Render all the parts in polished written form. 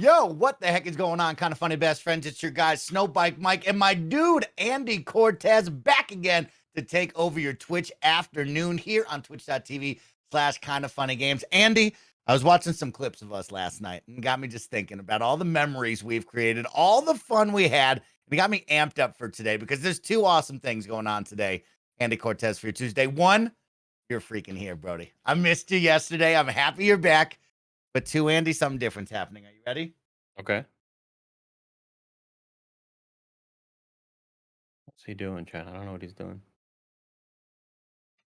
Yo, what the heck is going on? Kind of funny best friends. It's your guy, Snowbike Mike, and my dude, Andy Cortez, back again to take over your Twitch afternoon here on twitch.tv/kind of funny games. Andy, I was watching some clips of us last night and got me just thinking about all the memories we've created, all the fun we had. And it got me amped up for today because there's two awesome things going on today. Andy Cortez for your Tuesday. One, you're freaking here, Brody. I missed you yesterday. I'm happy you're back. But two, Andy, something different's happening. Are you ready? Okay. What's he doing, Chad? I don't know what he's doing.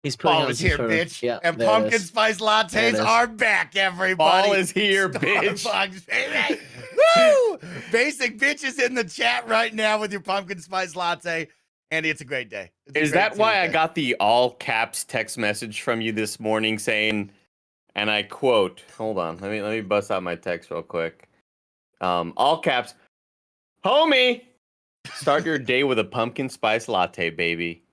He's putting Fall on is some here, sort of, bitch. yeah, And there it pumpkin is. spice There it lattes is. are back, everybody. Fall is here, bitch. Starbucks, baby. Woo! Basic bitches in the chat right now with your pumpkin spice latte. Andy, it's a great day. It's a Is great that why I Tuesday. got the all caps text message from you this morning saying, and I quote, hold on, let me bust out my text real quick. All caps, homie, start your day with a pumpkin spice latte, baby.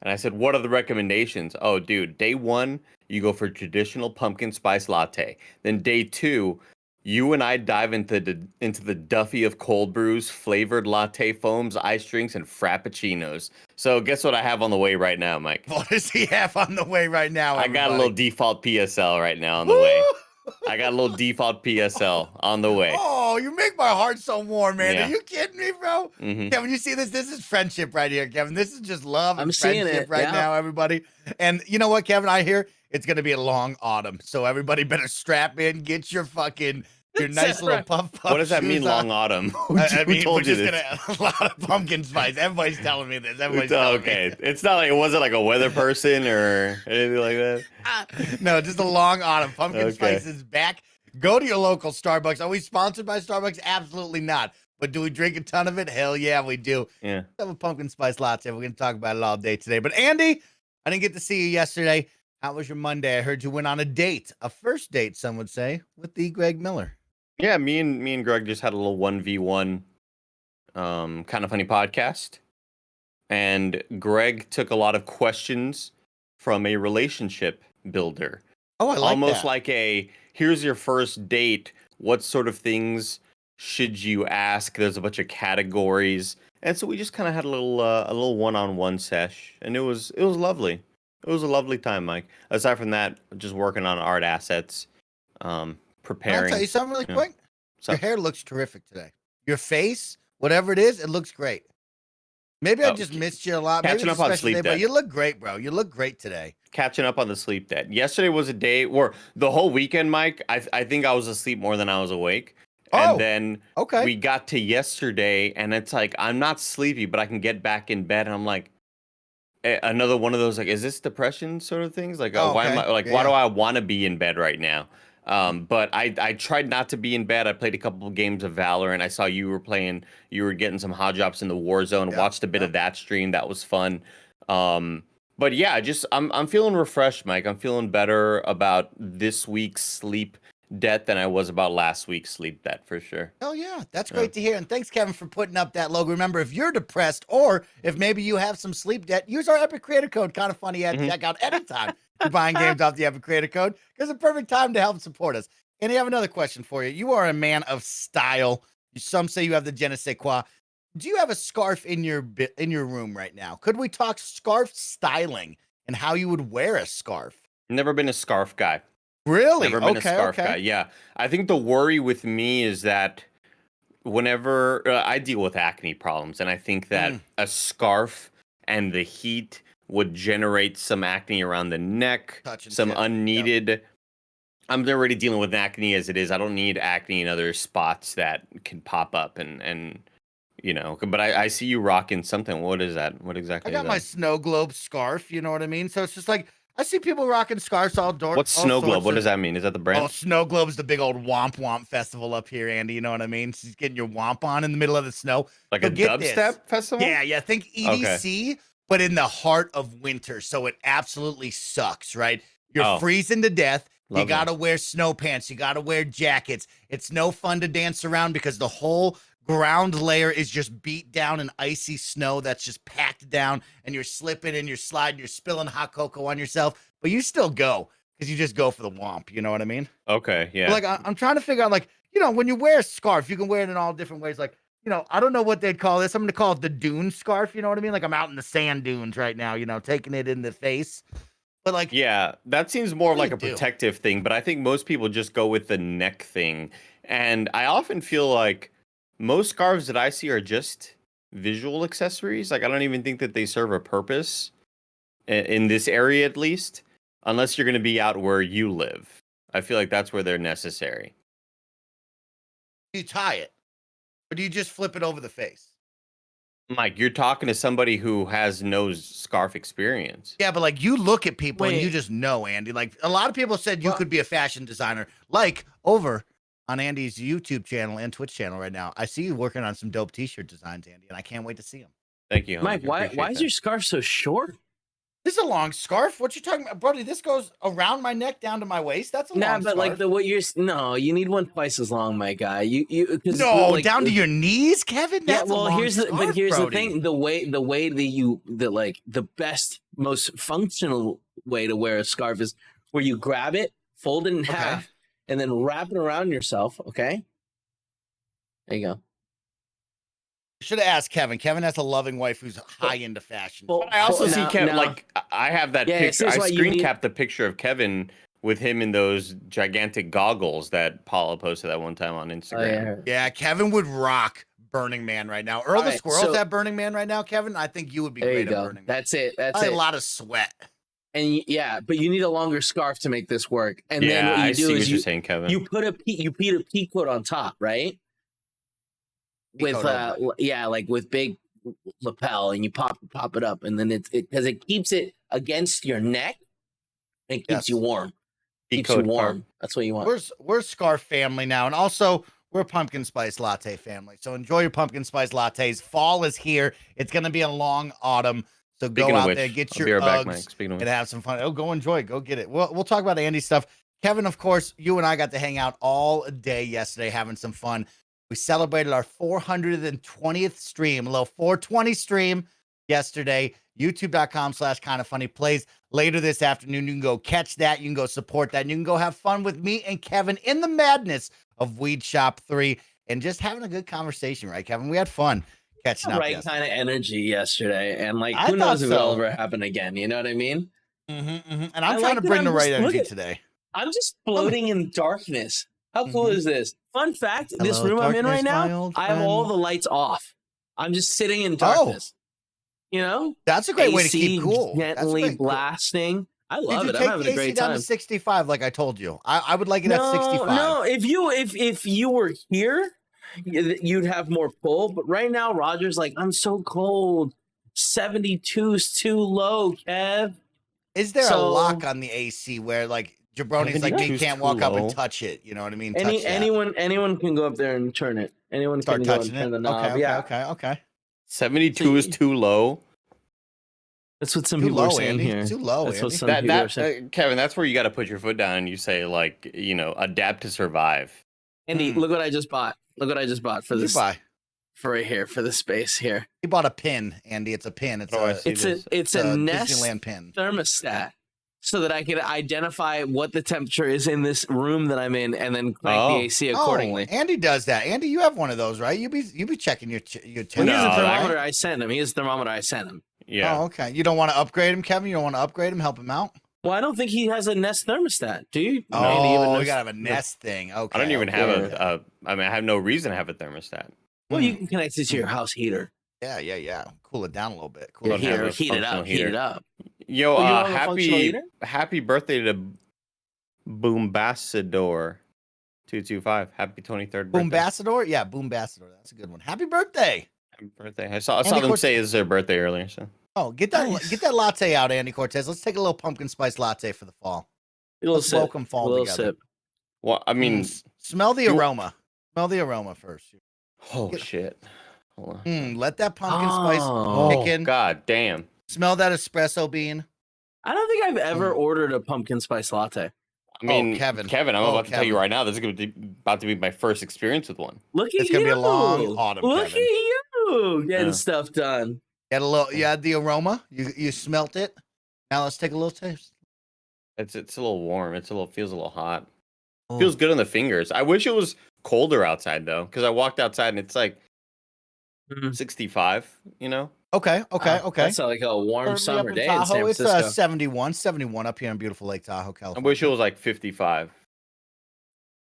And I said, what are the recommendations? Oh, dude, day one, you go for traditional pumpkin spice latte. Then day two, you and I dive into the Duffy of cold brews, flavored latte foams, ice drinks, and frappuccinos. So guess what I have on the way right now, Mike? What does he have on the way right now, I got a everybody? little default PSL right now on the way. I got a little default PSL on the way. Oh, you make my heart so warm, man. Yeah. Are you kidding me, bro? Mhm. Kevin, you see this? This is friendship right here, Kevin. This is just love and I'm seeing friendship it, right yeah. now, everybody. And you know what, Kevin? I hear it's going to be a long autumn. So everybody better strap in, get your nice little puff What does that shoes mean, on. long autumn? Who I mean, told we're you just this? gonna a lot of pumpkin spice. Everybody's telling me this. Everybody's Oh, telling okay. me. It's not like it wasn't like a weather person or anything like that. No, just a long autumn. Pumpkin Okay. spice is back. Go to your local Starbucks. Are we sponsored by Starbucks? Absolutely not. But do we drink a ton of it? Hell yeah, we do. Yeah. Have a pumpkin spice latte. We're gonna talk about it all day today. But Andy, I didn't get to see you yesterday. How was your Monday? I heard you went on a date, a first date, some would say, with the Greg Miller. Yeah, me and Greg just had a little 1v1 kind of funny podcast. And Greg took a lot of questions from a relationship builder. Oh, I like Almost that. like a here's your first date. What sort of things should you ask? There's a bunch of categories. And so we just kind of had a little one-on-one sesh, and it was lovely. It was a lovely time, Mike. Aside from that, just working on art assets, preparing. I'll tell you something really Yeah. quick. So, Your hair looks terrific today. Your face, whatever it is, it looks great. Maybe I Oh, just missed you a lot. Maybe catching it's up a on special sleep day, but debt. you look great, bro. You look great today. catching up on the sleep debt. Yesterday was a day where the whole weekend, Mike, I think I was asleep more than I was awake. Oh, And then okay. we got to yesterday, and it's like I'm not sleepy, but I can get back in bed, and I'm like, another one of those like, is this depression sort of things? Like, Oh, why am okay. I like, Yeah, why do yeah. I want to be in bed right now? But I tried not to be in bed. I played a couple of games of Valorant. I saw you were getting some hot drops in the Warzone. Yep, Watched a bit yep. of that stream. That was fun. But yeah, I'm feeling refreshed, Mike. I'm feeling better about this week's sleep debt than I was about last week's sleep debt for sure. Oh, yeah. That's Yeah. great to hear. And thanks, Kevin, for putting up that logo. Remember, if you're depressed or if maybe you have some sleep debt, use our Epic Creator Code, Kind of Funny, at Mhm. checkout anytime you're buying games off the Epic Creator Code, because it's a perfect time to help support us. And I have another question for you. You are a man of style. Some say you have the je ne sais quoi. Do you have a scarf in your room right now? Could we talk scarf styling and how you would wear a scarf? Never been a scarf guy. Really? Never been a Okay, scarf okay. guy. Yeah. I think the worry with me is that whenever I deal with acne problems, and I think that a scarf and the heat would generate some acne around the neck, Touch and some tip. Yep. unneeded. I'm already dealing with acne as it is. I don't need acne in other spots that can pop up and you know. But I see you rocking something. What is that? What I exactly got is my that? snow globe scarf, you know what I mean? So it's just like I see people rocking scarves all What's snow globe? What does that mean? Is that the Oh, brand? Snow Globe's the big old womp womp festival up here, Andy. You know what I mean? She's getting your womp on in the middle of the snow. Like So a get this. dubstep festival? Yeah. Think Okay. EDC, but in the heart of winter. So it absolutely sucks, right? You're Oh. freezing to death. You Lovely. gotta wear snow pants. You gotta wear jackets. It's no fun to dance around because the whole ground layer is just beat down in icy snow that's just packed down, and you're slipping and you're sliding, you're spilling hot cocoa on yourself, but you still go because you just go for the womp. You know what I mean? Okay. But Yeah. like I'm trying to figure out, like, when you wear a scarf, you can wear it in all different ways. Like, I don't know what they'd call this. I'm going to call it the dune scarf. You know what I mean? Like I'm out in the sand dunes right now, taking it in the face. But like, Yeah, that seems more what do like you a do? protective thing, but I think most people just go with the neck thing. And I often feel like most scarves that I see are just visual accessories. Like I don't even think that they serve a purpose in this area at least, unless you're going to be out where you live. I feel like that's where they're necessary. You tie it, or do you just flip it over the face? Mike, you're talking to somebody who has no scarf experience. Yeah, but like you look at people and you Wait. just know, Andy. Like a lot of people said you Well- could be a fashion designer. Like over on Andy's YouTube channel and Twitch channel right now, I see you working on some dope T-shirt designs, Andy, and I can't wait to see them. Thank you, homie. Mike, I why appreciate is that. your scarf so short? This is a long scarf. What you talking about, Brody? This goes around my neck down to my waist. That's a Nah, long but scarf. like no, you need one twice as long, my guy. You no, like, down to your knees, Kevin. Yeah, That's well, a long here's scarf, the Brody. thing. The way the best, most functional way to wear a scarf is where you grab it, fold it in half, and then wrap it around yourself. Okay. There you go. Should have asked Kevin. Kevin has a loving wife who's high into fashion. Well, But I also see now- Kevin, now- like, I have that Yeah, picture. here's I why you screen need- capped the picture of Kevin with him in those gigantic goggles that Paula posted that one time on Instagram. Yeah, Kevin would rock Burning Man right now. Earl the Alright, Squirrel's so- at Burning Man right now, Kevin. I think you would be There you great at go. Burning Man. That's it. That's Probably it. a lot of sweat. And yeah, but you need a longer scarf to make this work. And Yeah, then what you I do see what is you're saying, Kevin. you put a pea coat on top, right? With Peacoat over yeah, like with big lapel, and you pop it up, and then it because it keeps it against your neck and it keeps Yes. you warm. Keeps Decode you warm. part. That's what you want. We're Scarf family now, and also we're pumpkin spice latte family. So enjoy your pumpkin spice lattes. Fall is here. It's gonna be a long autumn. So Speaking go of out which, there, get I'll your be right back, Uggs, Mike. Speaking of and which. have some fun. Oh, go enjoy. Go get it. We'll talk about Andy stuff. Kevin, of course, you and I got to hang out all day yesterday, having some fun. We celebrated our 420th stream, a little 420 stream yesterday. YouTube.com/KindaFunny plays later this afternoon. You can go catch that. You can go support that. And you can go have fun with me and Kevin in the madness of Weed Shop 3 and just having a good conversation, right, Kevin? We had fun catching up. Right yesterday. kind of energy yesterday, and like I who knows thought if it'll so. ever happen again. You know what I mean? And I'm I trying like to that bring I'm the right just- look energy at- today. I'm just floating in darkness. How cool Mhm. is this? Fun fact: this Hello, room I'm in right darkness, my now, old I have all friend. the lights off. I'm just sitting in darkness. You know, That's a great way to AC keep cool. That's gently great. Cool. blasting. I love Did it. you I'm take having the a AC great down time. to 65 like I told you? I would like it at 65. No, if you were here, you'd have more pull. But right now, Roger's like, I'm so cold. 72 is too low, Kev. Is there a So- lock on the AC where like Jabroni's like, 72 you is can't too walk up low. and touch it? You know what I mean? Touch that. Anyone can go up there and turn it. Anyone Start can go and touching turn it. the knob. Okay, yeah, okay. 72 is too low. that's what some Too people are low, saying Andy. here. Too low, That's what Andy. some people are saying. Kevin, that's where you got to put your foot down and you say, like, adapt to survive. Andy, look what I just bought. Look what I just bought for What'd you this. buy? For right here, for the space here. He bought a pin, Andy. It's a pin. It's Oh, I a see. It's a a Nest Disneyland pin. thermostat, so that I can identify what the temperature is in this room that I'm in, and then crank Oh. the AC accordingly. Oh, Andy does that. Andy, you have one of those, right? You be checking your Well, he temperature. has a No, thermometer I sent him. He has a thermometer I sent him. Yeah. Oh, okay. You don't want to upgrade him, Kevin? You don't want to upgrade him, help him out? Well, I don't think he has a Nest thermostat. Do you? Oh, Andy, you we gotta have a Nest thing. Okay. I don't even okay. have I have no reason to have a thermostat. Well, you can connect it to your house heater. Yeah. Cool it down a little bit. Cool Your it don't have down. heater, a heat it functional up, heat heater. it up. Yo, Oh, you don't have a functional heater? happy birthday to Boombassador 225. Happy 23rd birthday. Boombassador? Yeah, Boombassador. That's a good one. Happy birthday. Happy birthday. I saw Andy them Cortez- say it's their birthday earlier. So Oh, get that Nice. latte out, Andy Cortez. Let's take a little pumpkin spice latte for the fall. A little Let's sip. welcome fall a little together. sip. well, I mean, Smell the you- aroma. Smell the aroma first. oh shit. Hold on. Let that pumpkin spice Oh. kick in. God damn. Smell that espresso bean. I don't think I've ever ordered a pumpkin spice latte. I mean, Kevin. I'm Oh, about to tell you Kevin. right now. This is about to be my first experience with one. Look at It's you. gonna be a long autumn, Look Kevin. at you getting Yeah. stuff done. You had the aroma. You smelt it. Now let's take a little taste. It's a little warm. Feels a little hot. Oh. Feels good on the fingers. I wish it was colder outside though, because I walked outside and it's like 65. You know. Okay. That's like a warm Currently summer up in day in San Tahoe, it's Francisco. 71 up here in beautiful Lake Tahoe, I California. wish it was like 55.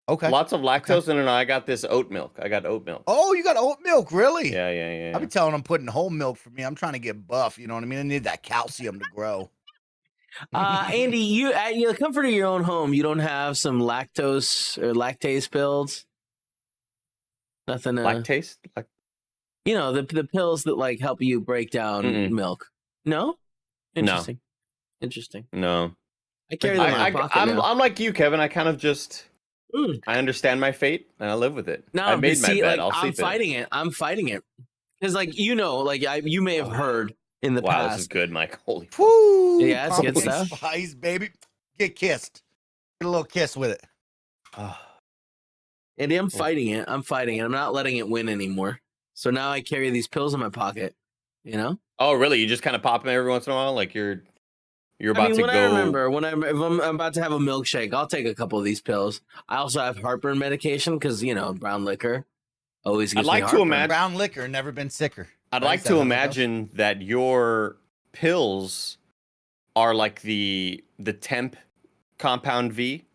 Okay. Lots of lactose in it. I got this oat milk. I got oat milk. Oh, you got oat milk, really? Yeah. I've been telling them putting whole milk for me. I'm trying to get buff. You know what I mean? I need that calcium to grow. Andy, you at the comfort of your own home, you don't have some lactose or lactase pills? Nothing. Lactase? You know, the pills that like help you break down milk. No? Interesting. Interesting. No. I carry them in my pocket now. I'm like you, Kevin. I kind of just I understand my fate and I live with it. No, I made my bed. Like, I'll sleep fighting it. I'm fighting it. Because like you may have heard in the wow, past. this is good, Mike. Holy Woo! Yeah, it's good Pumpkin stuff. Spice, baby. Get kissed. Get a little kiss with it. Andy, I'm fighting it. I'm not letting it win anymore. So now I carry these pills in my pocket. You know? Oh, really? You just kind of pop them every once in a while, like you're about to go. I remember if I'm about to have a milkshake, I'll take a couple of these pills. I also have heartburn medication because brown liquor always gives me heartburn. Brown liquor, never been sicker. I'd like to imagine that your pills are like the temp compound V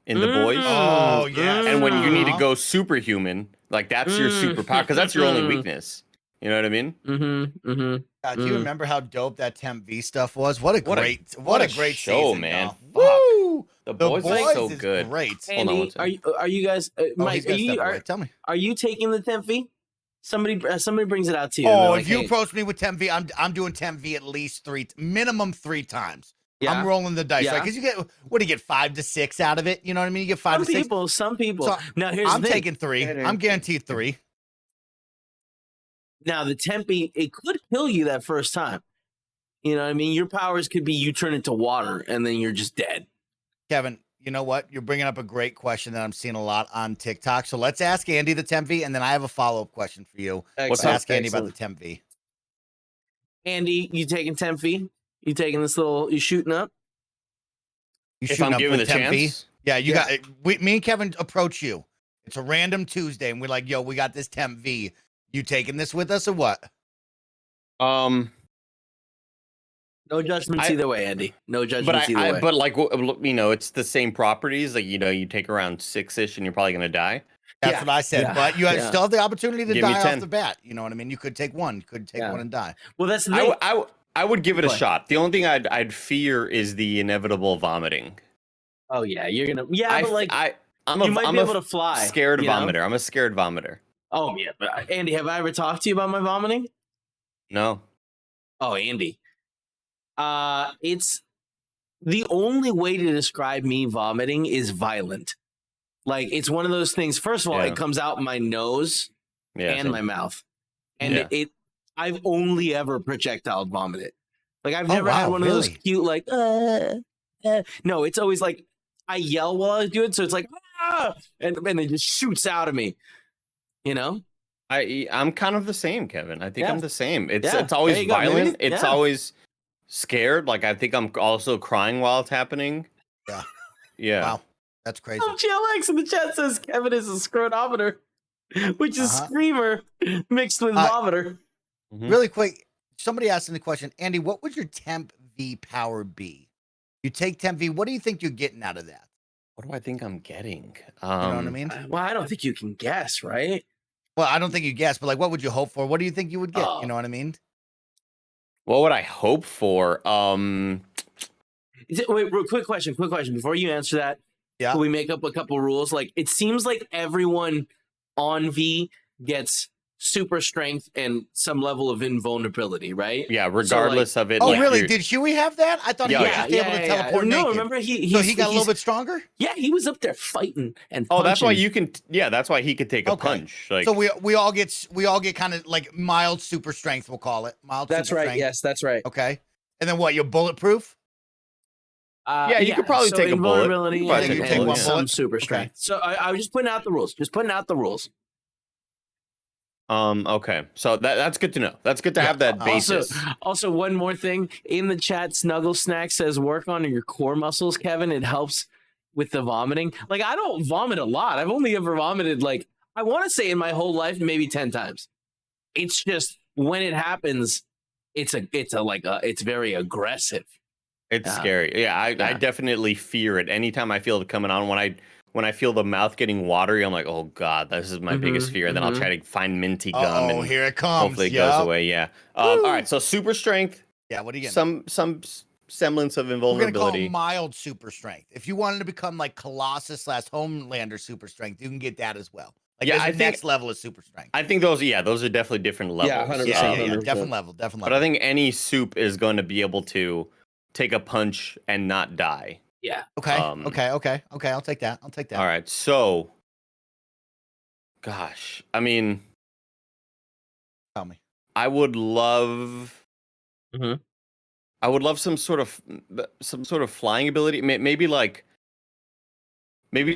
in the boys. Oh yeah. And when you need to go superhuman, like that's your superpower because that's your only weakness. You know what I mean? God, do you remember how dope that Temp V stuff was? What a great show, season, man! Woo! The boys are so good. Great. Andy, are you guys? Mike, tell me. Are you taking the Temp V? Somebody brings it out to you. Oh, if you approach me with Temp V, I'm doing Temp V at least minimum three times. Yeah. I'm rolling the dice, right? Because you get 5 to 6 out of it. You know what I mean? You get 5 to 6. Some people. So now here's I'm the thing. taking 3. I'm guaranteed 3. Now the Tempe, it could kill you that first time. You know what I mean? Your powers could be you turn into water and then you're just dead. Kevin, you know what? You're bringing up a great question that I'm seeing a lot on TikTok. So let's ask Andy the Temp V, and then I have a follow-up question for you. Let's ask Andy about the Temp V. Andy, you taking Temp V? You taking this you shooting up? You shooting up for the Temp V? chance? Yeah, you got me and Kevin approach you. It's a random Tuesday, and we're like, yo, we got this Temp V. You taking this with us or what? No judgments either way, Andy. No judgments either way. But like, it's the same properties. Like, you take around 6-ish and you're probably going to die. That's what I said. Yeah. But you still have the opportunity to die off the bat. You know what I mean? You could take one. You could take one and die. Well, that's the thing. I would give it a shot. The only thing I'd fear is the inevitable vomiting. Oh, yeah. You're going to. Yeah, but like, you might be able to fly. Scared vomiter. I'm a scared vomiter. Oh, yeah. But Andy, have I ever talked to you about my vomiting? No. Oh, Andy. It's the only way to describe me vomiting is violent. Like, it's one of those things. First of all, it comes out my nose and my mouth. And I've only ever projectile vomited. Like, I've never had one of those cute, like, No, it's always like, I yell while I do it. So it's like, and it just shoots out of me. You know? I'm kind of the same, Kevin. I think I'm the same. It's always violent. It's always scared. Like, I think I'm also crying while it's happening. Yeah. Wow. That's crazy. GLX in the chat says Kevin is a scrotometer, which is screamer mixed with vomiter. Really quick, somebody asked in the question, Andy, what would your Temp V power be? You take Temp V, what do you think you're getting out of that? What do I think I'm getting? You know what I mean? Well, I don't think you can guess, right? Well, I don't think you guess, but like, what would you hope for? What do you think you would get? You know what I mean? What would I hope for? Wait, quick question. Before you answer that, can we make up a couple rules? Like, it seems like everyone on V gets super strength and some level of invulnerability, right? Yeah, regardless of it. Oh, really? Did Huey have that? I thought he was just able to teleport naked. No, remember he got a little bit stronger? Yeah, he was up there fighting and punching. Oh, that's why you can. Yeah, that's why he could take a punch. Like, so we all get kind of like mild super strength. We'll call it mild. That's super right. Strength. Yes, that's right. Okay, and then what? You're bulletproof. You could probably take a bullet. And some super strength. So I was just putting out the rules. Okay. So that's good to know. That's good to have that basis. Also, one more thing in the chat, Snuggle Snack says work on your core muscles, Kevin. It helps with the vomiting. Like, I don't vomit a lot. I've only ever vomited, like, I want to say in my whole life, maybe 10 times. It's just when it happens, it's very aggressive. It's scary. Yeah, I definitely fear it. Anytime I feel it coming on, when I feel the mouth getting watery, I'm like, oh God, this is my biggest fear. And then I'll try to find minty gum and here it comes. hopefully it goes away. Yeah. All right. So super strength. Yeah. What are you getting? Some semblance of We're invulnerability. gonna call it mild super strength. If you wanted to become like Colossus / Homelander super strength, you can get that as well. Like, Yeah, there's I a think- next level of super strength. I think those are definitely different levels. Yeah, 100%. Yeah, 100%. different level. But I think any soup is going to be able to take a punch and not die. Yeah. Okay. Okay. I'll take that. All right. So, gosh, I mean, Tell me. I would love. Mhm. I would love some sort of flying ability. Maybe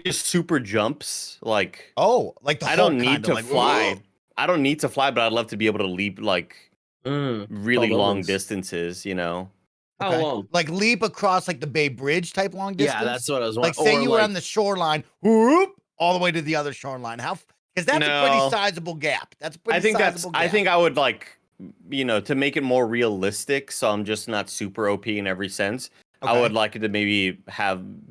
just super jumps. Like, Oh, like the I don't Hulk need kinda, to like, fly. whoa. I don't need to fly, but I'd love to be able to leap like really Tall long buildings. distances. You know. How Okay. long? Like leap across like the Bay Bridge type long distance. Yeah, that's what I was like wondering. say you were on the shoreline, whoop, all the way to the other shoreline. How? Because that's a pretty No. sizable gap. That's a pretty I think sizable gap. I think I would like, to make it more realistic, so I'm just not super OP in every sense. I Okay. would like it to maybe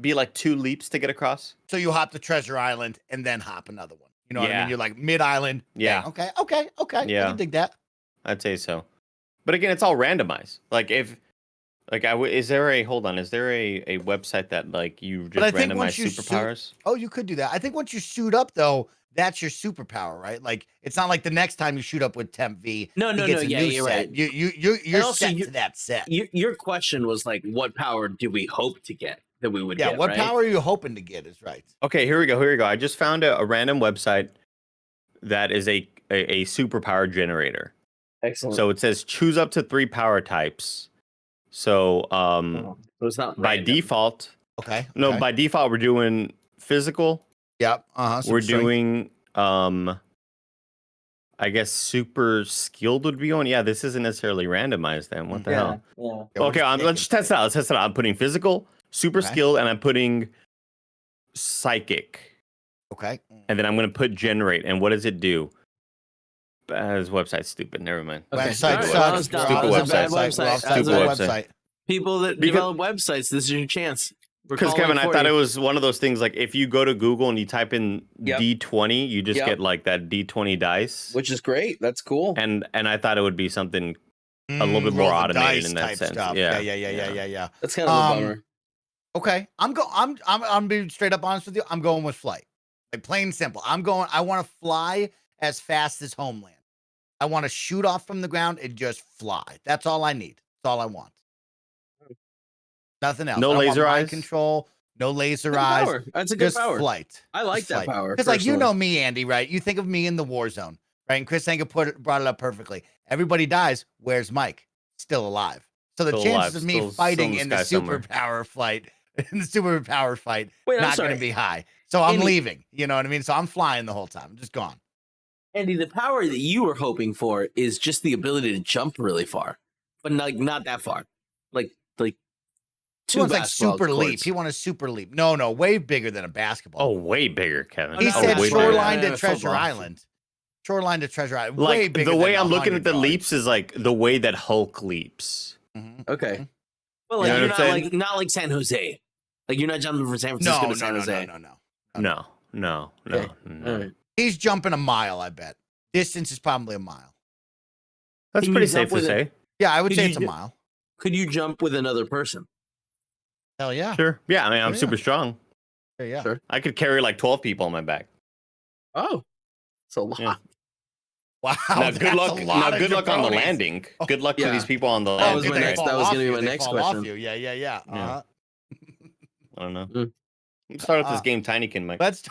be like 2 leaps to get across. So you hop to Treasure Island and then hop another one. You know what I Yeah. mean? You're like mid island. Yeah. Okay. I Yeah. can dig that. I'd say so. But again, it's all randomized. Like if, is there a website that like you But I just think randomize once you superpowers? Oh, you could do that. I think once you suit up though, that's your superpower, right? Like it's not like the next time you shoot up with Temp V. No, he no, gets no. a Yeah, new you're set. right. You're also, set to that set. Your question was like, what power do we hope to get that we would Yeah, get? what right? power are you hoping to get is right. Okay, here we go. I just found a random website that is a superpower generator. Excellent. So it says choose up to 3 power types. So So it's not by random. default, Okay. no, by default we're doing physical. Yep. We're doing I guess super skilled would be on. Yeah, this isn't necessarily randomized then. What the hell? Yeah. Okay, let's test it out. I'm putting physical, super Okay. skilled, and I'm putting psychic. Okay. And then I'm going to put generate. And what does it do? This website's stupid. Never mind. Okay. Website All right, sucks. well, it's bro. not- Stupid It was a bad website. We're off Stupid stupid website. website. People that Because- develop websites, this is your chance. We're Because calling Kevin, it I for thought you. it was one of those things like if you go to Google and you type in Yep. D20, you just Yep. get like that D20 dice. Which is great. That's cool. And I thought it would be something a little bit more Roll the automated dice in that type sense. stuff. Yeah. Yeah. That's kind of a bummer. Okay. I'm being straight up honest with you. I'm going with flight. Like plain and simple. I want to fly as fast as Homeland. I want to shoot off from the ground and just fly. That's all I need. That's all I want. Nothing else. No I don't want laser mind eyes? Control. No laser Good eyes. power. That's a good Just power. flight. I like Just that flight. power. Because, like, you personally. know me, Andy, right? You think of me in the war zone, right? And Chris Anka brought it up perfectly. Everybody dies. Where's Mike? Still alive. So the Still chances alive. of me Still fighting in in the the sky somewhere. superpower fight, Wait, I'm not sorry. going to be high. So I'm Andy- leaving. You know what I mean? So I'm flying the whole time. I'm just gone. Andy, the power that you were hoping for is just the ability to jump really far, but not that far. Like He two wants like basketball super leap. courts. He wants a super leap. No, way bigger than a basketball. Oh, way bigger, Kevin. He no, said way shoreline bigger. to Treasure Football. Island. Shoreline to Treasure Island. Way Like bigger the way than I'm looking at the 100 leaps is like the way that Hulk leaps. yards. Okay. Well, You like, know you're what I'm saying? not like San Jose. Like you're not jumping from San Francisco No, to San Jose. no. No. Okay. All right. He's jumping a mile, I bet. Distance is probably a mile. That's Can pretty you jump safe to with it? say. Yeah, I would Could say you it's a do- mile. Could you jump with another person? Hell yeah. Sure. Yeah, I mean, I'm Yeah. super strong. Yeah. Sure. I could carry like 12 people on my back. Oh, it's a lot. Yeah. Wow. Now, that's good a luck. lot Now, of good luck on the jabronis. landing. Oh, Good luck to yeah. these people on the That landing. was my Did they next- fall that was off gonna be you? my They next fall off question. you. Yeah. Uh-huh. I don't know. Mm. Let's start with this game, Tinykin, Mike. Let's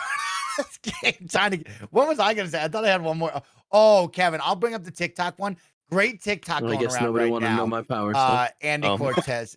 game tiny. What was I gonna say? I thought I had one more. Oh, Kevin, I'll bring up the TikTok one. Great TikTok I going guess around nobody right wanted now. to know my powers. Andy Oh. Cortez.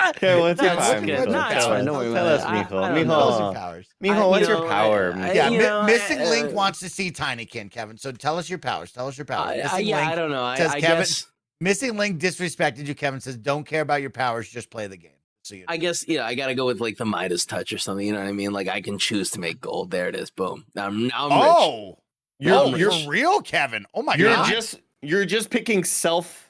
Okay, what's your That's power, good. Mijo? No, it's fine. Don't worry Tell about us, it. Mijo. I don't know. Tell us Mijo, your powers. Mijo, what's you your know, power? Yeah, you know, Missing Link wants to see Tinykin, Kevin. So tell us your powers. Missing I Link don't know. says I Kevin- guess Missing Link disrespected you, Kevin. Says don't care about your powers, just play the game. So you I guess I gotta go with like the Midas touch or something. You know what I mean? Like I can choose to make gold. There it is. Boom. Now I'm rich. Oh, You're for real, Kevin? Oh my You're god! just picking self.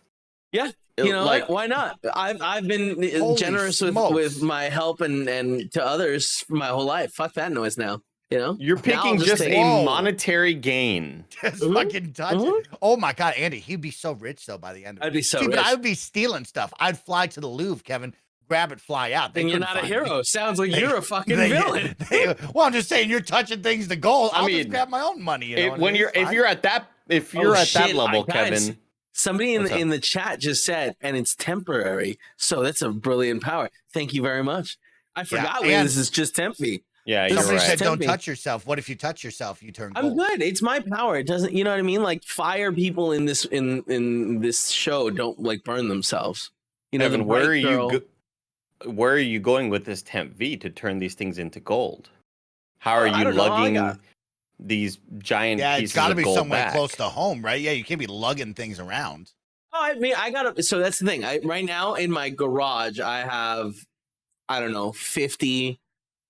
Yeah. You know, like why not? I've been Holy generous smokes. with my help and to others for my whole life. Fuck that noise now. You know, you're Now I'll picking just take- a Whoa. monetary gain. Just Mhm. fucking touch it. Oh my god, Andy, he'd be so rich though by the end of it. I'd be so See, rich. but I would be stealing stuff. I'd fly to the Louvre, Kevin, grab it, fly out. Then you're couldn't not a find me. hero. Sounds like They- you're a fucking they- villain. well, I'm just saying, you're touching things to gold. I I'll mean, just grab my own money. You know what I When mean? you're It's if fine. you're at that Shit, level, guys, Kevin. Somebody What's up? in the chat just said, and it's temporary. So that's a brilliant power. Thank you very much. I forgot and- this is just temp fee. Yeah, you're Somebody right. said, "Don't Tempting. touch yourself." What if you touch yourself? You turn gold. I'm good. It's my power. It doesn't, you know what I mean? Like fire people in this in this show don't like burn themselves. You know, Evan, the where are bright girl, where are you going with this temp V to turn these things into gold? How are I you don't know. I lugging got- these giant Yeah, pieces it's got to of be gold somewhere back? close to home, right? Yeah, you can't be lugging things around. Oh, I mean, I got to. So that's the thing. Right now in my garage, I have, I don't know, 50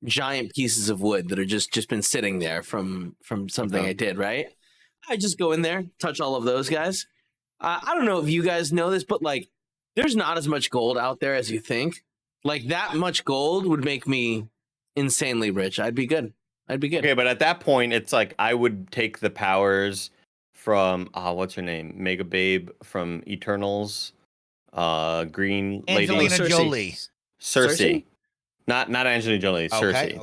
giant pieces of wood that are just been sitting there from something Okay. I did. Right. I just go in there, touch all of those guys. I don't know if you guys know this, but like, there's not as much gold out there as you think. Like that much gold would make me insanely rich. I'd be good. Okay, but at that point, it's like I would take the powers from what's her name, Mega Babe from Eternals, Green Angelina Cersei. Jolie. Cersei, Cersei? not Angelina Jolie, Okay, Cersei, okay.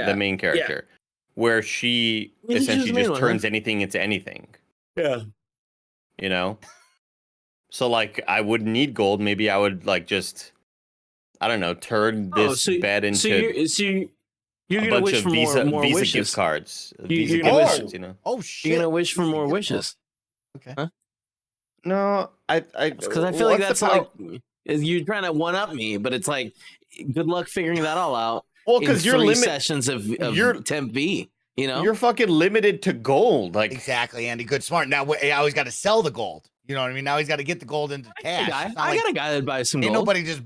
the main character, where she I think she was essentially the main just one, turns anything into anything. Yeah. You know, so like I wouldn't need gold. Maybe I would like just, I don't know, turn this bed into You're a gonna bunch wish of for Visa more Visa wishes. gift cards. You- Visa you're gift gonna cards, you know. Oh shit! You're gonna wish for more Gift wishes. Okay. Huh? No, I Because I feel like that's like you're trying to one up me, but it's like good luck figuring that all out. well, in because you're 3 limited. sessions of you're- temp V. You know, You're fucking limited to gold. Like Exactly, Andy. Good, smart. Now I always got to sell the gold. You know what I mean? Now he's got to get the gold into cash. I It's got not like- a guy that buys some Ain't gold. nobody just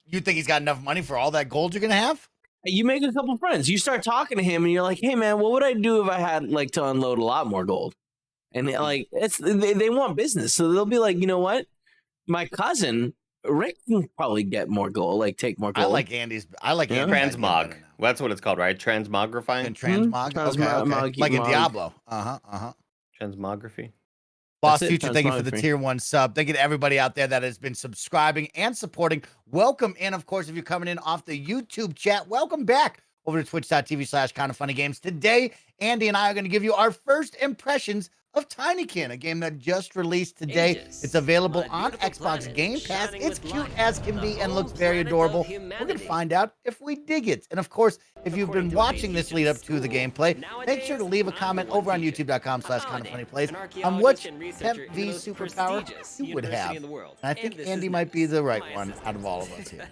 You think he's got enough money for all that gold you're gonna have? You make a couple friends. You start talking to him, and you're like, "Hey, man, what would I do if I had like to unload a lot more gold?" And like, they want business, so they'll be like, "You know what? My cousin Rick can probably get more gold, like take more gold." I like Andy's Yeah. idea better transmog. now. That's what it's called, right? Transmogrifying. And transmog. Transmog- Okay. Like in mog. Diablo. Transmography. Boss That's it, Future, thank you for the transmography. tier 1 sub. Thank you to everybody out there that has been subscribing and supporting. Welcome in, of course, if you're coming in off the YouTube chat. Welcome back over to twitch.tv/KindaFunnyGames. Today, Andy and I are going to give you our first impressions of Tinykin, a game that just released today. It's available on Xbox Game Pass. It's cute as can be and looks very adorable. We're going to find out if we dig it. And of course, if you've been watching this lead up to the gameplay, make sure to leave a comment over on youtube.com/KindaFunnyPlays on which Temp V superpower you would have. And I think Andy might be the right one out of all of us here.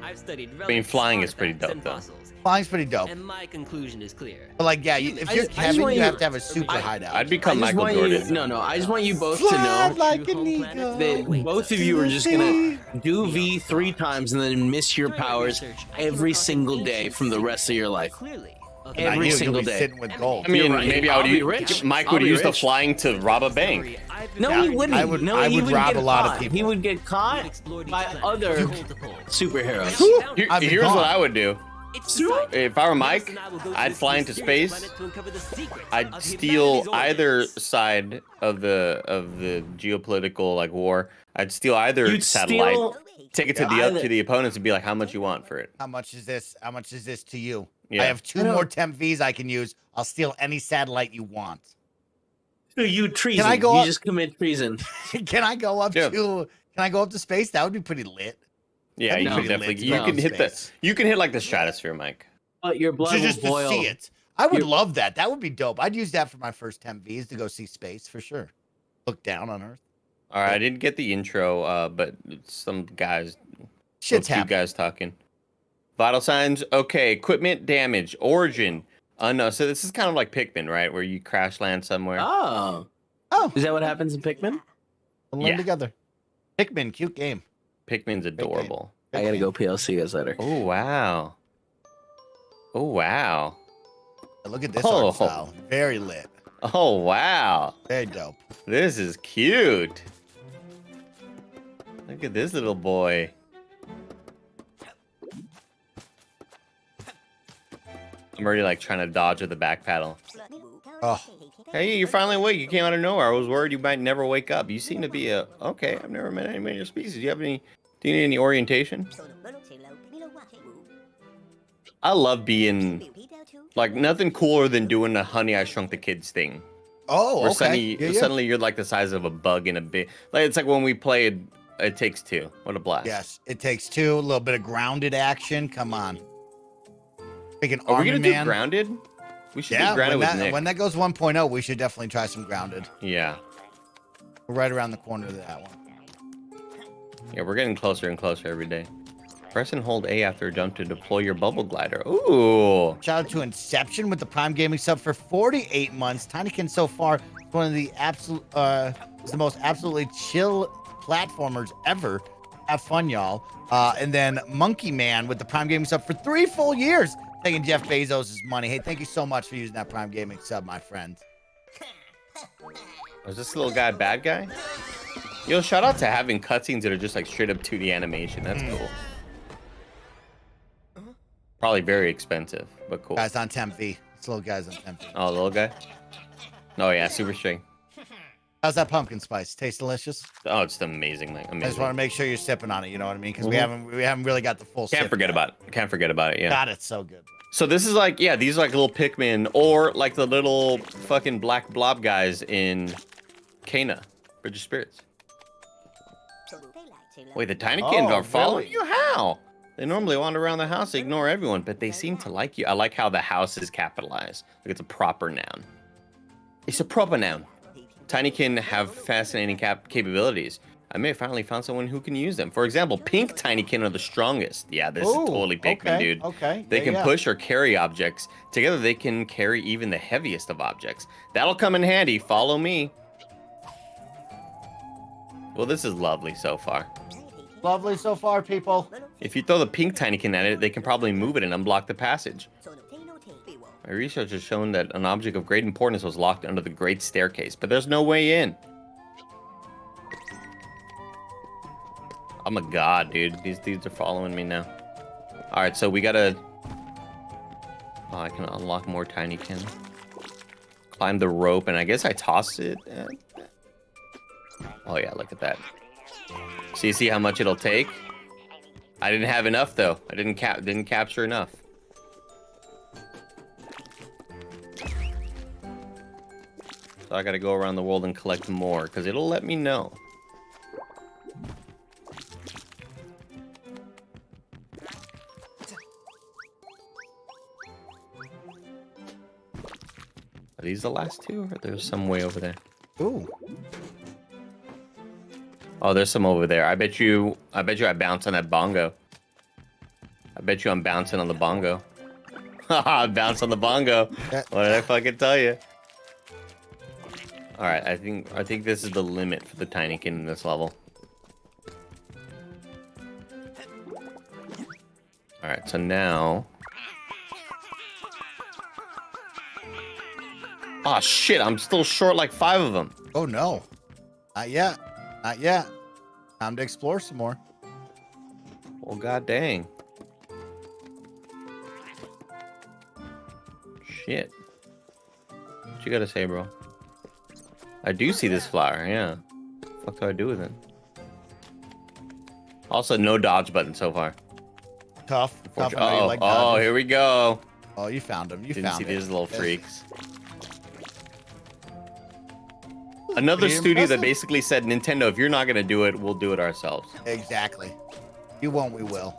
I've studied I mean, flying is pretty dope, though. Flying's pretty dope. And my conclusion is clear. But like, yeah, if I you're just Kevin, want you you- have to have a super hideout. I'd become I just Michael want Jordan. you, no, I just want you both to Fly know like an eagle. that both of you are just gonna do V 3 times and then miss your powers every single day from the rest of your life. Clearly. Not every you, single you'll be day. sitting with gold. I mean, You're right. maybe I I'll would be use, rich. Mike I'll would be use the rich. flying to rob a bank. No, Yeah, he wouldn't. I would- no, I he would would rob get a lot of caught. people. He would get caught by other superheroes. I've been Here's gone. what I would do. If I were Mike, I'd fly into space. I'd steal either side of the geopolitical like war. I'd steal either You'd satellite, steal take it to the opponents, and be like, "How much you want for it?" How much is this? How much is this to you? Yeah. I have 2 more Temp Vs I can use. I'll steal any satellite you want. you treason. Can I go you up- just commit treason. Can I go up Yeah. to? Can I go up to space? That would be pretty lit. Yeah, That'd you be can pretty definitely. lit to You go can to hit space. you can hit like the stratosphere, Mike. But your blood will Just to boil. see it. I would You- love that. That would be dope. I'd use that for my first Temp Vs to go see space for sure. Look down on Earth. All right, I didn't get the intro, but some guys, Shit's two happening. guys talking. Vital signs. Okay, equipment damage. Origin. Unknown. So this is kind of like Pikmin, right? Where you crash land somewhere. Oh, Oh, is that what happens in Pikmin? we'll learn Yeah. together. Pikmin, cute game. Pikmin's adorable. I gotta go PL. See you guys later. Oh, wow. Oh, wow. Look at this Oh. art style. Very lit. Oh, wow. Very dope. This is cute. Look at this little boy. I'm already like trying to dodge with the back paddle. Oh, Hey, you're finally awake. You came out of nowhere. I was worried you might never wake up. You seem to be a... Okay, I've never met anybody in your species. Do you have any... Do you need any orientation? I love being... Like, nothing cooler than doing a Honey, I Shrunk the Kids thing. oh, Where okay. suddenly, Yeah, yeah. suddenly you're like the size of a bug in a bit. Like, it's like when we played It Takes Two. What a blast. Yes, It Takes Two. A little bit of grounded action. Come on. Freaking Are we Army going to do Man. Grounded? We should Yeah, do Grounded when with Nick. that goes 1.0, we should definitely try some grounded. Yeah. We're right around the corner of that one. Yeah, we're getting closer and closer every day. Press and hold A after a jump to deploy your bubble glider. Ooh. Shout out to Inception with the Prime Gaming sub for 48 months. Tinykin so far is one of the absolute, is the most absolutely chill platformers ever. Have fun, y'all. And then Monkey Man with the Prime Gaming sub for 3 full years, taking Jeff Bezos' money. Hey, thank you so much for using that Prime Gaming sub, my friend. Was this little guy a bad guy? Yo, shout out to having cutscenes that are just like straight up 2D animation. That's cool. Probably very expensive, but cool. Guys on Temp-V. This little guy's on Temp-V. Oh, little guy? Oh, yeah, super string. How's that pumpkin spice? Taste delicious? Oh, it's amazing. Like, I just amazing. want to make sure you're sipping on it. You know what I mean? Because Mhm. we haven't really got the full. Can't sip forget yet. about it. Can't forget about it, yeah. God, it's so good. So this is like, yeah, these are like little Pikmin or like the little fucking black blob guys in Kana, Bridge of Spirits. Wait, the Tinykin Oh, are following really? you? How? They normally wander around the house, they ignore everyone, but they seem to like you. I like how the house is capitalized. Like it's a proper noun. It's a proper noun. Tinykin have fascinating capabilities. I may have finally found someone who can use them. For example, pink Tinykin are the strongest. Yeah, this is Ooh, totally Pikmin, okay, dude. okay. They Yeah, can yeah. push or carry objects. Together, they can carry even the heaviest of objects. That'll come in handy. Follow me. Well, this is lovely so far. Lovely so far, people. If you throw the pink Tinykin at it, they can probably move it and unblock the passage. My research has shown that an object of great importance was locked under the Great Staircase, but there's no way in. I'm a god, dude. These dudes are following me now. Alright, so we gotta... Oh, I can unlock more Tinykin. Climb the rope, and I guess I toss it. Oh yeah, look at that. So you see how much it'll take? I didn't have enough though. I didn't capture enough. So I gotta go around the world and collect more, because it'll let me know. Are these the last two, or there's some way over there? Ooh. Oh, there's some over there. I bet you I bounce on that bongo. I bet you I'm bouncing on the bongo. Haha, bounce on the bongo. What did I fucking tell you? Alright, I think this is the limit for the Tinykin in this level. Alright, so now... Oh shit, I'm still short like 5 of them. Oh no. Not yet. Not yet. Time to explore some more. Well, god dang. Shit. What you gotta say, bro? I do see this flower, yeah. What the fuck do I do with it? Also, no dodge button so far. Tough. Tough. I know you Oh, like oh, dodges. here we go. Oh, you found him. You Didn't found see it. these little Yes. freaks. Another Pretty studio that impressive. basically said, Nintendo, if you're not gonna do it, we'll do it ourselves. Exactly. You won't, we will.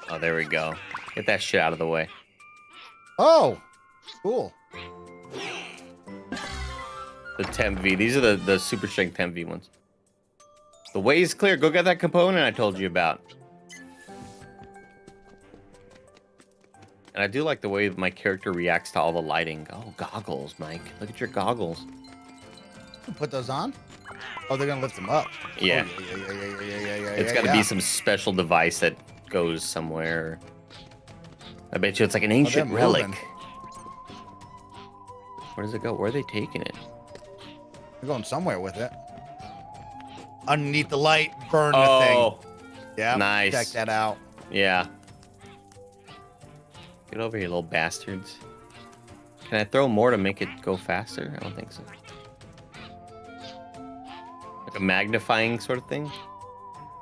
Oh, there we go. Get that shit out of the way. Oh, cool. The Temp V. These are the super strength Temp V ones. The way is clear. Go get that component I told you about. And I do like the way my character reacts to all the lighting. Oh, goggles, Mike. Look at your goggles. put those on? Oh, they're gonna lift them up. Yeah. Oh, yeah. It's got to be some special device that goes somewhere. I bet you it's like an ancient they're relic. moving. Where does it go? Where are they taking it? They're going somewhere with it. Underneath the light, burn the thing. Oh, Yeah, nice. Check that out. yeah. Get over here, little bastards. Can I throw more to make it go faster? I don't think so. Like a magnifying sort of thing?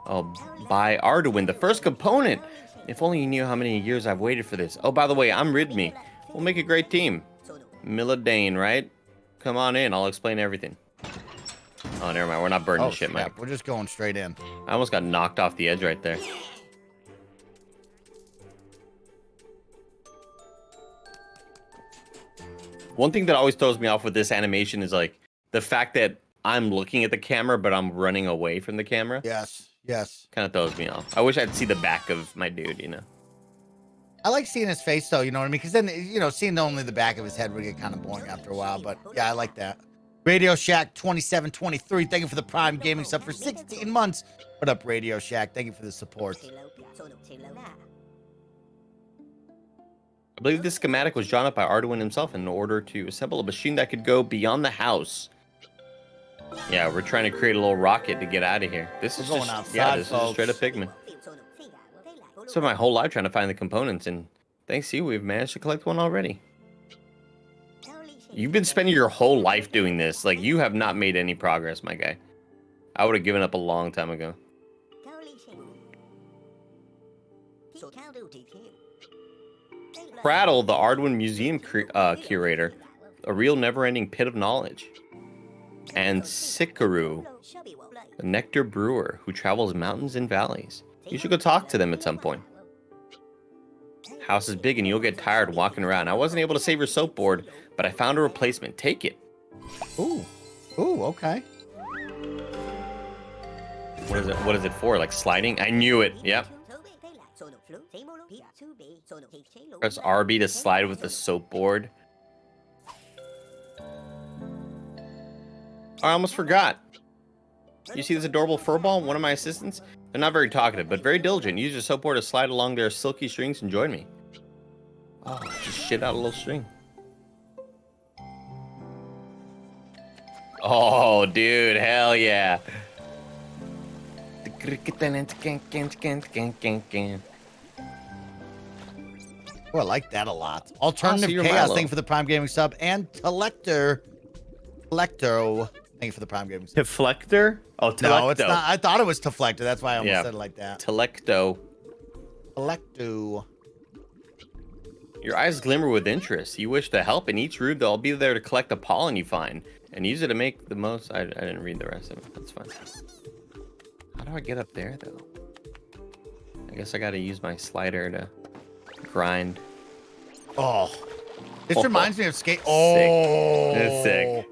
Oh, buy Arduin, the first component. If only you knew how many years I've waited for this. Oh, by the way, I'm Ridme. We'll make a great team. Milladane, right? Come on in, I'll explain everything. Oh, never mind. We're not burning shit, snap. Mike. We're just going straight in. I almost got knocked off the edge right there. One thing that always throws me off with this animation is like the fact that I'm looking at the camera, but I'm running away from the camera. Yes, yes. Kind of throws me off. I wish I'd see the back of my dude, you know? I like seeing his face, though, you know what I mean? Because then, you know, seeing only the back of his head would get kind of boring after a while. But, yeah, I like that. Radio Shack 2723, thank you for the Prime Gaming sub for 16 months. What up, Radio Shack? Thank you for the support. I believe this schematic was drawn up by Arduin himself in order to assemble a machine that could go beyond the house. Yeah, we're trying to create a little rocket to get out of here. This is We're going just, outside, yeah, this is folks. straight up Pigman. Spent my whole life trying to find the components, and thanks to you, we've managed to collect one already. You've been spending your whole life doing this. Like, you have not made any progress, my guy. I would have given up a long time ago. Prattle, the Arduin Museum curator, a real never-ending pit of knowledge. And Sikaru, the nectar brewer who travels mountains and valleys. You should go talk to them at some point. House is big and you'll get tired walking around. I wasn't able to save your soap board, but I found a replacement. Take it. Ooh. Ooh, okay. What is it for? Like sliding? I knew it. Yep. Press RB to slide with the soap board. I almost forgot. You see this adorable furball? One of my assistants? They're not very talkative, but very diligent. Use your soap board to slide along their silky strings and join me. Oh, just shit out a little string. Oh, dude, hell yeah. Oh, I like that a lot. Alternative you're Chaos, Milo. thank you for the Prime Gaming sub. And Telector, thank you for the Prime Gaming sub. Deflector? Oh, Telecto. No, it's not. I thought it was Teflector. That's why I almost Yeah. said it like that. Telecto. Telecto. Your eyes glimmer with interest. You wish to help in each room. I'll be there to collect the pollen you find and use it to make the most. I didn't read the rest of it. That's fine. How do I get up there, though? I guess I got to use my slider to grind. Oh. This Oh. reminds me of Skate. Oh. That's sick.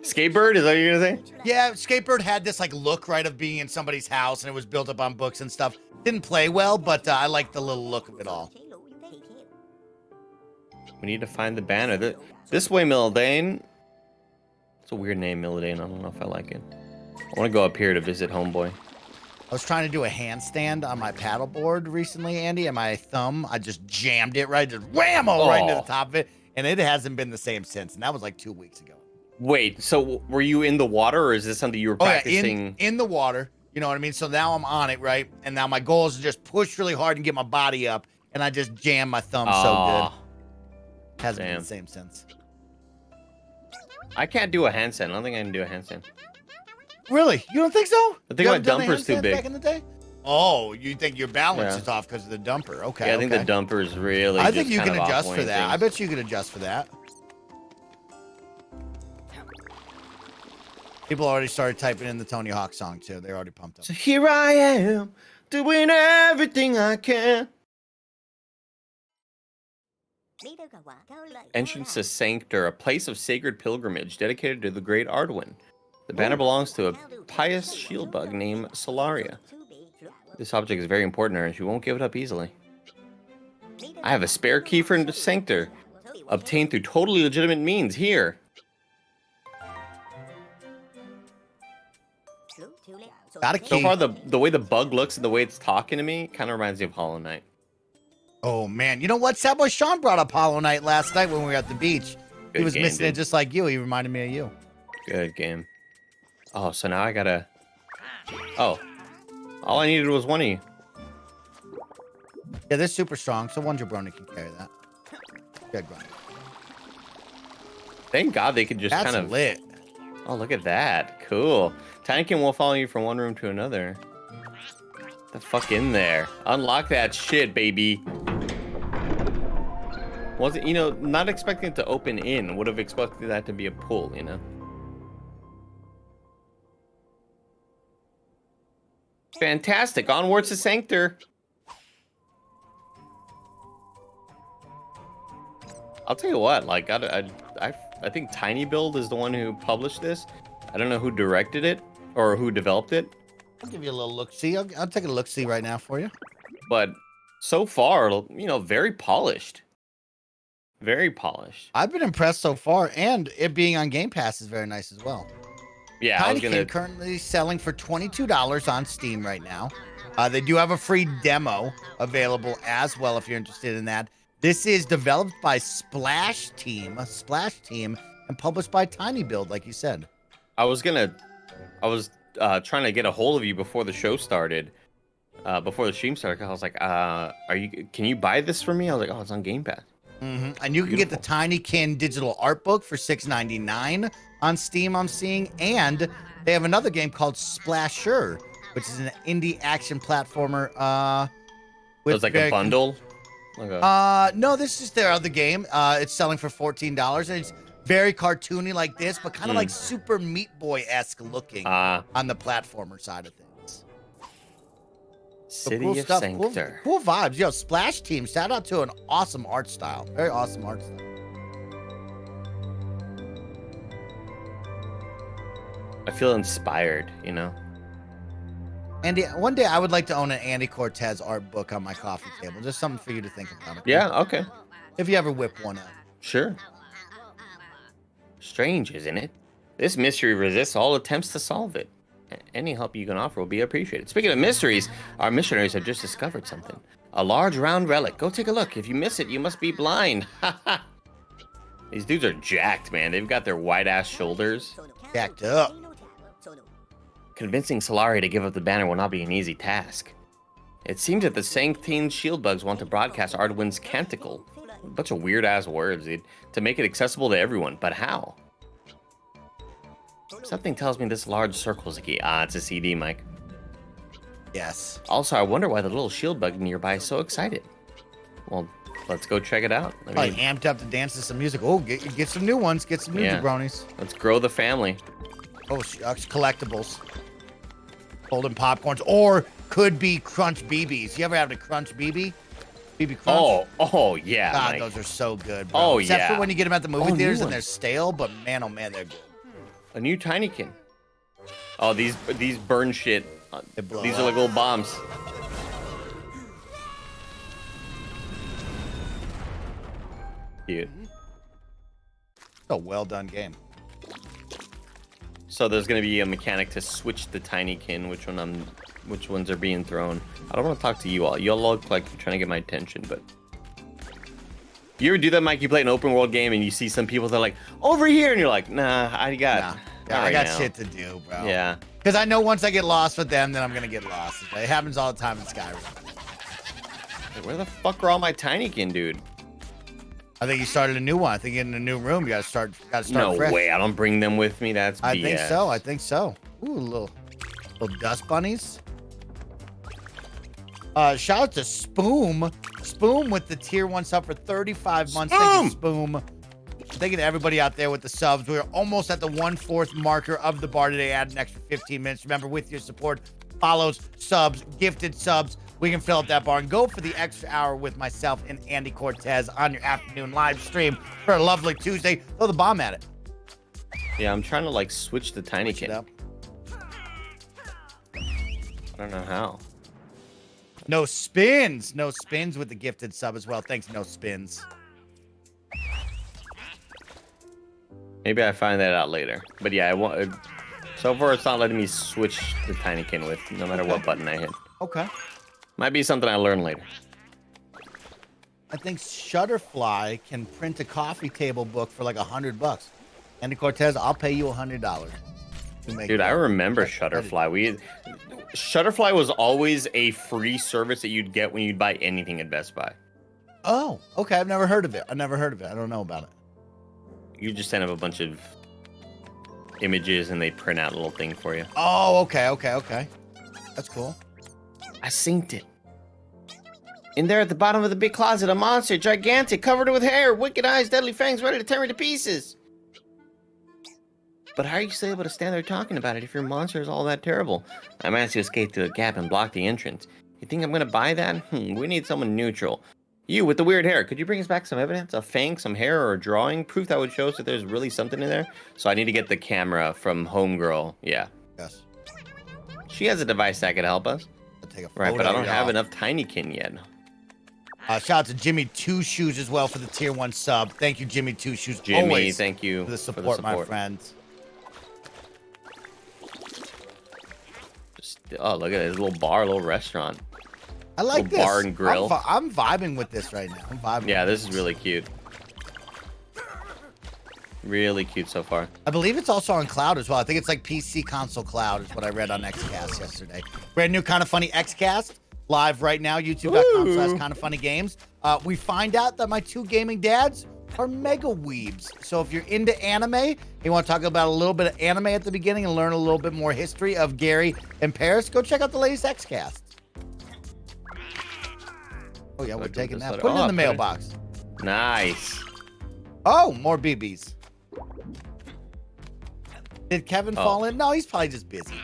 Skatebird? Is that what you're going to say? Yeah, Skatebird had this like look, right, of being in somebody's house, and it was built up on books and stuff. Didn't play well, but I like the little look of it all. We need to find the banner. This way, Milladane. It's a weird name, Milladane. I don't know if I like it. I want to go up here to visit Homeboy. I was trying to do a handstand on my paddleboard recently, Andy, and my thumb, I just jammed it right, just whammo right into the top of it, and it hasn't been the same since, and that was like 2 weeks ago. Wait, so were you in the water, or is this something you were practicing? Yeah, in the water, you know what I mean? So now I'm on it, right? And now my goal is to just push really hard and get my body up, and I just jam my thumb so good. Hasn't been the same since. I can't do a handstand. I don't think I can do a handstand. Really? You don't think so? I think my dumper's too big. Back in the day? Oh, you think your balance is off because of the dumper? Okay. Yeah, I think the dumper is really. I think you just can kind of adjust for off-weighing that. I things. bet you can adjust for that. People already started typing in the Tony Hawk song too. They're already pumped up. So here I am, doing everything I can. Entrance to Sanctor, a place of sacred pilgrimage dedicated to the great Arduin. The banner belongs to a pious shield bug named Solaria. This object is very important to her, and she won't give it up easily. I have a spare key for Sanctor, obtained through totally legitimate means. Here. Got a So key. far, the way the bug looks and the way it's talking to me kind of reminds me of Hollow Knight. Oh man, you know what? Sad boy Sean brought up Hollow Knight last night when we were at the beach. He Good was game, missing it dude. just like you. He reminded me of you. Good game. Oh, so now I gotta... Oh. All I needed was one of you. Yeah, they're super strong, so one jabroni can carry that. Good run. Thank God they could just That's kind of... lit. Oh, look at that. Cool. Tinykin will follow you from one room to another. Get the fuck in there. Unlock that shit, baby. Wasn't, you know, not expecting it to open in. Would have expected that to be a pull, you know? Fantastic. Onwards to Sanctor. I'll tell you what, like, I think Tiny Build is the one who published this. I don't know who directed it or who developed it, I'll give you a little look-see. I'll take a look-see right now for you. but so far, you know, very polished. Very polished. I've been impressed so far, and it being on Game Pass is very nice as well. Yeah, I was gonna... Tinykin currently selling for $22 on Steam right now. They do have a free demo available as well if you're interested in that. This is developed by Splash Team, and published by Tiny Build, like you said. I was trying to get a hold of you before the show started, before the stream started. 'Cause I was like, can you buy this for me? I was like, oh, it's on Game Pass. Mm-hmm. And you can get the Tinykin digital art book for $6.99 on Steam, I'm seeing. And they have another game called Splasher, which is an indie action platformer. So it's like a bundle? Okay. No, this is their other game. It's selling for $14, and it's very cartoony like this, but kind of like Super Meat Boy-esque looking on the platformer side of things. So City cool of stuff, Sanctor. cool vibes. Yo, Splash Team, shout out to an awesome art style. Very awesome art style. I feel inspired, you know? Andy, one day I would like to own an Andy Cortez art book on my coffee table. Just something for you to think about. Okay? Yeah, okay. If you ever whip one up. Sure. Strange, isn't it? This mystery resists all attempts to solve it. Any help you can offer will be appreciated. Speaking of mysteries, our missionaries have just discovered something. A large round relic. Go take a look. If you miss it, you must be blind. These dudes are jacked, man. They've got their wide-ass shoulders. Jacked up. Convincing Solari to give up the banner will not be an easy task. It seems that the Sanctine shield bugs want to broadcast Ardwin's canticle. A bunch of weird-ass words, dude. To make it accessible to everyone. But how? Something tells me this large circle is a key. Ah, it's a CD, Mike. Yes. Also, I wonder why the little shield bug nearby is so excited. Well, let's go check it out. Probably amped up to dance to some music. Oh, get some new ones. Get some new jabronis. Let's grow the family. Oh, shucks, collectibles. Golden popcorns, or could be Crunch BBs. You ever have a Crunch BB? BB Crunch? Oh yeah. God, Mike. those are so good, bro. Oh, Except yeah. for when you get them at the movie theaters new and they're stale, but man, oh man, they're good. A new Tinykin. Oh, these burn shit. They blow These up. are like little bombs. Cute. Oh, well done game. So there's gonna be a mechanic to switch the Tinykin, which ones are being thrown. I don't want to talk to you all. You all look like you're trying to get my attention, but you ever do that, Mike? You play an open world game and you see some people that are like over here, and you're like, nah, I got shit to do, bro. Yeah. Because I know once I get lost with them, then I'm gonna get lost. It happens all the time in Skyrim. Hey, where the fuck are all my Tinykin, dude? I think you started a new one. I think in a new room, you gotta start No fresh. way, I don't bring them with me. That's BS. I think so. Ooh, little dust bunnies. Shout out to Spoom. Spoom with the tier 1 sub for 35 months. Thank you, Spoom. Thank you to everybody out there with the subs. We're almost at the 1/4 marker of the bar today. Add an extra 15 minutes. Remember, with your support, follows, subs, gifted subs, we can fill up that bar and go for the extra hour with myself and Andy Cortez on your afternoon live stream for a lovely Tuesday. Throw the bomb at it. Yeah, I'm trying to like switch the Switch it Tinykin. up. I don't know how. No spins. No spins with the gifted sub as well. Thanks, no spins. Maybe I find that out later. But yeah, So far, it's not letting me switch the Tinykin with, no matter what button I hit. Okay. Might be something I learn later. I think Shutterfly can print a coffee table book for like $100. Andy Cortez, I'll pay you $100. Dude, I remember Shutterfly. Shutterfly was always a free service that you'd get when you'd buy anything at Best Buy. Oh, okay. I've never heard of it. I don't know about it. You just send up a bunch of images and they print out a little thing for you. Oh, okay. That's cool. I synced it. In there at the bottom of the big closet, a monster, gigantic, covered with hair, wicked eyes, deadly fangs, ready to tear me to pieces. But how are you still able to stand there talking about it if your monster is all that terrible? I managed to escape through a gap and block the entrance. You think I'm gonna buy that? We need someone neutral. You with the weird hair, could you bring us back some evidence? A fang, some hair, or a drawing? Proof that would show us that there's really something in there? So I need to get the camera from Homegirl. Yeah. Yes. She has a device that could help us. I'll take a photo, Right, but I don't have y'all. enough Tinykin yet. Shout out to Jimmy Two Shoes as well for the tier 1 sub. Thank you, Jimmy Two Shoes. Jimmy, always thank you for the support, my friends. Oh, look at this little bar, little restaurant. I like Little this. bar and grill. I'm vibing with this right now. I'm vibing. Yeah, with this is really cute. Really cute so far. I believe it's also on cloud as well. I think it's like PC console cloud is what I read on XCast yesterday. Brand new Kind of Funny XCast live right now. YouTube.com/KindaFunnyGames. We find out that my 2 gaming dads are mega weebs. So if you're into anime, you want to talk about a little bit of anime at the beginning and learn a little bit more history of Gary and Paris, go check out the latest XCast. Oh yeah, we're taking that. Put it in the mailbox. Nice. Oh, more BBs. Did Kevin fall in? No, he's probably just busy.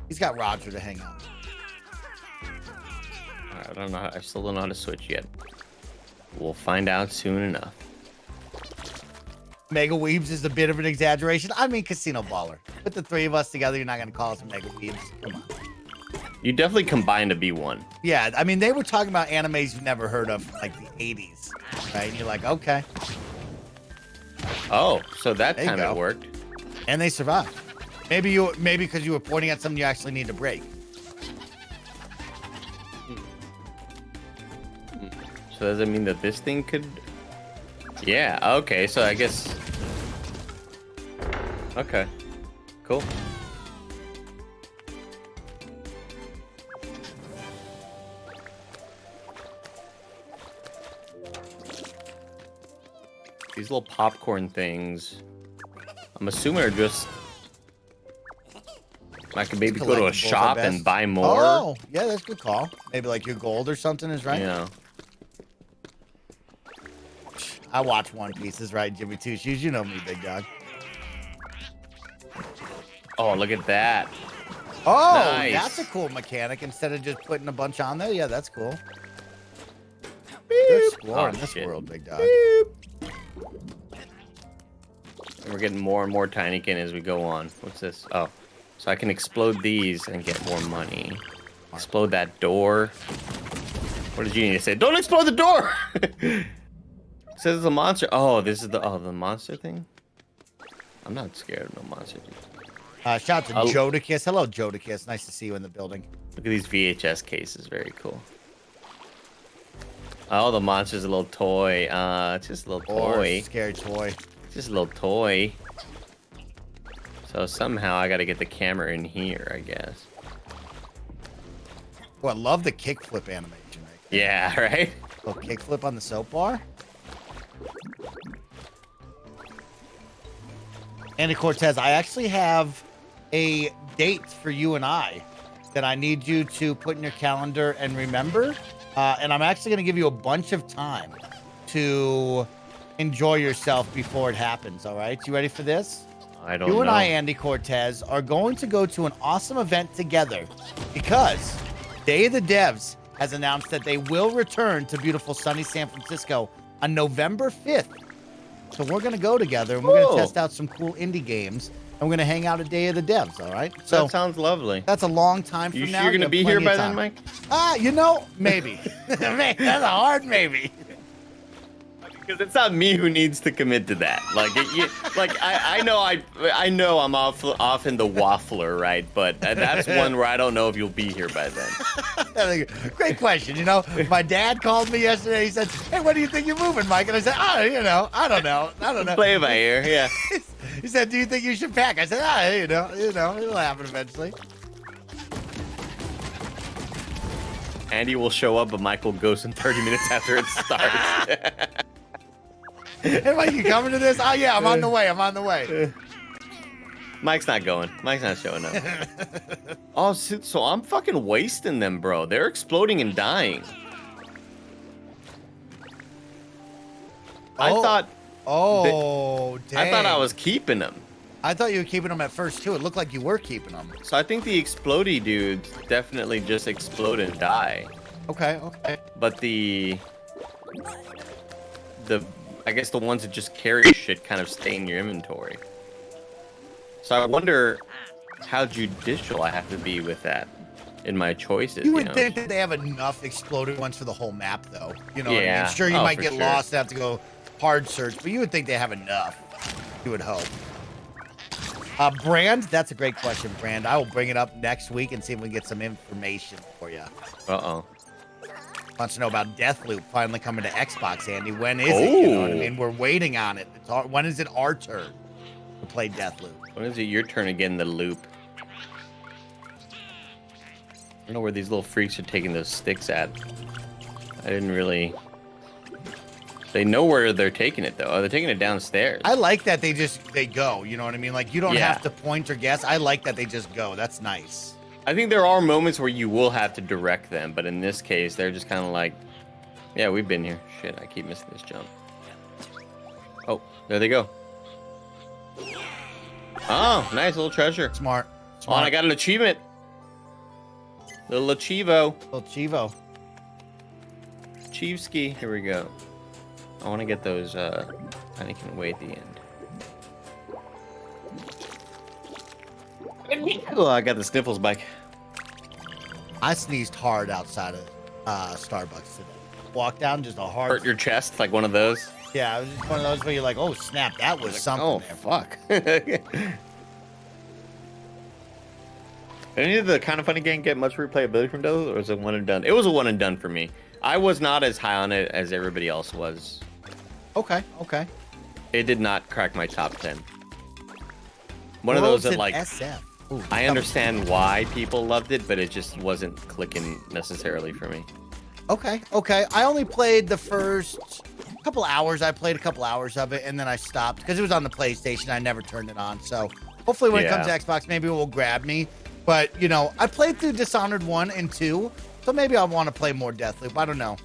He's got Roger to hang out. I don't know. I still don't know how to switch yet. We'll find out soon enough. Mega Weebs is a bit of an exaggeration. I mean, Casino Baller. Put the 3 of us together, you're not going to call us Mega Weebs. Come on. You definitely combined to be one. Yeah, I mean, they were talking about animes you've never heard of, like the 80s, right? And you're like, okay. Oh, so that There you time go. it worked. And they survived. Maybe because you were pointing at something you actually need to break. So does it mean that this thing could... Yeah, okay, so I guess... Okay, cool. These little popcorn things, I'm assuming are just... I could maybe go to a Collectibles, shop I and guess. buy more. Oh, yeah, that's a good call. Maybe like your gold or something is right. Yeah. I watch One Piece, is right, Jimmy Two Shoes. You know me, big dog. Oh, look at that. Oh, Nice. that's a cool mechanic. Instead of just putting a bunch on there, yeah, that's cool. You're exploring Oh, this shit. world, big dog. And we're getting more and more Tinykin as we go on. What's this? Oh, so I can explode these and get more money. Explode that door. What did you need to say? Don't explode the door! It says it's a monster. Oh, this is the monster thing? I'm not scared of no monster. Shout out to Jodicus. Hello, Jodicus. Nice to see you in the building. Look at these VHS cases. Very cool. Oh, the monster's a little toy. It's just a little toy. Scary toy. Just a little toy. So somehow I gotta get the camera in here, I guess. Oh, I love the kickflip animation. Right? Yeah, right? Little kickflip on the soap bar. Andy Cortez, I actually have a date for you and I that I need you to put in your calendar and remember. And I'm actually going to give you a bunch of time to enjoy yourself before it happens. All right. You ready for this? I don't know. You and I, Andy Cortez, are going to go to an awesome event together because Day of the Devs has announced that they will return to beautiful sunny San Francisco on November 5th. So we're going to go together and we're going to test out some cool indie games. And we're going to hang out at Day of the Devs, all right? So that sounds lovely. that's a long time from You now. sure you're going to have be here plenty by of then, time. Mike? You know, maybe. That's a hard maybe. Because it's not me who needs to commit to that. I know I'm off in the waffler, right? But that's one where I don't know if you'll be here by then. Great question. You know, my dad called me yesterday. He said, "Hey, when do you think you're moving, Mike?" And I said, "Oh, you know, I don't know. Play it by ear, yeah. He said, "Do you think you should pack?" I said, you know, it'll happen eventually." Andy will show up, but Michael goes in 30 minutes after it starts. Hey, Mike, you coming to this? Oh, yeah, I'm on the way. Mike's not going. Mike's not showing up. Oh, so I'm fucking wasting them, bro. They're exploding and dying. I thought I was keeping them. I thought you were keeping them at first, too. It looked like you were keeping them. So I think the explodey dudes definitely just explode and die. Okay. But I guess the ones that just carry shit kind of stay in your inventory. So I wonder how judicial I have to be with that in my choices. You would think that they have enough exploded ones for the whole map, though. You know what I mean? Sure, you might get lost and have to go hard search, but you would think they have enough. You would hope. Brand, that's a great question, Brand. I will bring it up next week and see if we can get some information for you. Uh-oh. Wants to know about Deathloop finally coming to Xbox, Andy. When is it? You know what I mean? We're waiting on it. When is it our turn to play Deathloop? When is it your turn to get in the loop? I don't know where these little freaks are taking those sticks at. I didn't really... They know where they're taking it, though. Oh, they're taking it downstairs. I like that they go. You know what I mean? Like, you don't have to point or guess. I like that they just go. That's nice. I think there are moments where you will have to direct them, but in this case, they're just kind of like, yeah, we've been here. Shit, I keep missing this jump. Oh, there they go. Oh, nice little treasure. Smart. Oh, and I got an achievement. Little Achievo. Little Chivo. Chievski. Here we go. I want to get those Tinykin way at the end. Oh, I got the sniffles bike. I sneezed hard outside of Starbucks today. Walked down, just a hard... Hurt your chest, like one of those? Yeah, it was just one of those where you're like, oh, snap, that was something. Oh, there. fuck. Any of the kind of funny game get much replayability from those, or was it one and done? It was a one and done for me. I was not as high on it as everybody else was. Okay. It did not crack my top 10. One of those that, like, SF. Ooh, I understand why people loved it, but it just wasn't clicking necessarily for me. Okay. I only played the first couple hours. I played a couple hours of it, and then I stopped because it was on the PlayStation. I never turned it on. So hopefully when it comes to Xbox, maybe it will grab me. But, you know, I played through Dishonored 1 and 2, so maybe I'll want to play more Deathloop. I don't know.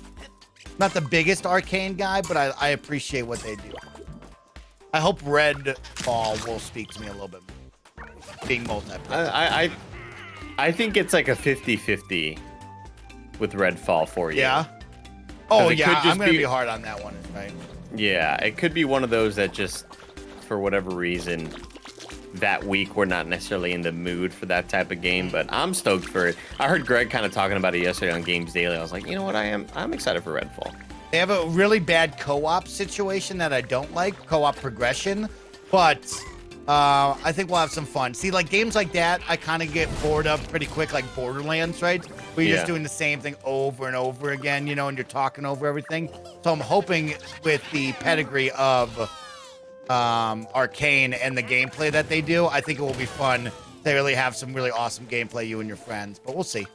Not the biggest Arcane guy, but I appreciate what they do. I hope Redfall will speak to me a little bit more. Being multiplayer. I think it's like a 50-50 with Redfall for you. Yeah? Oh, yeah, I'm going to be be hard on that one, right? Yeah, it could be one of those that just, for whatever reason, that week we're not necessarily in the mood for that type of game, but I'm stoked for it. I heard Greg kind of talking about it yesterday on Games Daily. I was like, you know what, I'm excited for Redfall. They have a really bad co-op situation that I don't like, co-op progression, but I think we'll have some fun. See, like games like that, I kind of get bored of pretty quick, like Borderlands, right? Where you're just doing the same thing over and over again, you know, and you're talking over everything. So I'm hoping with the pedigree of Arcane and the gameplay that they do, I think it will be fun. They really have some really awesome gameplay, you and your friends, but we'll see.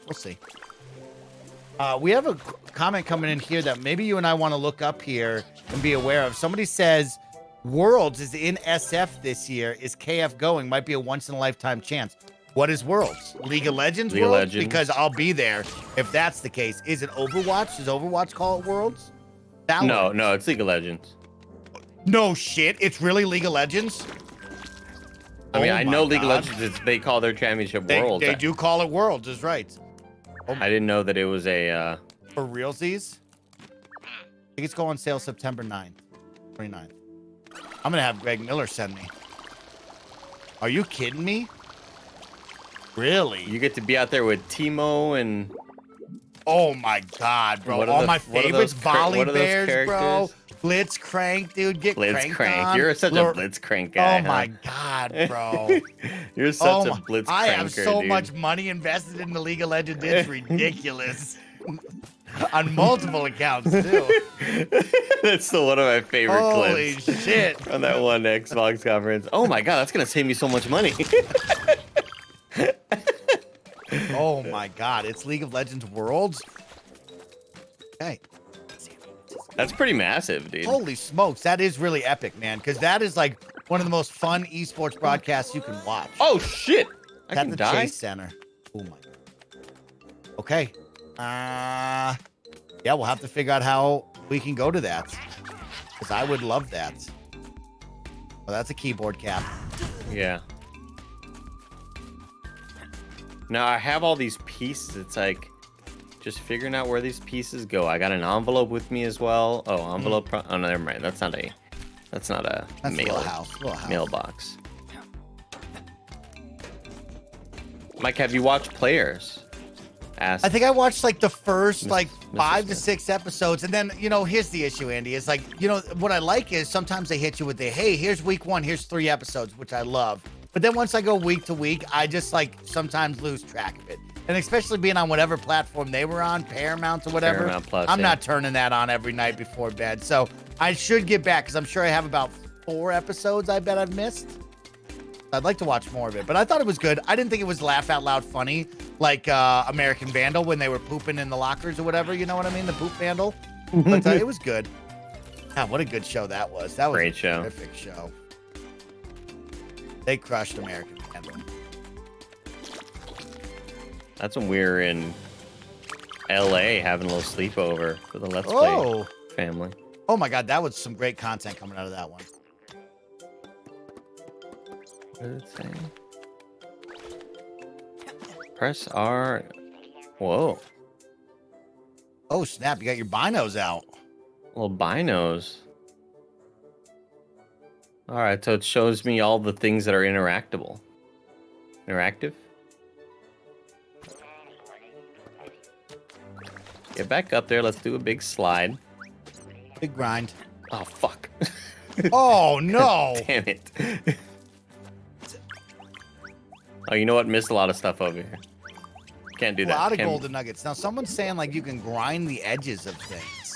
We have a comment coming in here that maybe you and I want to look up here and be aware of. Somebody says Worlds is in SF this year. Is KF going? Might be a once-in-a-lifetime chance. What is Worlds? League of Legends League of Worlds? Legends. Because I'll be there if that's the case. Is it Overwatch? Does Overwatch call it Worlds? No, it's League of Legends. No shit. It's really League of Legends? I mean, I know League of Legends, they call their championship Worlds. They do call it Worlds, is right. I didn't know that it was a... For realsies? I think it's going on sale September 9th, 29th. I'm going to have Greg Miller send me. Are you kidding me? Really? You get to be out there with Timo and Oh my god, bro! What are All the- my what are favorites, those volley what are those bears, bro. characters? Blitzcrank, dude, get cranked Blitzcrank. on. You're such a Blitzcrank guy. Oh my huh? god, bro! You're such Oh a my! Blitzcranker, I have so dude. much money invested in the League of Legends. It's ridiculous. On multiple accounts too. That's still one of my favorite Holy clips. shit! On that one Xbox conference. Oh my god, that's gonna save me so much money. Oh my god! It's League of Legends Worlds. Okay. That's pretty massive, dude. Holy smokes, that is really epic, man. Because that is like one of the most fun esports broadcasts you can watch. Oh shit! I At can the die. Chase Center. Oh my god. Okay. Yeah, we'll have to figure out how we can go to that. Because I would love that. Oh, that's a keyboard cap. Yeah. Now I have all these pieces. It's like just figuring out where these pieces go. I got an envelope with me as well. Oh, envelope. Oh, no, never mind. That's not a That's mail a little house. mailbox. Mike, have you watched Players? Asked. I think I watched like the first like Mr. 5 to Smith. 6 episodes, and then here's the issue, Andy. It's like what I like is sometimes they hit you with the hey, here's week 1, here's 3 episodes, which I love. But then once I go week to week, I just like sometimes lose track of it, and especially being on whatever platform they were on, Paramount or whatever. Paramount Plus, I'm yeah. not turning that on every night before bed, so I should get back because I'm sure I have about 4 episodes. I bet I've missed. I'd like to watch more of it, but I thought it was good. I didn't think it was laugh out loud funny like American Vandal when they were pooping in the lockers or whatever. You know what I mean? The poop Vandal. But it was good. God, what a good show that was. That was Great a show. terrific show. They crushed American Vandal. That's when we were in LA having a little sleepover for the Let's Oh. Play family. Oh my God, that was some great content coming out of that one. What did it say? Press R. Whoa. Oh snap! You got your binos out. Little binos. All right, so it shows me all the things that are interactable. Interactive? Get back up there. Let's do a big slide. Big grind. Oh, fuck. Oh no! Damn it. Oh, you know what? Missed a lot of stuff over here. Can't do A that. lot of Can't- golden nuggets. Now someone's saying like you can grind the edges of things.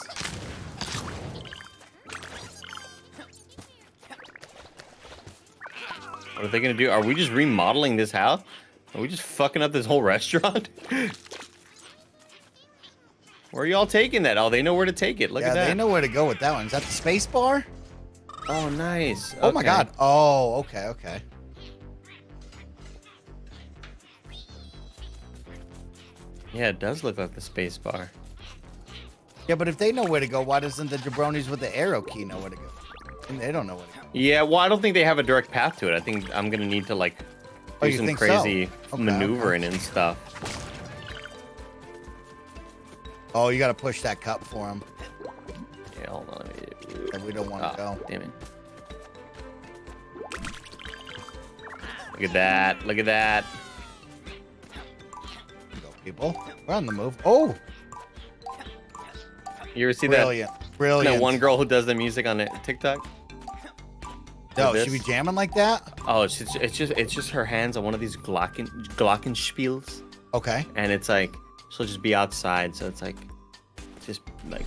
What are they gonna do? Are we just remodeling this house? Are we just fucking up this whole restaurant? Where are y'all taking that? Oh, they know where to take it. Look Yeah, at that. they know where to go with that one. Is that the space bar? Oh, nice. Oh my Okay. God. Oh, okay, okay. Yeah, it does look like the space bar. Yeah, but if they know where to go, why doesn't the jabronis with the arrow key know where to go? And they don't know where to go. Yeah, well, I don't think they have a direct path to it. I think I'm gonna need to like Oh, do you some think so? crazy Okay, maneuvering and stuff. Oh, you got to push that cup for them. Yeah, hold on. And we don't want to Oh, go. damn it. Look at that. Look at that. Go, people. We're on the move. Oh, You ever see brilliant. that Brilliant. one girl who does the music on it, TikTok? No, with she be this? jamming like that? Oh, it's just her hands on one of these glockenspiels, Okay. and it's like she'll just be outside, so it's like just like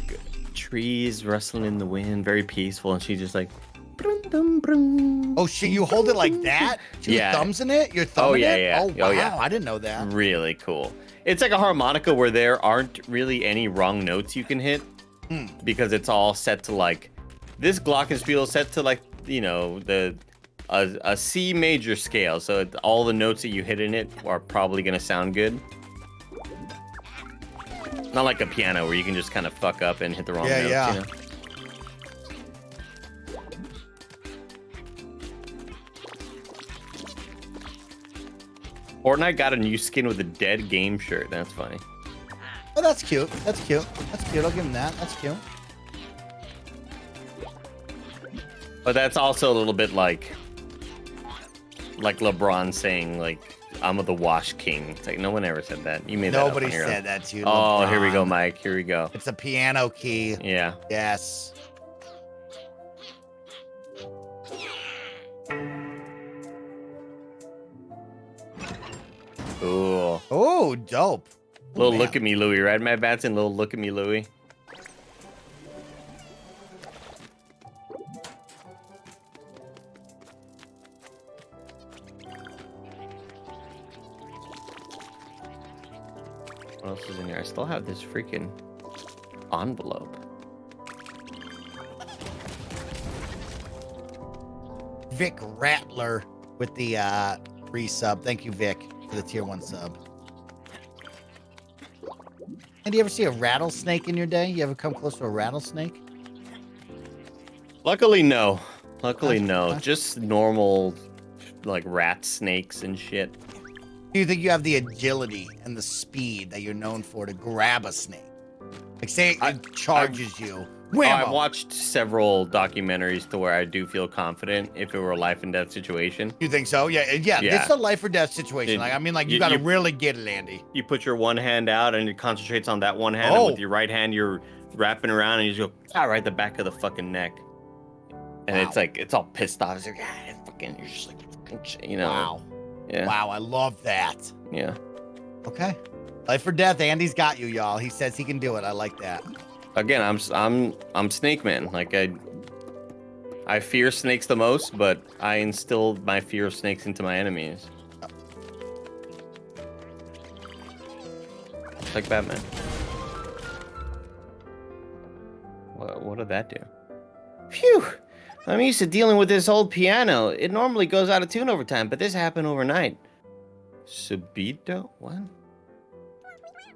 trees rustling in the wind, very peaceful, and she's just like. Brum, dum, brum. Oh, shit, you hold it like that? Two Yeah. thumbs in it? You're thumbing Oh, yeah, it? yeah. Oh, wow. Oh, yeah. I didn't know that. Really cool. It's like a harmonica where there aren't really any wrong notes you can hit because it's all set to like this glockenspiel is set to like a C major scale, so all the notes that you hit in it are probably gonna sound good. Not like a piano where you can just kind of fuck up and hit the wrong Yeah, notes. yeah. You know? Fortnite got a new skin with a dead game shirt. That's funny. Oh, that's cute. That's cute. That's cute. I'll give him that. That's cute. But that's also a little bit like LeBron saying like I'm the wash king. It's like no one ever said that. You made that up Nobody on your own. said that to you. Oh, here we go, LeBron. Mike. Here we go. It's a piano key. Yeah. Yes. Cool. Oh, dope. Little man. look at me, Louie. Right, Matt Batson? Little look at me, Louie. What else is in here? I still have this freaking envelope. Vic Rattler with the resub. Thank you, Vic, for the tier 1 sub. And do you ever see a rattlesnake in your day? You ever come close to a rattlesnake? Luckily, no. Luckily, Huh? no. Huh? Just normal, like rat snakes and shit. Do you think you have the agility and the speed that you're known for to grab a snake? Like, say it charges you. Whammo! I've watched several documentaries to where I do feel confident if it were a life and death situation. You think so? Yeah. Yeah. This is a life or death situation. Dude, Like, I mean, like, you you- got to you- really get it, Andy. You put your one hand out and it concentrates on that one hand, Oh. and with your right hand you're wrapping around and you just go right the back of the fucking neck. And Wow. it's like it's all pissed off. It's like fucking, you're just like fucking, you know. Wow. Yeah. Wow, I love that. Yeah. Okay. Life or death, Andy's got you, y'all. He says he can do it. I like that. Again, I'm Snake Man. Like I fear snakes the most, but I instilled my fear of snakes into my enemies. It's like Batman. What did that do? Phew! I'm used to dealing with this old piano. It normally goes out of tune over time, but this happened overnight. Subito? What?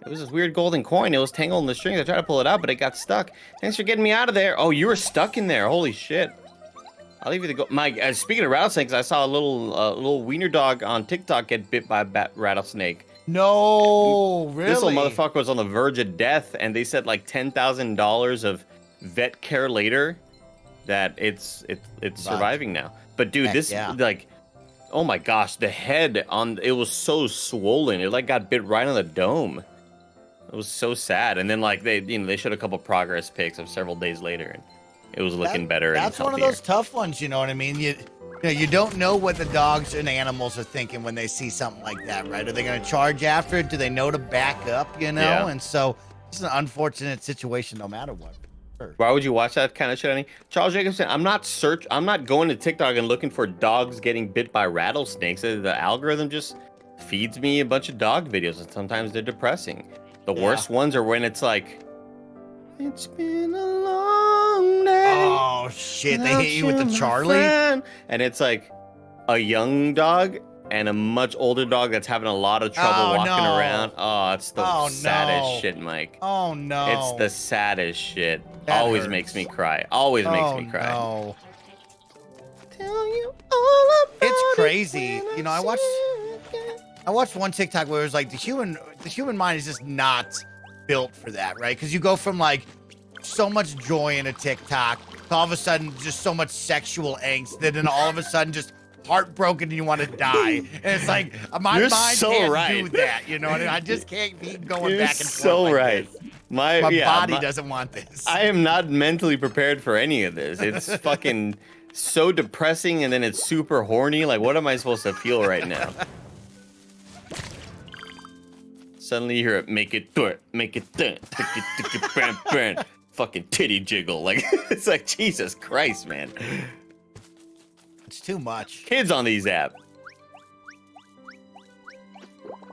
It was this weird golden coin. It was tangled in the strings. I tried to pull it out, but it got stuck. Thanks for getting me out of there. Oh, you were stuck in there. Holy shit. I'll leave you to go. Mike, speaking of rattlesnakes, I saw a little wiener dog on TikTok get bit by a rattlesnake. No, really? This little motherfucker was on the verge of death, and they said like $10,000 of vet care later that it's surviving now. But dude, Heck this yeah. like, oh my gosh, the head on it was so swollen. It like got bit right on the dome. It was so sad. And then like they showed a couple progress pics of several days later, and it was looking better. That's and one of healthier. those tough ones, you know what I mean? You don't know what the dogs and animals are thinking when they see something like that, right? Are they going to charge after it? Do they know to back up, you know? Yeah. And so it's an unfortunate situation no matter what. Sure. Why would you watch that kind of shit? Annie? Charles Jacobson, I'm not going to TikTok and looking for dogs getting bit by rattlesnakes. The algorithm just feeds me a bunch of dog videos, and sometimes they're depressing. The worst ones are when it's like, it's been a long day. Oh, shit. They hit you with the Charlie? And it's like a young dog and a much older dog that's having a lot of trouble walking no. around. Oh, it's the saddest no. shit, Mike. Oh, no. It's the saddest shit. That Always hurts. makes me cry. Always makes me cry. No. Tell you all about It's crazy. it when You know, I watched one TikTok where it was like the human mind is just not built for that, right? Because you go from like so much joy in a TikTok to all of a sudden just so much sexual angst, then all of a sudden just heartbroken and you want to die. And it's like my You're mind so can't right. do that, you know what I mean? I just can't be going You're back and so forth like right. this. My Body doesn't want this. I am not mentally prepared for any of this. It's fucking so depressing, and then it's super horny. Like, what am I supposed to feel right now? Suddenly you hear it, make it, fucking titty jiggle. Like, it's like, Jesus Christ, man. It's too much. Kids on these apps.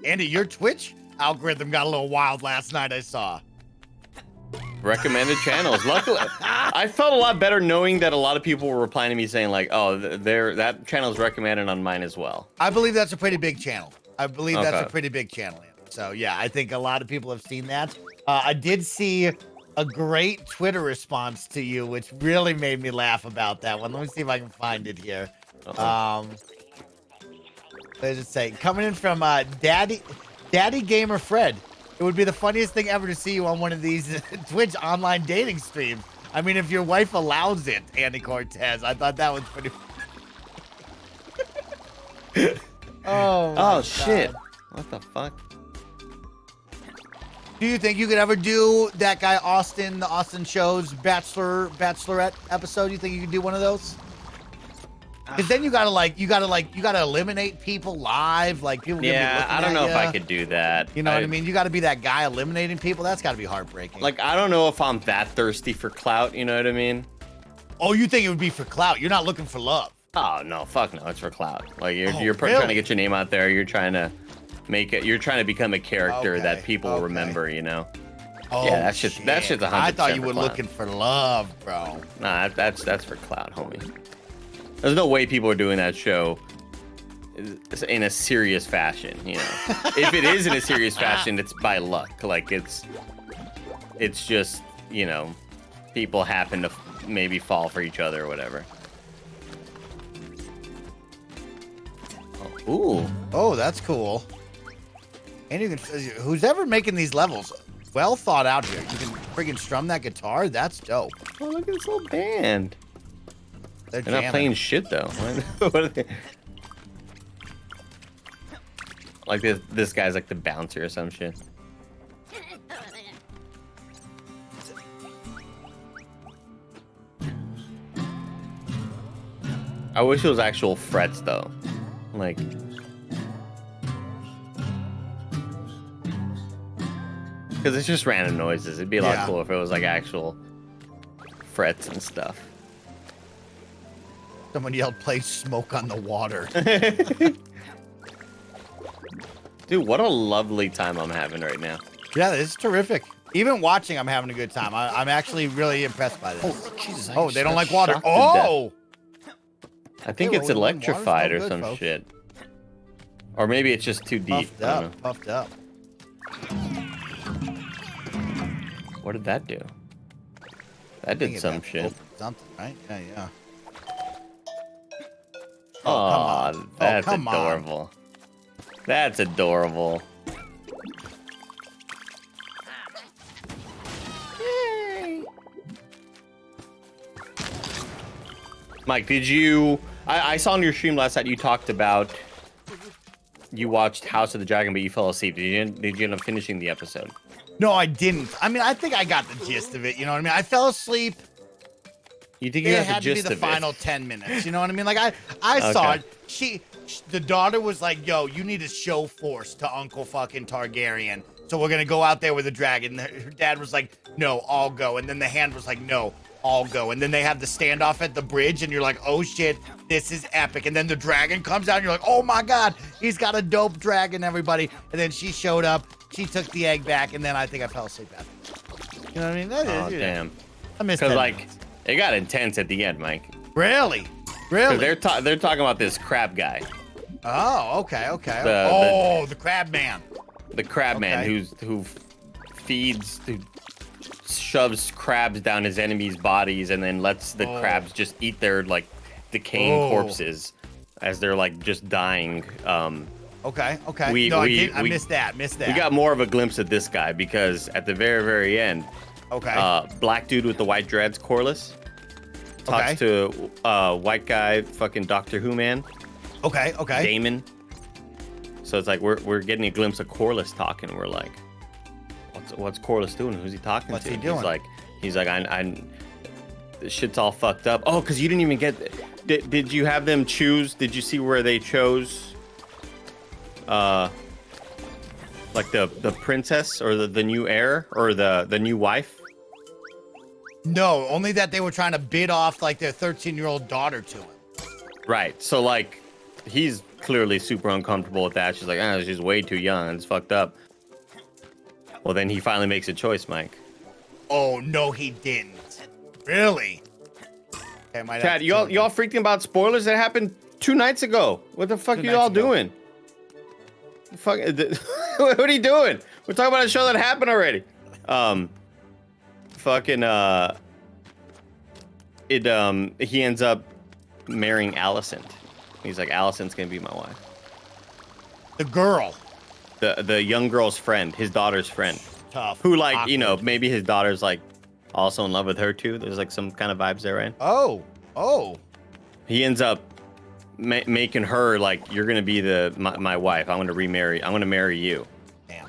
Andy, your Twitch algorithm got a little wild last night, I saw. Recommended channels. Luckily, I felt a lot better knowing that a lot of people were replying to me saying like, "Oh, that channel is recommended on mine as well." I believe that's a pretty big channel. That's Okay. a pretty big channel. So yeah, I think a lot of people have seen that. I did see a great Twitter response to you, which really made me laugh about that one. Let me see if I can find it here. Let's just say, coming in from Daddy Gamer Fred. It would be the funniest thing ever to see you on one of these Twitch online dating streams. I mean, if your wife allows it, Andy Cortez. I thought that was pretty. Oh, Oh shit! What the fuck? Do you think you could ever do that guy Austin, the Austin Show's Bachelorette episode? You think you could do one of those? Because then you gotta eliminate people live. Like people. Gonna be Yeah, looking I don't at know if ya. I could do that. You know what I mean? You got to be that guy eliminating people. That's got to be heartbreaking. Like, I don't know if I'm that thirsty for clout. You know what I mean? oh, you think it would be for clout? You're not looking for love. Oh no, fuck no, it's for clout. Like you're Oh, trying to really? get your name out there. You're trying to make it. You're trying to become a character that Okay, people okay. remember. You know? Oh, Yeah, that shit's- that shit's 100% I thought you for were clout. looking for love, bro. Nah, that's for clout, homie. There's no way people are doing that show in a serious fashion. You know, if it is in a serious fashion, it's by luck. Like it's just, you know, people happen to maybe fall for each other or whatever. Ooh. Oh, that's cool. And you can, who's ever making these levels, well thought out here. You can friggin' strum that guitar. That's dope. Oh, look at this little band. They're They're not jamming. playing shit though. What are they? Like this guy's like the bouncer or some shit. I wish it was actual frets though. Like because it's just random noises. It'd be a lot Yeah. cooler if it was like actual frets and stuff. Someone yelled, "Play Smoke on the Water." Dude, what a lovely time I'm having right now. Yeah, this is terrific. Even watching, I'm having a good time. I'm actually really impressed by this. Oh, Jesus. Oh, they don't like water. Shocked to death. Oh, I think Yeah, it's well, water's no electrified or good, some folks. shit. Or maybe it's just too deep. puffed I don't up, puffed up. know. What did that do? That I did think some that shit. opened something, right? Yeah, yeah. Oh, come on. that's come on. adorable. That's adorable. Mike, did you... I saw on your stream last night you talked about... You watched House of the Dragon, but you fell asleep. Did you end up finishing the episode? No, I didn't. I mean, I think I got the gist of it. You know what I mean? I fell asleep. You think you It got the had to be gist the of final it? 10 minutes. You know what I mean? Like I saw Okay. it. The daughter was like, "Yo, you need to show force to Uncle fucking Targaryen. So we're gonna go out there with a dragon." Her dad was like, "No, I'll go." And then the hand was like, "No, I'll go." And then they have the standoff at the bridge, and you're like, "Oh shit, this is epic." And then the dragon comes out, and you're like, "Oh my god, he's got a dope dragon, everybody." And then she showed up. She took the egg back, and then I think I fell asleep after. You know what I mean? That Oh, is, damn. I missed Because, that. like, it got intense at the end, Mike. Really? 'Cause Really? they're talking about this crab guy. Oh, okay, okay. The- The crab man. The crab man Okay. who shoves crabs down his enemies' bodies and then lets the crabs just eat their like decaying corpses as they're like just dying. Okay, okay. We- no, we- I we- missed that. We got more of a glimpse of this guy because at the very, very end, Okay. black dude with the white dreads, Corliss, talks to white guy, fucking Doctor Who man, okay, okay. Damon. So it's like we're getting a glimpse of Corliss talking. We're like, what's Corliss doing? Who's he talking What's to? he doing? He's like, this shit's all fucked up. Oh, because you didn't even get. Did you have them choose? Did you see where they chose? Like the princess or the new heir or the new wife? No, only that they were trying to bid off like their 13-year-old daughter to him. Right. So like, he's clearly super uncomfortable with that. She's like, she's way too young. It's fucked up. Well, then he finally makes a choice, Mike. Oh no, he didn't. Really? Okay, I might have Chad, to y'all tune in. freaking about spoilers that happened 2 nights ago. What the fuck 2 are you all nights ago. doing? Fuck, what are you doing? We're talking about a show that happened already. He ends up marrying Alicent. He's like, Alicent's gonna be my wife. The girl. The young girl's friend, his daughter's friend, Tough. who like, you know, Awkward. maybe his daughter's like also in love with her too. There's like some kind of vibes there, right? Oh. He ends up making her like, you're gonna be my wife. I'm gonna marry you. Damn.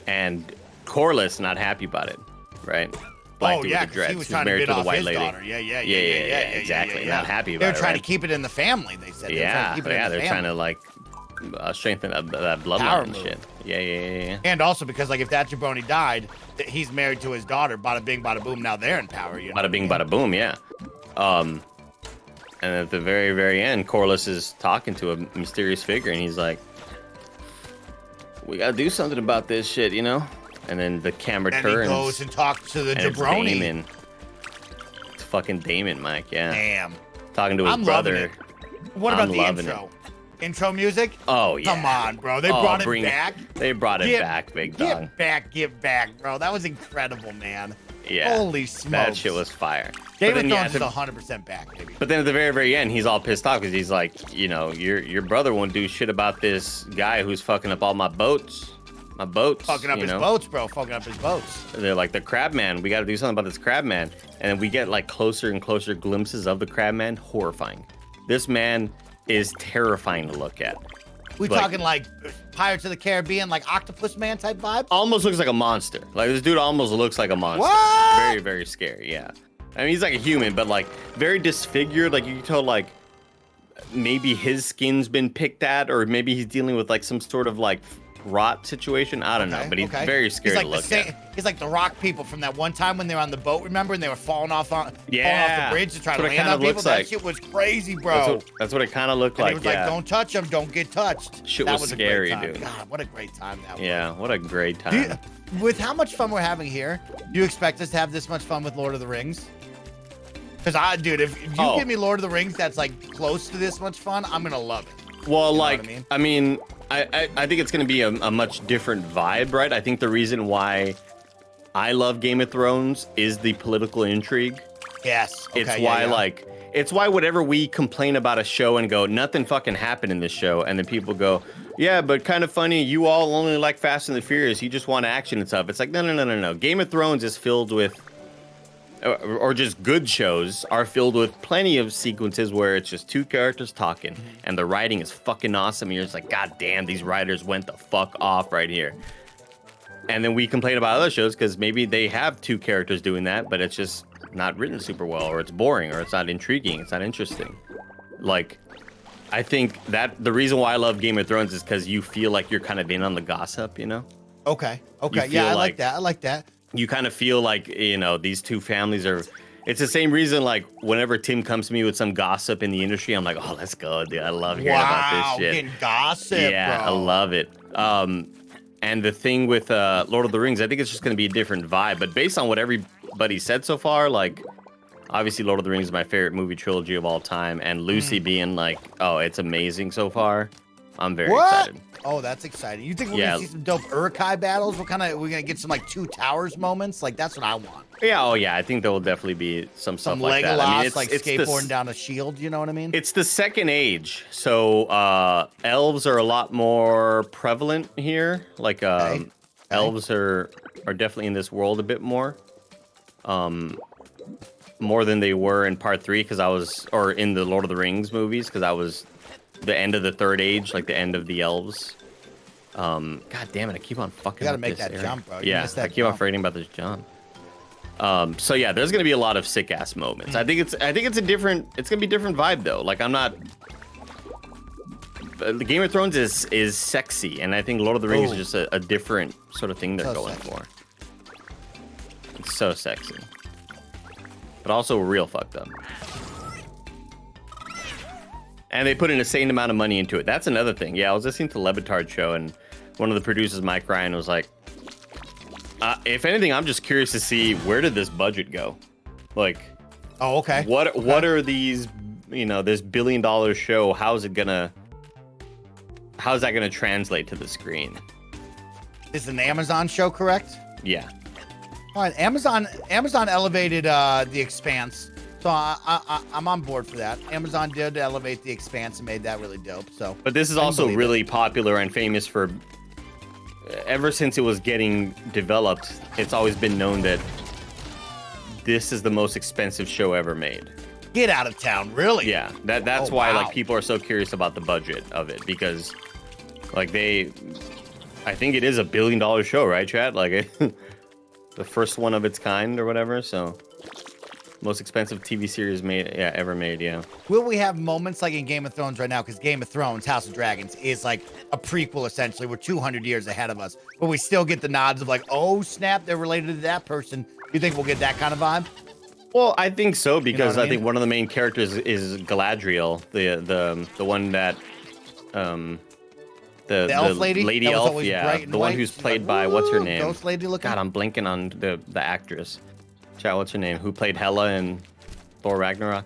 And Corliss not happy about it, right? Black dude with the dreads, he was who's trying to married bid to the off white his lady. daughter. Yeah, Exactly. Not happy about it. They're trying right? to keep it in the family. They said. They're trying to like strengthen that bloodline and shit. Yeah. And also because like if that jabroni died, he's married to his daughter. Bada bing, bada boom. Now they're in power. You know Bada bing, bada boom. Yeah. And at the very, very end, Corliss is talking to a mysterious figure, and he's like, "We gotta do something about this shit, you know." And then the camera turns. And he goes and talks to the and jabroni. It's Damon. It's fucking Damon, Mike. Yeah. Damn. Talking to his brother. What about the loving intro? Intro music? Oh yeah. Come on, bro. They brought it back. They brought it back, big dog. Get back, bro. That was incredible, man. Yeah. Holy smokes. That shit was fire. Game of Thrones is 100% back, baby. But then at the very, very end, he's all pissed off because he's like, you know, your brother won't do shit about this guy who's fucking up all my boats. My boats. Fucking up his boats, bro. Fucking up his boats. They're like, the crab man. We got to do something about this crab man. And then we get like closer and closer glimpses of the crab man. Horrifying. This man is terrifying to look at. We talking like Pirates of the Caribbean, like Octopus Man type vibe? Almost looks like a monster. Like this dude almost looks like a monster. What? Very, very scary. Yeah. I mean, he's like a human, but like very disfigured. Like you can tell, like maybe his skin's been picked at, or maybe he's dealing with like some sort of like rot situation. I don't know, but he's very scary to look at. He's like the rock people from that one time when they were on the boat, remember? And they were falling off the bridge to try to land on people. That shit was crazy, bro. That's what it kind of looked and like. He was like, don't touch him, don't get touched. Shit that was scary, dude. God, what a great time that was. Yeah, what a great time. With how much fun we're having here, do you expect us to have this much fun with Lord of the Rings? Because dude, if you give me Lord of the Rings that's like close to this much fun, I'm gonna love it. Well, you know I mean, I think it's going to be a much different vibe, right? I think the reason why I love Game of Thrones is the political intrigue. Yes. Okay, it's why it's why whatever we complain about a show and go, nothing fucking happened in this show, and then people go, yeah, but kind of funny, you all only like Fast and the Furious, you just want action and stuff. It's like, no. Game of Thrones is filled with, or just good shows are filled with plenty of sequences where it's just two characters talking and the writing is fucking awesome. And you're just like, God damn, these writers went the fuck off right here. And then we complain about other shows because maybe they have two characters doing that, but it's just not written super well, or it's boring, or it's not intriguing, it's not interesting. Like, I think that the reason why I love Game of Thrones is because you feel like you're kind of in on the gossip, you know? Okay. Yeah, I like that. You kind of feel like, you know, these two families are, it's the same reason, like, whenever Tim comes to me with some gossip in the industry, I'm like, oh, let's go, dude. I love hearing about this shit. Getting gossip, yeah, bro. I love it. And the thing with Lord of the Rings, I think it's just going to be a different vibe. But based on what everybody said so far, like, obviously Lord of the Rings is my favorite movie trilogy of all time. And Lucy being like, oh, it's amazing so far. I'm very excited. Oh, that's exciting. You think we're gonna see some dope Uruk-hai battles? We're gonna get some like Two Towers moments? Like that's what I want. Yeah, oh yeah, I think there will definitely be some stuff like Legolas, that. I mean, it's like skateboarding down a shield, you know what I mean? It's the second age, so elves are a lot more prevalent here. Like elves are definitely in this world a bit more. More than they were in part 3 or in the Lord of the Rings movies, because I was the end of the third age, like the end of the elves. God damn it, I keep on fucking You gotta make that jump, bro. Yeah, I keep on forgetting about this jump. So yeah, there's gonna be a lot of sick ass moments. I think it's gonna be a different vibe though. Like the Game of Thrones is sexy, and I think Lord of the Rings is just a different sort of thing they're going for. It's so sexy. But also real fucked up. And they put an insane amount of money into it. That's another thing. Yeah, I was listening to Le Batard show, and one of the producers, Mike Ryan, was like, if anything, I'm just curious to see where did this budget go? Like, oh, okay. What are these, you know, this $1 billion show, how's that gonna translate to the screen? Is an Amazon show correct? Yeah. All right, Amazon elevated The Expanse, so I'm on board for that. Amazon did elevate The Expanse and made that really dope. So, but this is also really popular and famous for. Ever since it was getting developed, it's always been known that this is the most expensive show ever made. Get out of town, really? Yeah, that's Oh, why wow. like people are so curious about the budget of it, because like I think it is $1 billion show, right, Chad? Like the first one of its kind or whatever. So most expensive TV series ever made. Yeah. Will we have moments like in Game of Thrones right now? Because Game of Thrones, House of Dragons, is like a prequel essentially. We're 200 years ahead of us, but we still get the nods of like, oh snap, they're related to that person. You think we'll get that kind of vibe? Well, I think so, because what I I think mean? one of the main characters is Galadriel, the one that the elf lady? lady That was elf, always yeah, bright and the one white? who's She's played like, by what's her "Woo, name? Ghost lady looking. God, I'm blanking on the actress. Chat, what's her name? Who played Hela in Thor Ragnarok?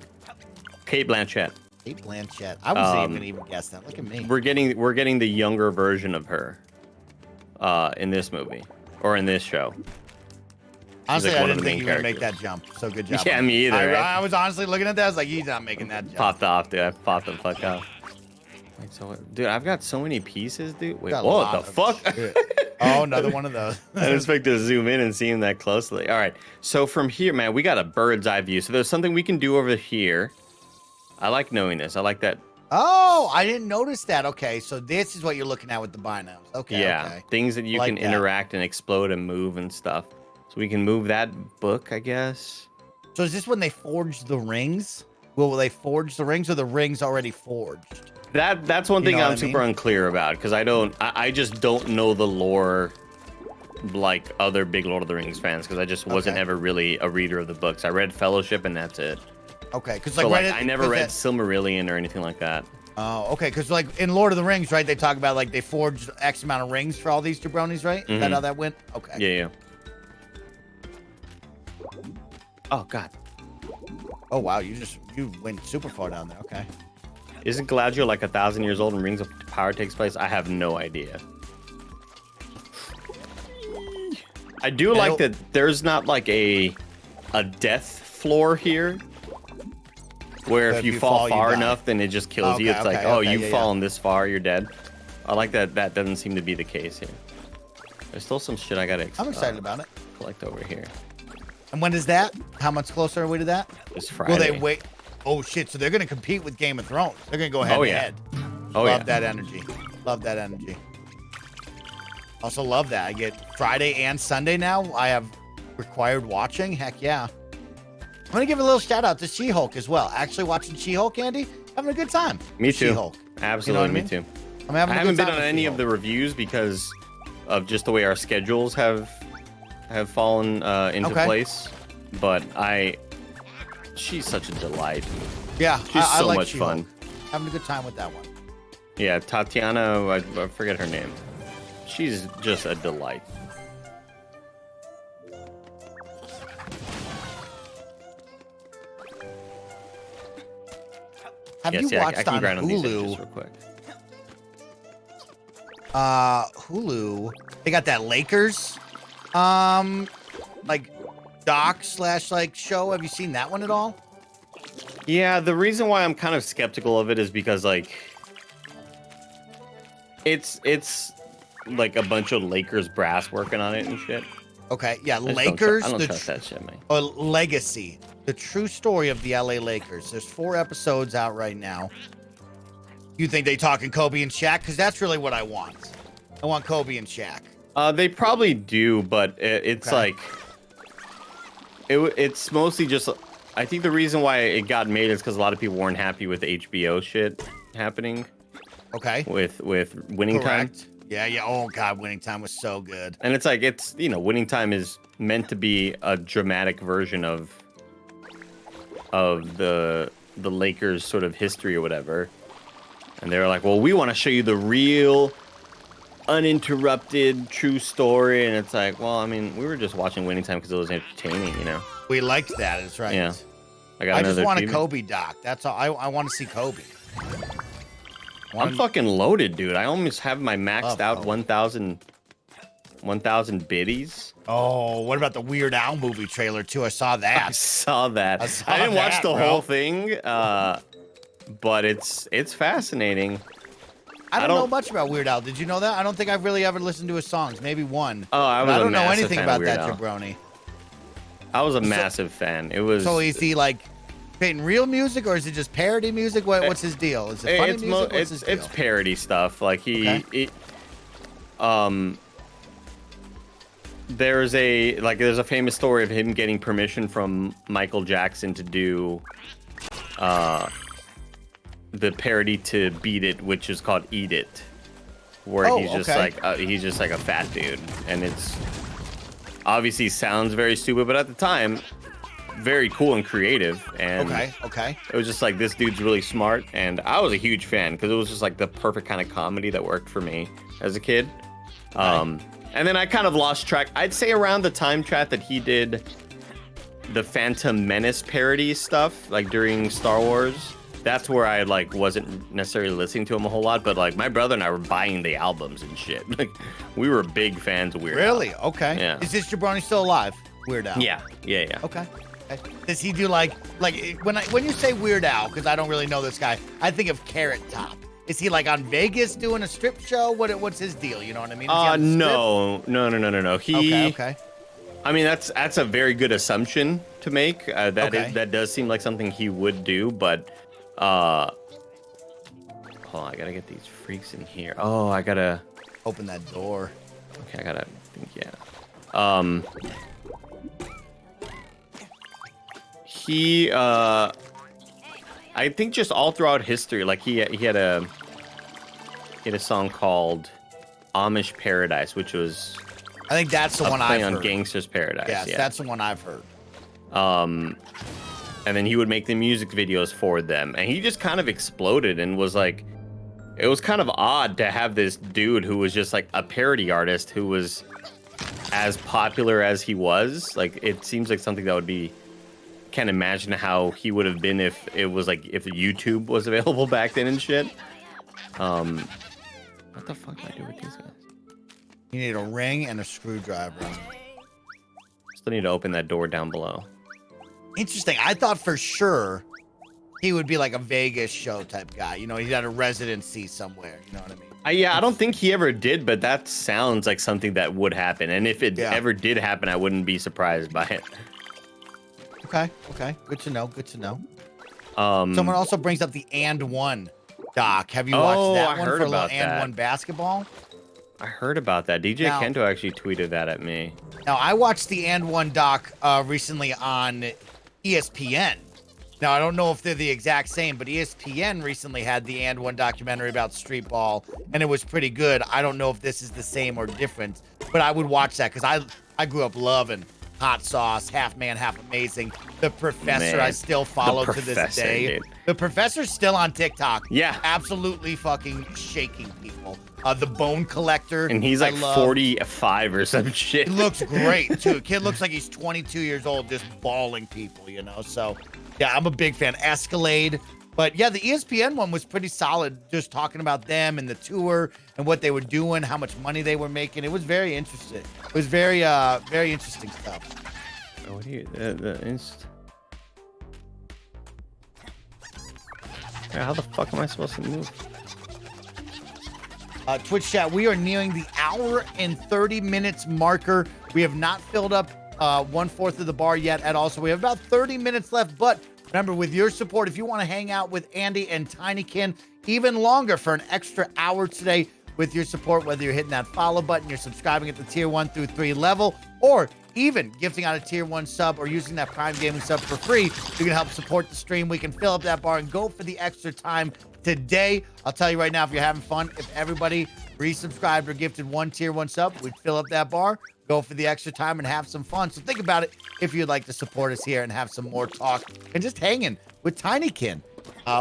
Kate Blanchett. Kate Blanchett. I wasn't even guess that. Look at me. We're getting the younger version of her in this movie or in this show. Honestly, like I one of didn't the think main you were gonna make that characters. jump. So good job. Yeah, me either. Right? I was honestly looking at that. I was like, he's not making that jump. Popped off, dude. I popped the fuck off. Wait, so dude, I've got so many pieces, dude. Wait, Got a what lot the of fuck? shit. Oh, another one of those. I didn't expect to zoom in and see him that closely. All right, so from here, man, we got a bird's eye view. So there's something we can do over here. I like knowing this. I like that. Oh, I didn't notice that. Okay, so this is what you're looking at with the binos. Okay. Yeah, Okay. things that you Like can that. interact and explode and move and stuff. So we can move that book, I guess. So is this when they forged the rings? Will they forge the rings or the rings already forged? That's one You thing know what I'm I super mean? unclear about, because I just don't know the lore like other big Lord of the Rings fans, because I just wasn't Okay. ever really a reader of the books. I read Fellowship and that's it. Okay, because So like, like I never read Silmarillion or anything like that. Oh, okay, because like in Lord of the Rings, right? They talk about like they forged X amount of rings for all these jabronis, right? Is that Mhm. how that went? Okay. Yeah. Oh god, Oh wow, you went super far down there. Okay. isn't Galadriel like 1,000 years old and Rings of Power takes place? I have no idea. I do like that there's not like a death floor here, where So if you fall you far die. enough, then it just kills you. Okay, It's like, okay, oh, okay, you've yeah, fallen this far, you're dead. I like that. That doesn't seem to be the case here. There's still some shit I gotta I'm excited about it. collect over here. And when is that? How much closer are we to that? It's Friday. Will they wait? Oh shit! So they're gonna compete with Game of Thrones. They're gonna go head Oh, to yeah. head. Oh Love yeah. that energy. Love that energy. Also love that I get Friday and Sunday now. I have required watching. Heck yeah. I'm gonna give a little shout out to She-Hulk as well. Actually watching She-Hulk, Andy, having a good time. Me too. She-Hulk. Absolutely, I me mean? too. I'm having I a haven't good been time on with any of She-Hulk. the reviews because of just the way our schedules have fallen into Okay. place. But she's such a delight. Yeah, She's I so like much She-Hulk. fun. Having a good time with that one. Yeah, Tatiana, I forget her name. She's just a delight. Have yes, you yeah, I watched can on grind on these images Hulu? real quick. Hulu, they got that Lakers, like doc / like show. Have you seen that one at all? Yeah, the reason why I'm kind of skeptical of it is because like it's like a bunch of Lakers brass working on it and shit. Okay, yeah, I just Lakers, I don't the trust that shit, man. Legacy, the true story of the LA Lakers. There's 4 episodes out right now. You think they talking Kobe and Shaq? Because that's really what I want. I want Kobe and Shaq. They probably do, but it's Okay. like it's mostly just. I think the reason why it got made is because a lot of people weren't happy with the HBO shit happening Okay, with Winning Time, correct. Yeah. Oh God, Winning Time was so good. and it's like Winning Time is meant to be a dramatic version of the Lakers sort of history or whatever, and they were like, well, we want to show you the real uninterrupted true story, and it's like, well, I mean, we were just watching Winning Time because it was entertaining, We liked that. Is right. Yeah. I got I just another want a TV. Kobe doc. That's all. I want to see Kobe. I'm fucking loaded, dude. I almost have my maxed Love out Kobe. 1,000 biddies. Oh, what about the Weird Al movie trailer too? I saw I that. saw that. I saw I didn't watch that, the bro. whole thing, but it's fascinating. I I don't know don't- much about Weird Al. Did you know that? I don't think I've really ever listened to his songs. Maybe one. Oh, I But was I a don't know massive anything fan about of Weird that Al. jabroni. I was a massive fan. It was So is he like creating real music, or is it just parody music? What's his deal? Is it funny music? What's his deal? It's parody stuff. Like there's a famous story of him getting permission from Michael Jackson to do the parody to Beat It, which is called Eat It, where he's just like a fat dude, and it's obviously sounds very stupid, but at the time, very cool and creative. And it was just like, this dude's really smart, and I was a huge fan because it was just like the perfect kind of comedy that worked for me as a kid. And then I kind of lost track. I'd say around the time, chat, that he did the Phantom Menace parody stuff, like during Star Wars. That's where I like wasn't necessarily listening to him a whole lot, but like my brother and I were buying the albums and shit. Like we were big fans of Weird Al. Really? Okay. Yeah. Is this jabroni still alive? Weird Al. Yeah. Okay. Does he do like when you say Weird Al, because I don't really know this guy, I think of Carrot Top. Is he like on Vegas doing a strip show? What's his deal? You know what I mean? No. He. Okay. I mean, that's a very good assumption to make. That does seem like something he would do, but hold on, I gotta get these freaks in here. Oh, I gotta open that door. Okay, I gotta think. Yeah. He I think just all throughout history, like he had a song called Amish Paradise, which was, I think that's the one I've heard. On Gangster's Paradise. Yes, yeah, that's the one I've heard. And then he would make the music videos for them, and he just kind of exploded and was like, it was kind of odd to have this dude who was just like a parody artist who was as popular as he was. Like, it seems like something that would be, can't imagine how he would have been if it was like, if YouTube was available back then and shit. What the fuck do I do with these guys? You need a ring and a screwdriver. Still need to open that door down below. Interesting. I thought for sure he would be like a Vegas show type guy. You know, he had a residency somewhere. You know what I mean? I don't think he ever did, but that sounds like something that would happen. And if it ever did happen, I wouldn't be surprised by it. Okay. Good to know. Someone also brings up the And One doc. Have you watched that one for a little And One basketball? I heard about that. DJ Kento actually tweeted that at me. Now, I watched the And One doc recently on ESPN. Now, I don't know if they're the exact same, but ESPN recently had the And One documentary about street ball, and it was pretty good. I don't know if this is the same or different, but I would watch that because I grew up loving Hot Sauce, Half Man, Half Amazing. The Professor, I still follow to this day. Dude. The Professor's still on TikTok. Yeah. Absolutely fucking shaking people. The Bone Collector. And he's like 45 or some shit. He looks great, too. Kid looks like he's 22 years old, just bawling people, you know? So, yeah, I'm a big fan. Escalade. But, yeah, the ESPN one was pretty solid, just talking about them and the tour and what they were doing, how much money they were making. It was very interesting. It was very interesting stuff. What do you... How the fuck am I supposed to move? Twitch chat, we are nearing the hour and 30 minutes marker. We have not filled up 1/4 of the bar yet at all, so we have about 30 minutes left. But remember, with your support, if you want to hang out with Andy and Tinykin even longer for an extra hour today, with your support, whether you're hitting that follow button, you're subscribing at the tier 1 through 3 level, or even gifting out a tier 1 sub or using that Prime Gaming sub for free, you can help support the stream. We can fill up that bar and go for the extra time today. I'll tell you right now, if you're having fun, if everybody resubscribed or gifted 1 tier 1 sub, we'd fill up that bar, go for the extra time, and have some fun. So think about it if you'd like to support us here and have some more talk and just hanging with Tinykin.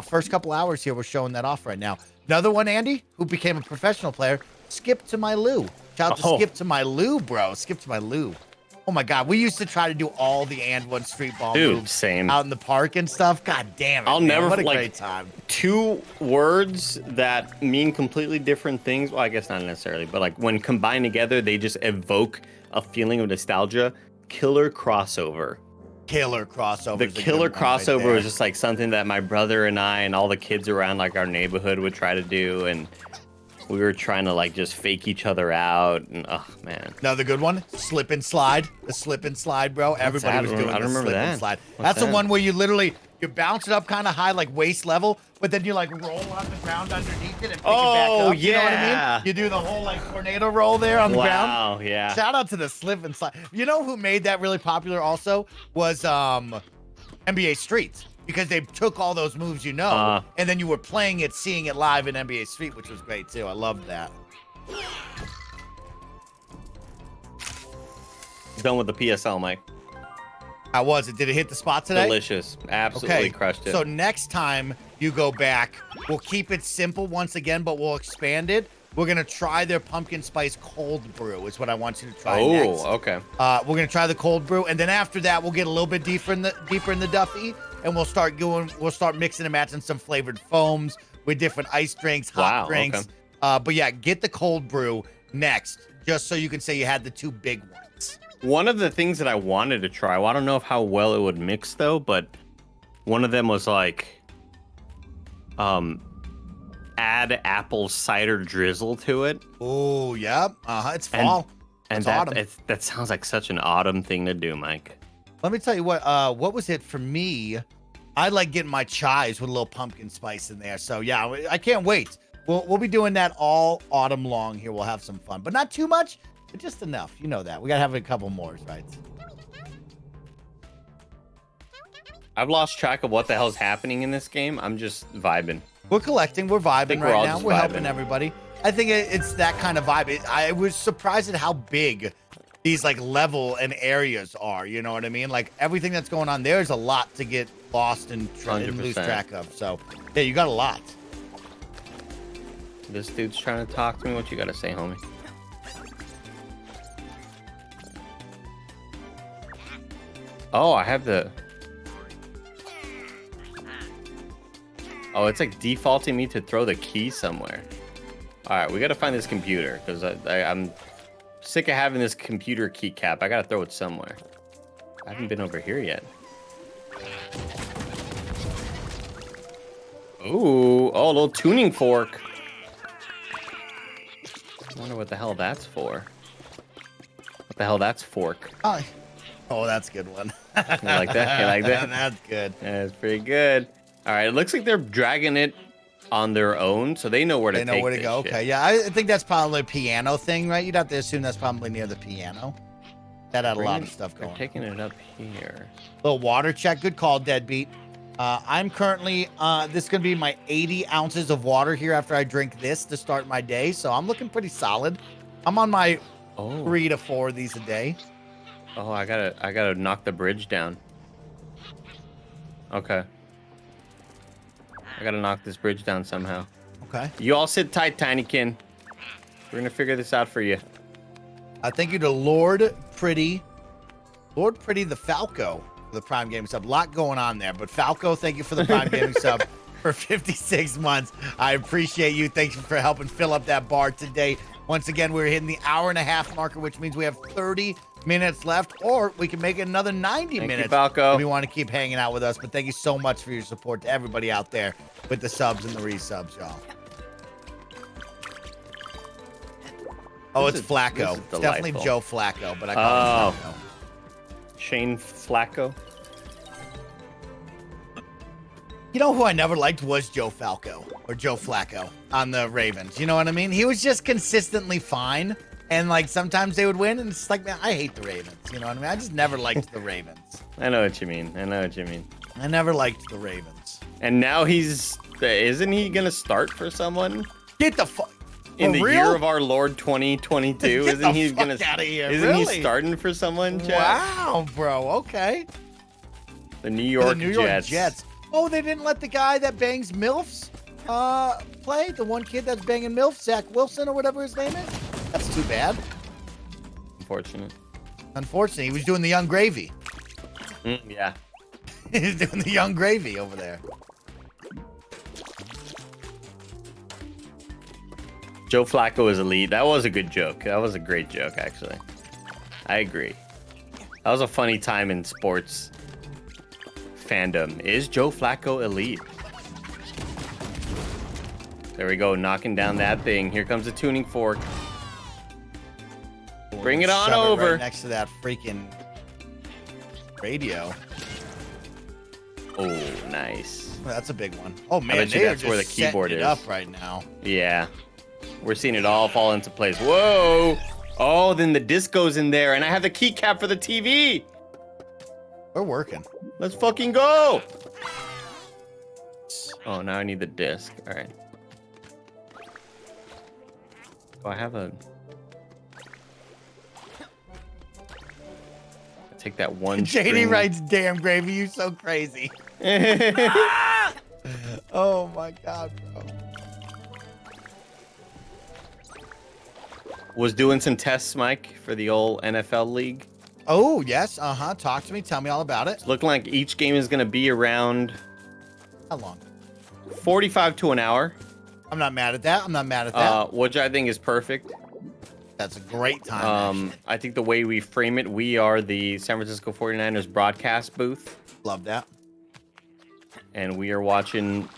First couple hours here, we're showing that off right now. Another one, Andy, who became a professional player, Skip to My Lou. Shout out to Skip to My Lou, bro. Skip to My Lou. Oh my God, we used to try to do all the And One street ball moves same. out in the park and stuff. God damn it, I'll never what a like great time. 2 words that mean completely different things. Well, I guess not necessarily, but like when combined together, they just evoke a feeling of nostalgia. Killer crossover. Killer crossover. The killer crossover was just like something that my brother and I and all the kids around like our neighborhood would try to do, and we were trying to like just fake each other out, and oh man. Another good one, slip and slide. The slip and slide, bro. Everybody was doing the slip and slide. That's the one where you literally you bounce it up kind of high, like waist level, but then you like roll on the ground underneath it and pick it back up. Yeah. You know what I mean? You do the whole like tornado roll there on the ground. Wow, yeah. Shout out to the slip and slide. You know who made that really popular also was NBA Street, because they took all those moves, and then you were playing it, seeing it live in NBA Street, which was great too. I loved that. Done with the PSL, Mike. How was it? Did it hit the spot today? Delicious. Absolutely crushed it. So next time you go back, we'll keep it simple once again, but we'll expand it. We're going to try their pumpkin spice cold brew is what I want you to try next. Oh, okay. We're going to try the cold brew, and then after that, we'll get a little bit deeper in the Duffy, and we'll start mixing and matching some flavored foams with different ice drinks, hot drinks. Okay. But yeah, get the cold brew next, just so you can say you had the two big ones. One of the things that I wanted to try, I don't know how well it would mix though, but one of them was like, add apple cider drizzle to it. Oh, yeah. It's fall. And that sounds like such an autumn thing to do, Mike. Let me tell you what was it for me? I like getting my chives with a little pumpkin spice in there. So yeah, I can't wait. We'll be doing that all autumn long here. We'll have some fun, but not too much, but just enough. You know that. We got to have a couple more, right? I've lost track of what the hell's happening in this game. I'm just vibing. We're collecting. We're vibing right now. We're helping everybody. I think it's that kind of vibe. I was surprised at how big these like level and areas are. You know what I mean? Like everything that's going on there is a lot to get lost and lose track of. So yeah, you got a lot. This dude's trying to talk to me. What you got to say, homie? Oh, I have the... Oh, it's like defaulting me to throw the key somewhere. All right, we got to find this computer because I'm sick of having this computer keycap. I got to throw it somewhere. I haven't been over here yet. Ooh, oh, a little tuning fork. I wonder what the hell that's for. What the hell that's fork? Oh, that's a good one. You like that? You like that? That's good. That's pretty good. All right, it looks like they're dragging it on their own, so they know where to take They know where to go. Shit. Okay, yeah, I think that's probably a piano thing, right? You'd have to assume that's probably near the piano. That had a lot of stuff going on. Taking it up here. Little water check. Good call, Deadbeat. I'm currently, this is going to be my 80 ounces of water here after I drink this to start my day, so I'm looking pretty solid. I'm on my 3 to 4 of these a day. Oh, I gotta knock the bridge down. Okay. I gotta knock this bridge down somehow. Okay. You all sit tight, Tinykin. We're gonna figure this out for you. Thank you to Lord Pretty the Falco for the Prime Gaming sub. A lot going on there, but Falco, thank you for the Prime Gaming sub for 56 months. I appreciate you. Thanks for helping fill up that bar today. Once again, we're hitting the hour-and-a-half marker, which means we have 30 minutes left, or we can make it another 90 minutes you, Falco. if you want to keep hanging out with us. But thank you so much for your support to everybody out there with the subs and the resubs, y'all. Oh, it's Flacco. It's definitely Joe Flacco, but I call him Flacco. Shane Flacco. You know who I never liked was Joe Flacco on the Ravens. You know what I mean? He was just consistently fine. And like sometimes they would win, and it's like, man, I hate the Ravens. You know what I mean? I just never liked the Ravens. I know what you mean. I never liked the Ravens. And now isn't he gonna start for someone? Get the fuck in the year of our Lord 2022. Isn't he gonna out of here? Isn't he starting for someone? Chat? Wow, bro. Okay. The New York Jets. Oh, they didn't let the guy that bangs MILFs play? The one kid that's banging MILFs, Zach Wilson or whatever his name is? That's too bad. Unfortunately, he was doing the Young Gravy. Yeah. He's doing the Young Gravy over there. Joe Flacco is elite. That was a good joke. That was a great joke, actually. I agree. That was a funny time in sports fandom. Is Joe Flacco elite? There we go, knocking down that thing. Here comes the tuning fork. Bring it on Shove over. right next to that freaking radio. Oh, nice. Well, that's a big one. Oh man, bet you they are that's where just the keyboard setting it is. up right now. Yeah. We're seeing it all fall into place. Whoa. Oh, then the disc goes in there, and I have the keycap for the TV. We're working. Let's fucking go. Oh, now I need the disc. All right. Oh, I have a... Take that one JD string. writes, "Damn Gravy, you so crazy." Oh my god, bro. Was doing some tests, Mike, for the old NFL league. Oh yes, talk to me, tell me all about it. It's looking like each game is going to be around How long? 45 to an hour, I'm not mad at that. I'm not mad at that. which I think is perfect. That's a great time. Actually. I think the way we frame it, we are the San Francisco 49ers broadcast booth, Love that. and we are watching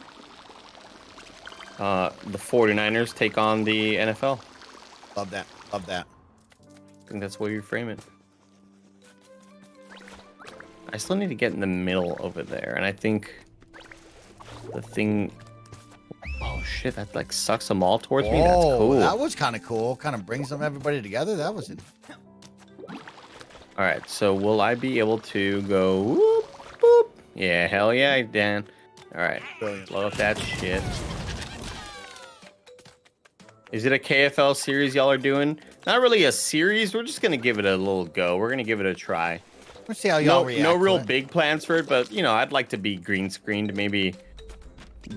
the 49ers take on the NFL. Love that. Love that. I think that's the way we frame it. I still need to get in the middle over there, and I think the thing... Oh shit, that like sucks them all towards me. That's cool. That was kind of cool. Kind of brings them everybody together. That was it. All right, so will I be able to go whoop, boop? Yeah, hell yeah, Dan. All right, Brilliant. load up that shit. Is it a KFL series y'all are doing? Not really a series. We're just gonna give it a little go. We're gonna give it a try. Let's see how y'all No, react. no to real it. big plans for it, but you know, I'd like to be green screened. Maybe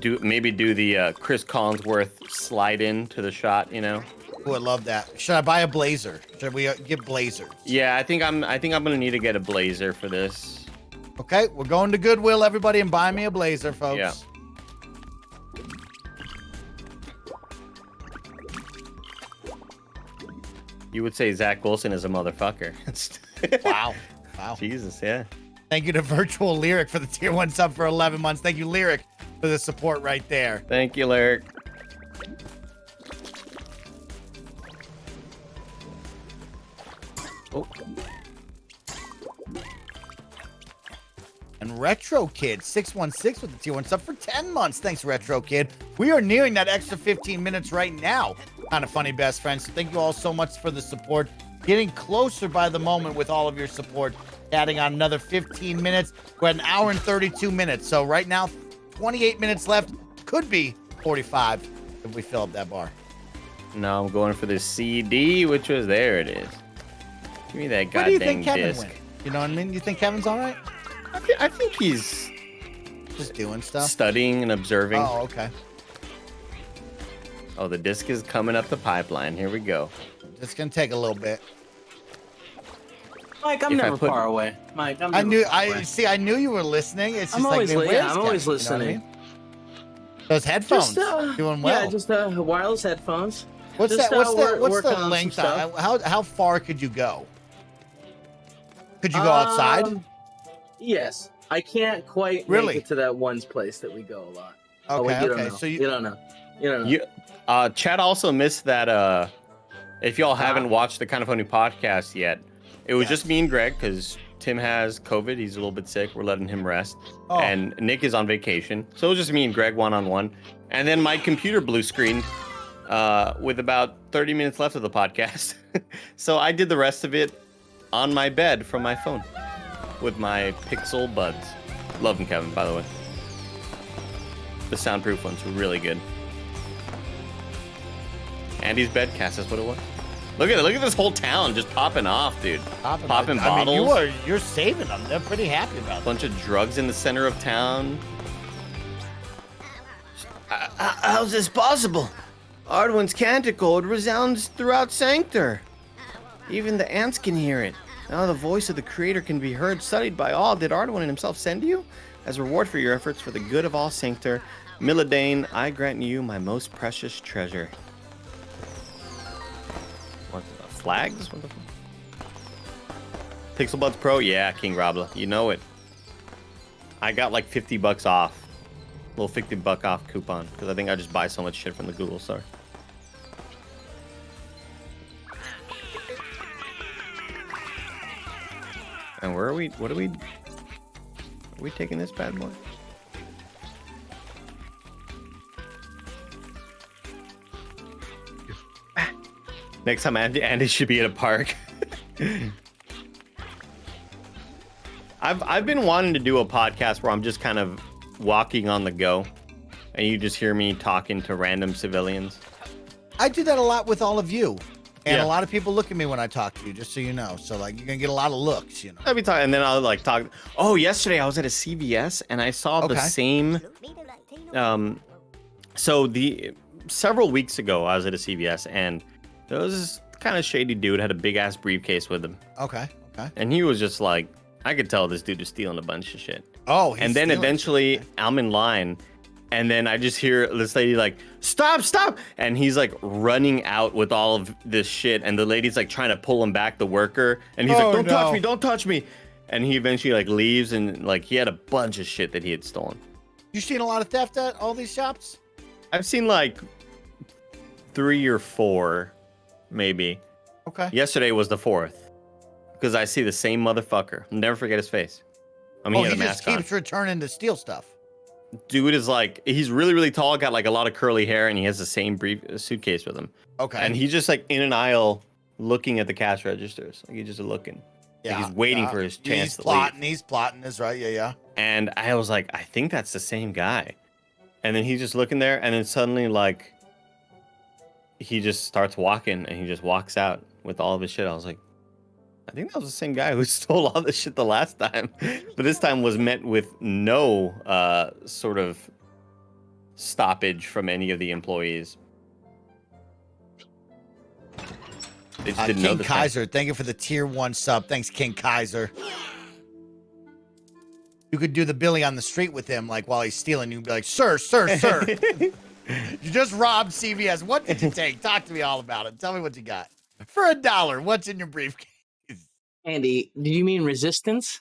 do the Chris Collinsworth slide in to the shot. You know. Oh, I love that. Should I buy a blazer? Should we get blazers? Yeah, I think I'm gonna need to get a blazer for this. Okay, we're going to Goodwill, everybody, and buy me a blazer, folks. Yeah. You would say Zach Wilson is a motherfucker. Wow. Wow. Jesus, yeah. Thank you to Virtual Lyric for the tier 1 sub for 11 months. Thank you, Lyric, for the support right there. Thank you, Lyric. Oh. And Retro Kid 616 with the tier 1 sub for 10 months. Thanks, Retro Kid. We are nearing that extra 15 minutes right now. Kind of funny, best friends. Thank you all so much for the support. Getting closer by the moment with all of your support. Adding on another 15 minutes. We're at an hour and 32 minutes. So right now, 28 minutes left. Could be 45 if we fill up that bar. No, I'm going for the CD, which was there. It is. Give me that What do you goddamn think Kevin disc. went? You know what I mean? You think Kevin's all right? I think he's Just doing stuff. studying and observing. Oh, okay. Oh, the disc is coming up the pipeline. Here we go. It's gonna take a little bit. Mike, I'm If I never put- far away. Mike, I'm I never knew. far I away. see. I knew you were listening. It's just I'm like, always, man, li- where's yeah, I'm Kevin? always You know what I listening. mean? Those headphones doing well. Yeah, just wireless headphones. what's just, that? What's the work what's the on some length? stuff. How far could you go? Could you go outside? Yes. I can't quite Really? make it to that one's place that we go a lot. Oh, wait, Okay. you don't Okay. know. So you don't know. You don't know. You, Chad also missed that. If y'all haven't watched the Kind of Funny podcast yet, it was just me and Greg because Tim has COVID. He's a little bit sick. We're letting him rest. Oh. And Nick is on vacation. So it was just me and Greg one-on-one. And then my computer blue screen with about 30 minutes left of the podcast. So I did the rest of it on my bed from my phone with my Pixel Buds. Love them, Kevin, by the way. The soundproof ones were really good. Andy's bedcast, that's what it was. Look at it. Look at this whole town just popping off, dude. Popping bottles. I mean, you're saving them. They're pretty happy about that. Bunch of drugs in the center of town. How's this possible? Ardwin's canticle resounds throughout Sanctor. Even the ants can hear it. Now the voice of the creator can be heard, studied by all. Did Ardwin himself send you? As a reward for your efforts for the good of all Sanctor, Milladane, I grant you my most precious treasure. What the flags? What the Pixel Buds Pro? Yeah, King Robla. You know it. I got like $50 off little $50 off coupon because I think I just buy so much shit from the Google store. And where are we? What are we? Are we taking this bad boy? Next time, Andy should be at a park. I've been wanting to do a podcast where I'm just kind of walking on the go, and you just hear me talking to random civilians. I do that a lot with all of you. And Yeah. a lot of people look at me when I talk to you, just so you know. So, like, you're going to get a lot of looks, you know. I'll be talking, and then I'll like talk. Oh, yesterday I was at a CVS and I saw the same. So several weeks ago I was at a CVS and there was this kind of shady dude had a big ass briefcase with him, Okay. and he was just like, I could tell this dude was stealing a bunch of shit. Oh, And then eventually I'm in line, and then I just hear this lady like, stop, and he's like running out with all of this shit, and the lady's like trying to pull him back, the worker, and he's like, don't touch me, and he eventually like leaves, and like he had a bunch of shit that he had stolen. You seen a lot of theft at all these shops? I've seen like 3 or 4, maybe. Okay. Yesterday was the 4th, because I see the same motherfucker. I'll never forget his face. I mean, he had a just mask on. keeps returning to steal stuff. Dude is like, he's really, really tall, got like a lot of curly hair, and he has the same suitcase with him. Okay. And he's just like in an aisle looking at the cash registers. Like he's just looking. Like he's waiting for his chance to leave. He's plotting, is right. Yeah. And I was like, I think that's the same guy. And then he's just looking there, and then suddenly like he just starts walking, and he just walks out with all of his shit. I was like, I think that was the same guy who stole all this shit the last time, but this time was met with no sort of stoppage from any of the employees. They just didn't know King this time. Kaiser, thank you for the tier 1 sub. Thanks, King Kaiser. You could do the Billy on the street with him, like while he's stealing. You'd be like, sir. You just robbed CVS. What did you take? Talk to me all about it. Tell me what you got. For $1, what's in your briefcase? Andy, did you mean resistance?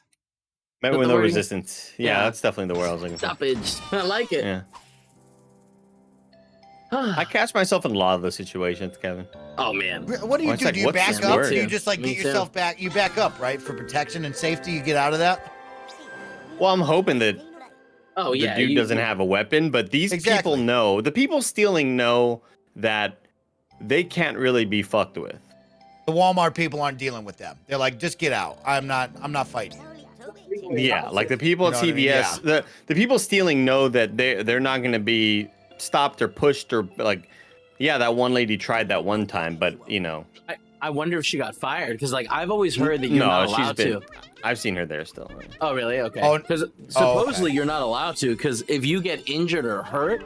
Met But with the no wording- resistance. Yeah, Yeah. that's definitely the word I was looking for. Stoppage. I like it. Yeah. I catch myself in a lot of those situations, Kevin. Oh man. What do you Well, it's do? like, Do you what's back this up? word? Do you just like Me get too. yourself back? You back up, right? For protection and safety, you get out of that? Well, I'm hoping that Oh yeah. the dude doesn't have a weapon, but these Exactly. people know, the people stealing know that they can't really be fucked with. The Walmart people aren't dealing with them. They're like, just get out. I'm not fighting. Yeah, like the people You at know what I mean? CVS, the people stealing know that they're not going to be stopped or pushed or like, yeah, that one lady tried that one time, but you know. I wonder if she got fired because like I've always heard that you're not allowed to. I've seen her there still. Oh really? Okay. Oh, Because okay. supposedly you're not allowed to because if you get injured or hurt,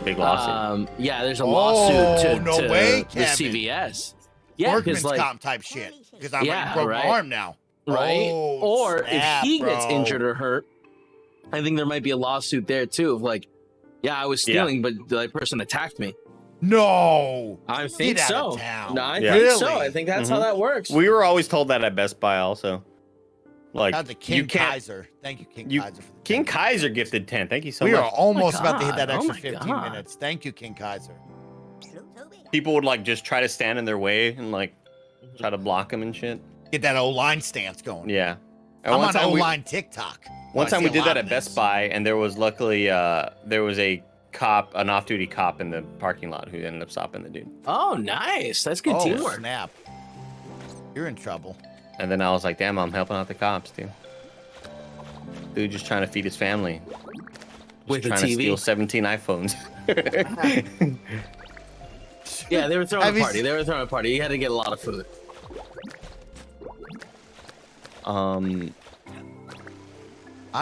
Big lawsuit. yeah, there's a lawsuit to, no to way, the Kevin. CVS. Yeah, Workman's because like comp type shit. Because I Yeah, broke my right. arm now. right, Oh, or snap, if he gets bro. injured or hurt, I think there might be a lawsuit there too. Of like, yeah, I was Yeah. stealing, but the person attacked me. No. I think Get out so. of town. No, I Yeah. think so. Really? I think that's how that works. We were always told that at Best Buy also. Like, Shout out to King you can't, Kaiser. Thank you, King you- Kaiser. For the King 10. Kaiser gifted 10. Thank you so We much. are almost Oh my about to hit that God. Oh extra my 15 God. minutes. Thank you, King Kaiser. People would like just try to stand in their way and like try to block them and shit. Get that O-line stance going. Yeah. And I'm one on time we- O-line TikTok. One I time see we a did lot that of at Best this. Buy, and there was luckily there was a cop, an off-duty cop in the parking lot who ended up stopping the dude. Oh, nice. That's good Oh, teamwork. snap. You're in trouble. And then I was like, damn, I'm helping out the cops, dude. Dude just trying to feed his family. Just With a trying to TV? steal 17 iPhones. Yeah, they were throwing Have a you party. s- They were throwing a party. You had to get a lot of food. On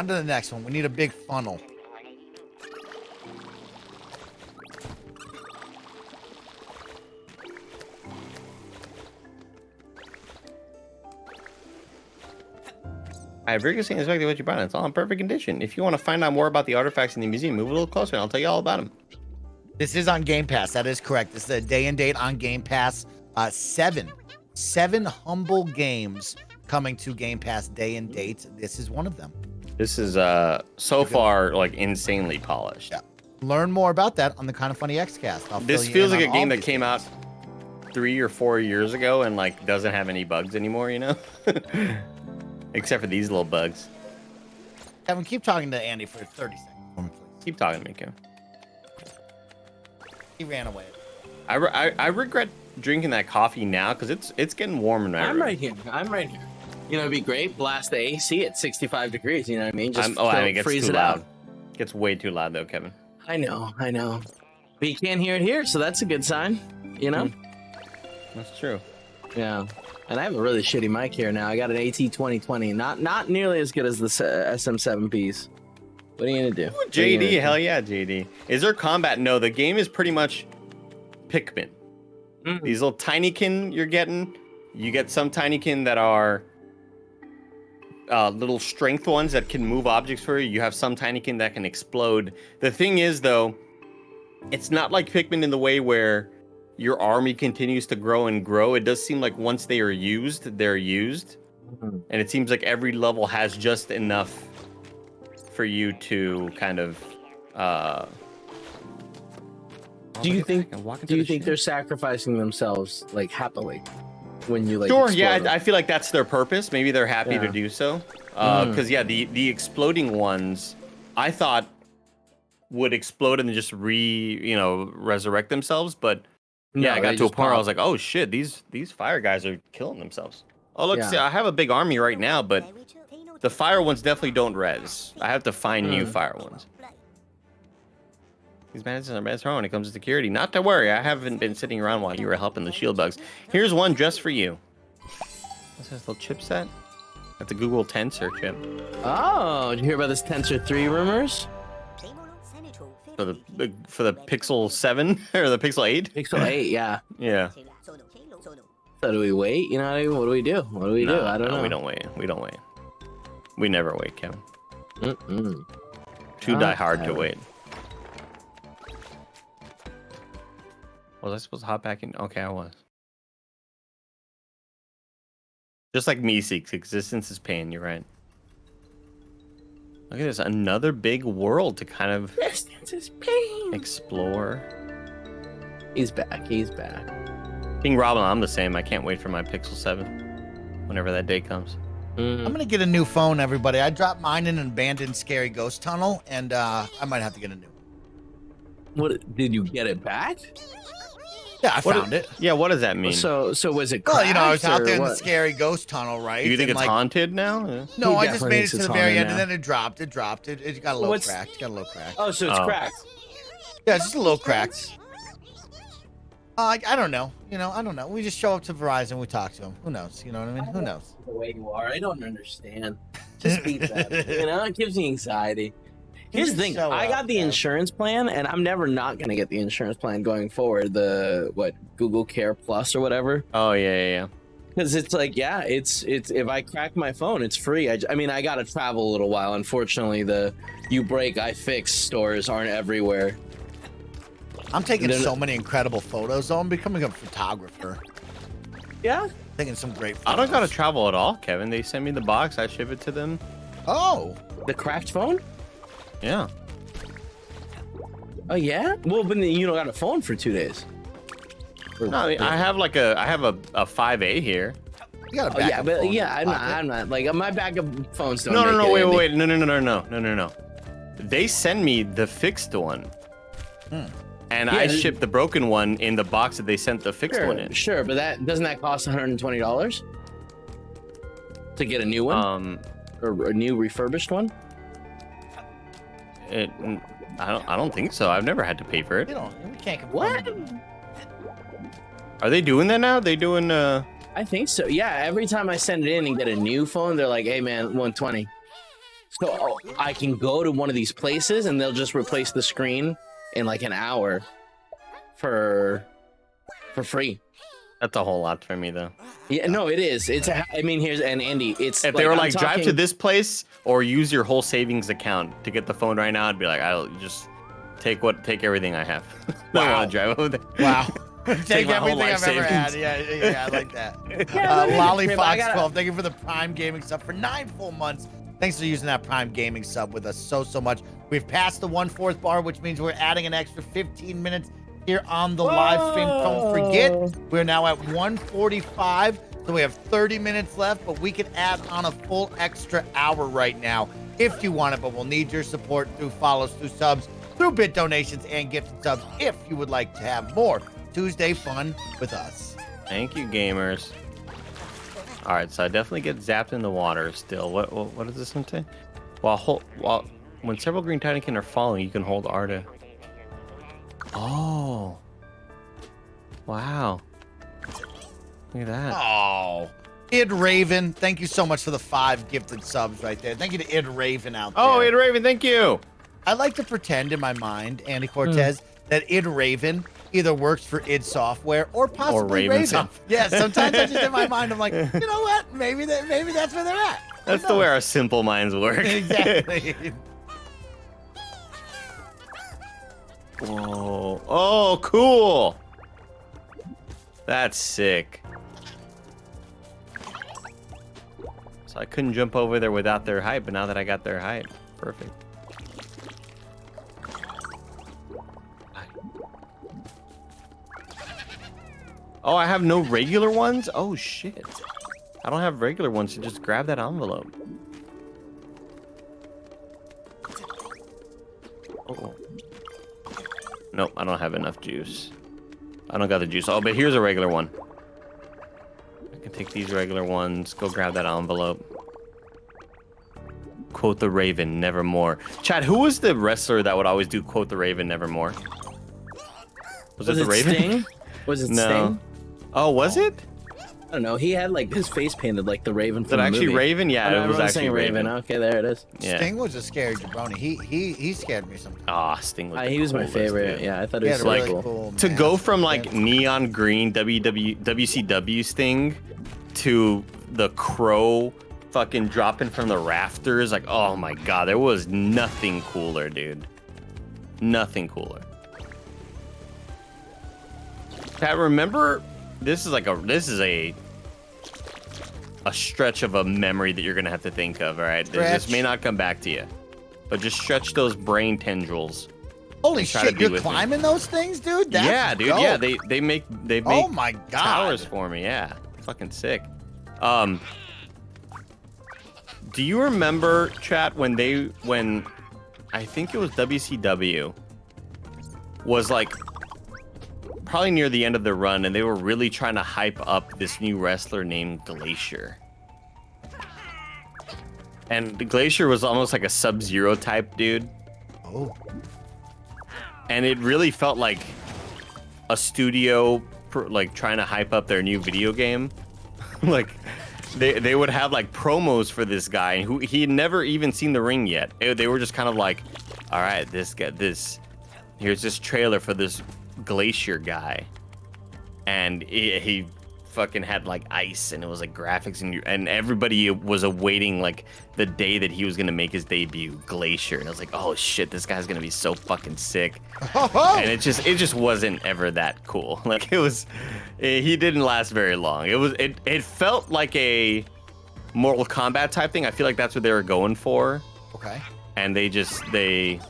to the next one. We need a big funnel. I have rigorously inspected what you brought in. It's all in perfect condition. If you want to find out more about the artifacts in the museum, move a little closer and I'll tell you all about them. This is on Game Pass. That is correct. This is a day and date on Game Pass. Seven humble games coming to Game Pass day and date. This is one of them. This is so far like insanely polished. Yeah. Learn more about that on the Kind of Funny Xcast. This feels like a game that came out 3 or 4 years ago and like doesn't have any bugs anymore, you know? Except for these little bugs. Kevin, keep talking to Andy for 30 seconds for me, please. Keep talking to me, Kim. He ran away. I regret drinking that coffee now because it's getting warm in my room. I'm right here. You know, it'd be great. Blast the AC at 65 degrees. You know what I mean? Just it gets freeze too it loud. out. Gets way too loud though, Kevin. I know. But you can't hear it here, so that's a good sign. You know? That's true. Yeah. And I have a really shitty mic here now. I got an AT2020. Not nearly as good as the SM7Bs. What are you gonna do? Ooh, JD, hell yeah, JD. Is there combat? No, the game is pretty much Pikmin. These little Tinykin you're getting. You get some Tinykin that are little strength ones that can move objects for you. You have some Tinykin that can explode. The thing is, though, it's not like Pikmin in the way where your army continues to grow and grow. It does seem like once they are used, they're used. And it seems like every level has just enough for you to kind of... do you think they're sacrificing themselves, like, happily? When you, like, sure, yeah, them? I feel like that's their purpose. Maybe they're happy to do so. Because, yeah, the exploding ones, I thought would explode and then just resurrect themselves, but... Yeah, I got to a point where I was like, "Oh shit, these fire guys are killing themselves." Oh look, see, I have a big army right now, but the fire ones definitely don't res. I have to find new fire ones. These bandits are best when it comes to security. Not to worry, I haven't been sitting around while you were helping the shield bugs. Here's one just for you. What's this little chipset? That's a Google Tensor chip. Oh, did you hear about this Tensor 3 rumors? For the Pixel 7 or the Pixel 8? Pixel 8, yeah. Yeah. So do we wait? You know, what do we do? What do we do? I don't know. We don't wait. We don't wait. We never wait, Kevin. Too die hard to wait. Was I supposed to hop back in? Okay, I was. Just like Meeseeks, existence is pain. You're right. Look at this, another big world to kind of explore. He's back. King Robin, I'm the same. I can't wait for my Pixel 7 whenever that day comes. I'm gonna get a new phone, everybody. I dropped mine in an abandoned scary ghost tunnel, and I might have to get a new one. What, did you get it back? Yeah, I found it. Yeah, what does that mean? So was it Well, I was out there in what? the scary ghost tunnel, right? Do you think and, it's haunted now? Yeah. No, He I just made it to the definitely very thinks end, it's and then it dropped. It dropped. It got a little cracked. Oh, so it's cracked. Yeah, it's just a little cracked. I don't know. I don't know. We just show up to Verizon, we talk to them. Who knows? You know what I mean? Who knows? The way you are, I don't understand. Just beat that. It gives me anxiety. Here's the thing. I got the insurance plan, and I'm never not gonna get the insurance plan going forward. The Google Care Plus or whatever. Oh yeah. Because it's like, it's if I crack my phone, it's free. I mean, I gotta travel a little while. Unfortunately, the you break, I fix stores aren't everywhere. I'm taking so many incredible photos, though. I'm becoming a photographer. Yeah. Taking some great photos. I don't gotta travel at all, Kevin. They send me the box, I ship it to them. Oh. The cracked phone? Yeah. Oh yeah? Well, but you don't got a phone for 2 days. No, I mean, I have a 5A here. You got a backup phone I'm not like my backup phones don't. No, wait, no. They send me the fixed one. And I ship the broken one in the box that they sent the fixed one in. Sure, but doesn't that cost $120 to get a new one? Or a new refurbished one? I don't think so. I've never had to pay for it. We can't confirm. What? Are they doing that now? They doing I think so. Yeah, every time I send it in and get a new phone, they're like, "Hey man, 120." So I can go to one of these places and they'll just replace the screen in like an hour for free. That's a whole lot for me though. Yeah, no, it is. Here's Andy. It's if they were like drive to this place or use your whole savings account to get the phone right now, I'd be like, I'll just take everything I have. Wow. I want to drive over there. Wow. Take my whole everything life I've ever had. savings. Yeah, I like that. Yeah, Lolly Fox 12, thank you for the Prime Gaming stuff for 9 full months. Thanks for using that Prime Gaming sub with us so much. We've passed the 1/4 bar, which means we're adding an extra 15 minutes here on the live stream. Don't forget, we're now at 1:45, so we have 30 minutes left, but we can add on a full extra hour right now if you want it, but we'll need your support through follows, through subs, through bit donations, and gifted subs if you would like to have more Tuesday fun with us. Thank you, gamers. All right, so I definitely get zapped in the water still. What does this one say? When several green Tinykin are falling, you can hold R to... Oh. Wow. Look at that. Oh. Id Raven, thank you so much for the 5 gifted subs right there. Thank you to Id Raven out there. Oh, Id Raven, thank you. I like to pretend in my mind, Andy Cortez, that Id Raven either works for id Software or possibly Raven Raven. Software. Yeah, sometimes I just in my mind I'm like, you know what? Maybe that's where they're at. That's the way our simple minds work. Exactly. Whoa. Oh, cool. That's sick. So I couldn't jump over there without their height, but now that I got their height, perfect. Oh, I have no regular ones? Oh, shit. I don't have regular ones, so just grab that envelope. Oh. Nope, I don't have enough juice. I don't got the juice. Oh, but here's a regular one. I can take these regular ones, go grab that envelope. Quote the Raven, nevermore. Chad, who was the wrestler that would always do quote the Raven, nevermore? Was it the Raven? Sting? Was it No. Sting? Oh, was it? I don't know. He had like his face painted like the Raven Was from it the actually movie. Raven? Yeah, Oh, no, it was I'm actually saying Raven. Okay, there it is. Yeah. Sting was a scary jabroni. He scared me sometimes. Ah, Sting was the He was my coolest, favorite. dude. Yeah, I thought He it had was a so really cool. cool To go mask. from like neon green WCW Sting to the crow fucking dropping from the rafters, like, oh my god, there was nothing cooler, dude. Nothing cooler. Pat, remember, this is a stretch of a memory that you're gonna have to think of. All right, this may not come back to you, but just stretch those brain tendrils. Holy try to shit, be you're with me. climbing those things, dude? That's Yeah, dude. dope. Yeah, they make Oh my god. towers for me. Yeah, fucking sick. Do you remember, chat, when I think it was WCW was like probably near the end of the run, and they were really trying to hype up this new wrestler named Glacier. And Glacier was almost like a Sub-Zero type dude. Oh. And it really felt like a studio like trying to hype up their new video game. Like they would have like promos for this guy who he had never even seen the ring yet. They were just kind of like, all right, here's this trailer for this Glacier guy, and he fucking had like ice, and it was like graphics, and everybody was awaiting like the day that he was gonna make his debut, Glacier, and I was like, oh shit, this guy's gonna be so fucking sick. And it just wasn't ever that cool. Like he didn't last very long. It felt like a Mortal Kombat type thing. I feel like that's what they were going for. Okay. And they just didn't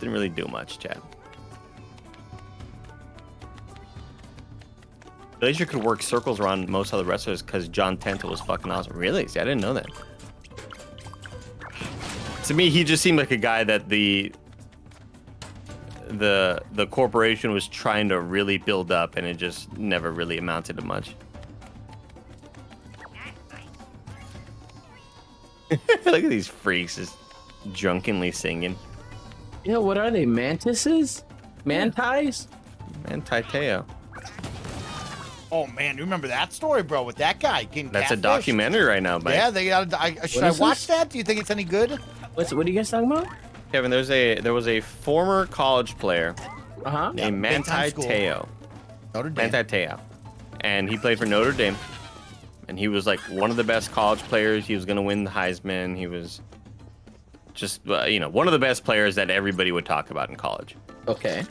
really do much, Chad. Glacier could work circles around most other wrestlers because John Tenta was fucking awesome. Really? See, I didn't know that. To me, he just seemed like a guy that the corporation was trying to really build up, and it just never really amounted to much. Look at these freaks just drunkenly singing. Yeah, what are they? Mantises? Mantis? Manti-Teo. Oh man, you remember that story, bro, with that guy getting That's a catfished? documentary right now, man. Yeah, they got. Should I is watch this? that? Do you think it's any good? What are you guys talking about? Kevin, there was a former college player Uh-huh. named big time school. Manti-Teo. Notre Dame. Manti-Teo. And he played for Notre Dame. And he was like one of the best college players. He was going to win the Heisman. He was just, one of the best players that everybody would talk about in college. Okay.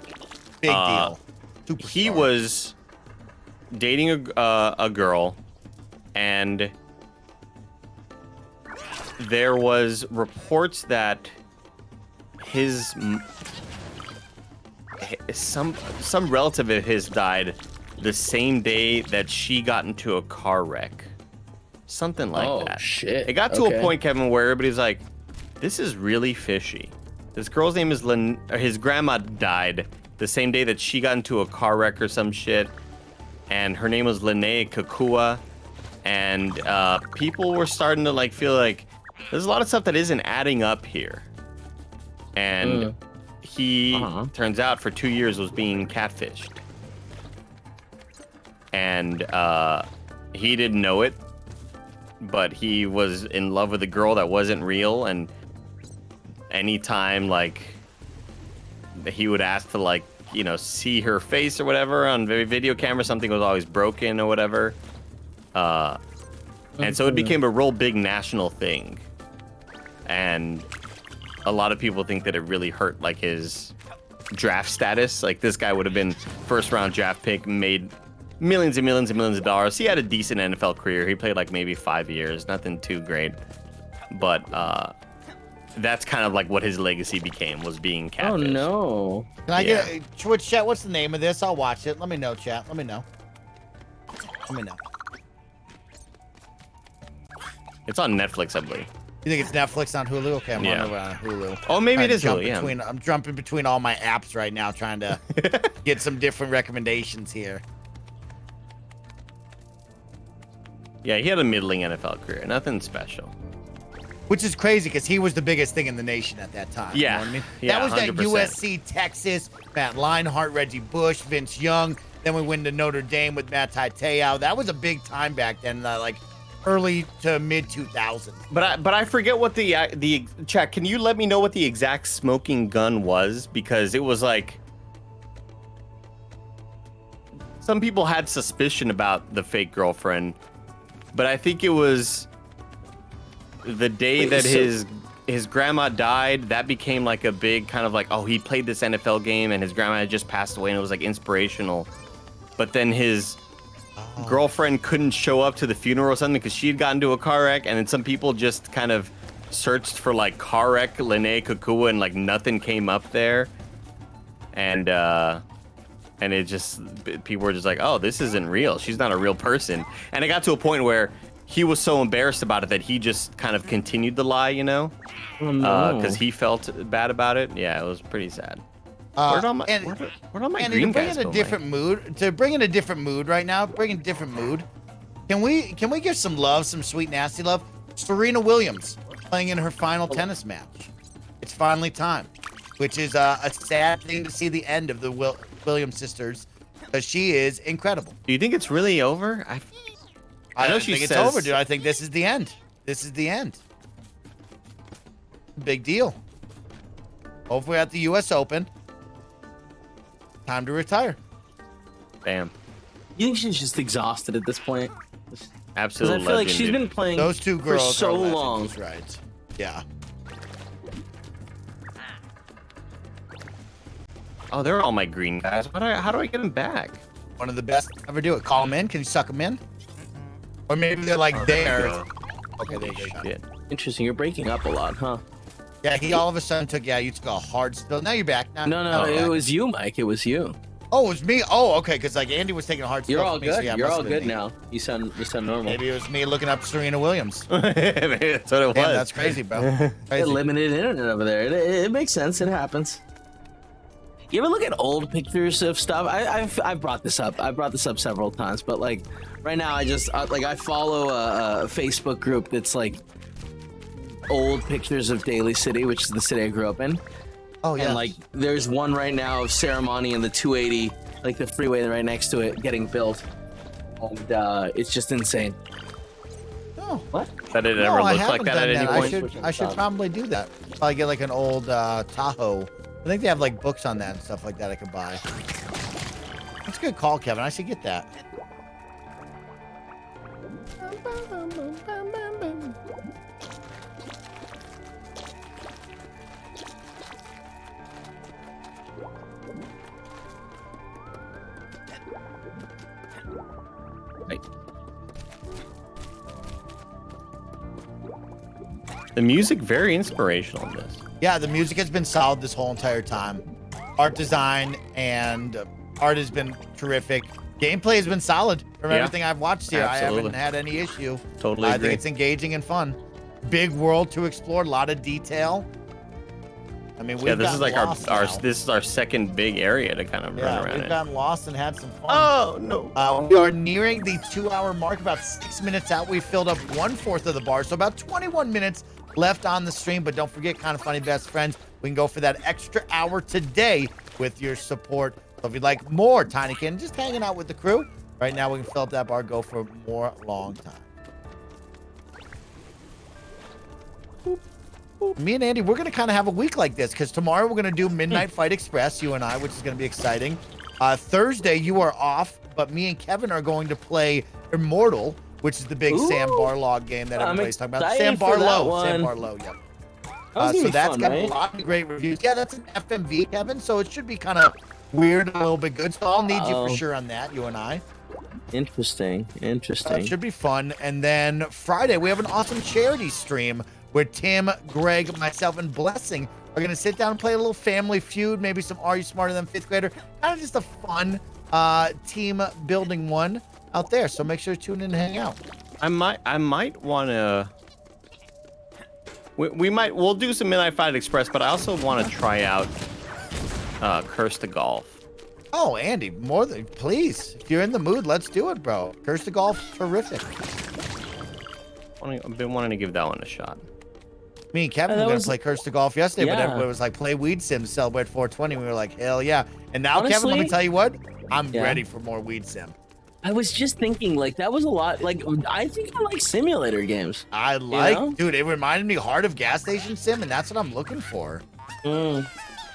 Big deal. Superstar. He was dating a girl, and there was reports that some relative of his died the same day that she got into a car wreck. Something like that. Oh, shit. It got to a point, Kevin, where everybody's like, this is really fishy. This girl's name is his grandma died the same day that she got into a car wreck or some shit. And her name was Linnea Kakua. And people were starting to like feel like there's a lot of stuff that isn't adding up here. And he turns out for 2 years was being catfished. And he didn't know it, but he was in love with a girl that wasn't real. And anytime like he would ask to like, you know, see her face or whatever on video camera, something was always broken or whatever. And so it became a real big national thing. And a lot of people think that it really hurt like his draft status. Like this guy would have been first round draft pick, made millions and millions and millions of dollars. He had a decent NFL career. He played like maybe 5 years, nothing too great. But that's kind of like what his legacy became, was being catfished. Oh no. Can I get a Twitch chat? What's the name of this? I'll watch it. Let me know, chat. Let me know. Let me know. It's on Netflix, I believe. You think it's Netflix on Hulu? Okay, I'm on over on Hulu. Oh, maybe it is Hulu, Hulu, I'm jumping between all my apps right now trying to get some different recommendations here. Yeah, he had a middling NFL career. Nothing special. Which is crazy because he was the biggest thing in the nation at that time. Yeah. You know what I mean? Yeah, that was 100%. that USC, Texas, Matt Leinart, Reggie Bush, Vince Young. Then we went to Notre Dame with Matt Taitao. That was a big time back then, like early to mid 2000s. But I forget what the chat. Can you let me know what the exact smoking gun was? Because it was like some people had suspicion about the fake girlfriend, but I think it was the day that his grandma died. That became like a big kind of like, oh, he played this NFL game and his grandma had just passed away and it was like inspirational. But then his girlfriend couldn't show up to the funeral or something because she had gotten into a car wreck, and then some people just kind of searched for like car wreck Linnea Kakua and like nothing came up there, and it just, people were just like, oh, this isn't real, she's not a real person. And it got to a point where he was so embarrassed about it that he just kind of continued the lie, you know, because he felt bad about it. Yeah, it was pretty sad. Where'd all my green guys go, to bring in a different mood right now, can we give some love, some sweet nasty love? Serena Williams playing in her final tennis match. It's finally time, which is a sad thing to see the end of the Williams sisters, because she is incredible. Do you think it's really over? I know she think says it's over, dude. I think this is the end. This is the end. Big deal. Hopefully at the U.S. Open. Time to retire. Bam. You think she's just exhausted at this point? Absolutely. Because I feel like she's been playing those two girls for so long. Right. Yeah. Oh, they're all my green guys. How do I get them back? One of the best ever do it. Call them in. Can you suck them in? Or maybe they're like there. Okay, there you go. Interesting. You're breaking up a lot, huh? Yeah, he all of a sudden took a hard spill. Now you're back. No, it was you, Mike. It was you. Oh, it was me. Oh, okay, because like Andy was taking a hard spill. You're all me, good. so yeah, You're all good now. You sound normal. Maybe it was me looking up Serena Williams. That's what it was. Damn, that's crazy, bro. Crazy. Limited internet over there. It makes sense. It happens. You ever look at old pictures of stuff? I've brought this up. I brought this up several times, but like right now, I follow a Facebook group that's like old pictures of Daly City, which is the city I grew up in. Oh yeah. And like there's one right now of Ceremony and the 280, like the freeway right next to it, getting built, and it's just insane. Oh, what? That it ever looked like that at any point? I should probably do that. Probably get like an old Tahoe. I think they have like books on that and stuff like that I could buy. That's a good call, Kevin. I should get that. The music very inspirational in this. Yeah, the music has been solid this whole entire time. Art design and art has been terrific. Gameplay has been solid from everything I've watched here. Absolutely. I haven't had any issue. Totally I agree. think it's engaging and fun. Big world to explore, a lot of detail. I mean, we've this is like lost our now. this is our second big area to kind of run around we've in. gotten lost and had some fun. Oh no. We are nearing the 2-hour mark, about 6 minutes out. We filled up 1/4 of the bar, so about 21 minutes left on the stream. But don't forget, Kind of Funny Best Friends, we can go for that extra hour today with your support. So if you'd like more Tinykin, just hanging out with the crew, right now we can fill up that bar, go for more long time. Me and Andy, we're going to kind of have a week like this because tomorrow we're going to do Midnight Fight Express, you and I, which is going to be exciting. Thursday, you are off, but me and Kevin are going to play Immortal, which is the big Sam Barlog game that everybody's talking about. Sam Barlow, yep. So that's got a lot of great reviews. Yeah, that's an FMV, Kevin, so it should be kind of weird and a little bit good. So I'll need you for sure on that, you and I. Interesting. It should be fun. And then Friday, we have an awesome charity stream where Tim, Greg, myself, and Blessing are going to sit down and play a little Family Feud, maybe some Are You Smarter Than Fifth Grader? Kind of just a fun team building one out there. So make sure to tune in and hang out. I might want to. We'll do some Midnight Fight Express, but I also want to try out Curse to Golf. Oh, Andy, more than please. If you're in the mood, let's do it, bro. Curse to Golf, terrific. I've been wanting to give that one a shot. Me and Kevin were going to play Curse to Golf yesterday, but Yeah. everybody was like, play Weed Sim, celebrate 420. We were like, hell yeah. And now, Kevin, let me Honestly, tell you what, I'm yeah. ready for more Weed Sim. I was just thinking, like, that was a lot. Like, I think I like simulator games. I like, know? dude, it reminded me hard of Gas Station Sim, and that's what I'm looking for. Mm.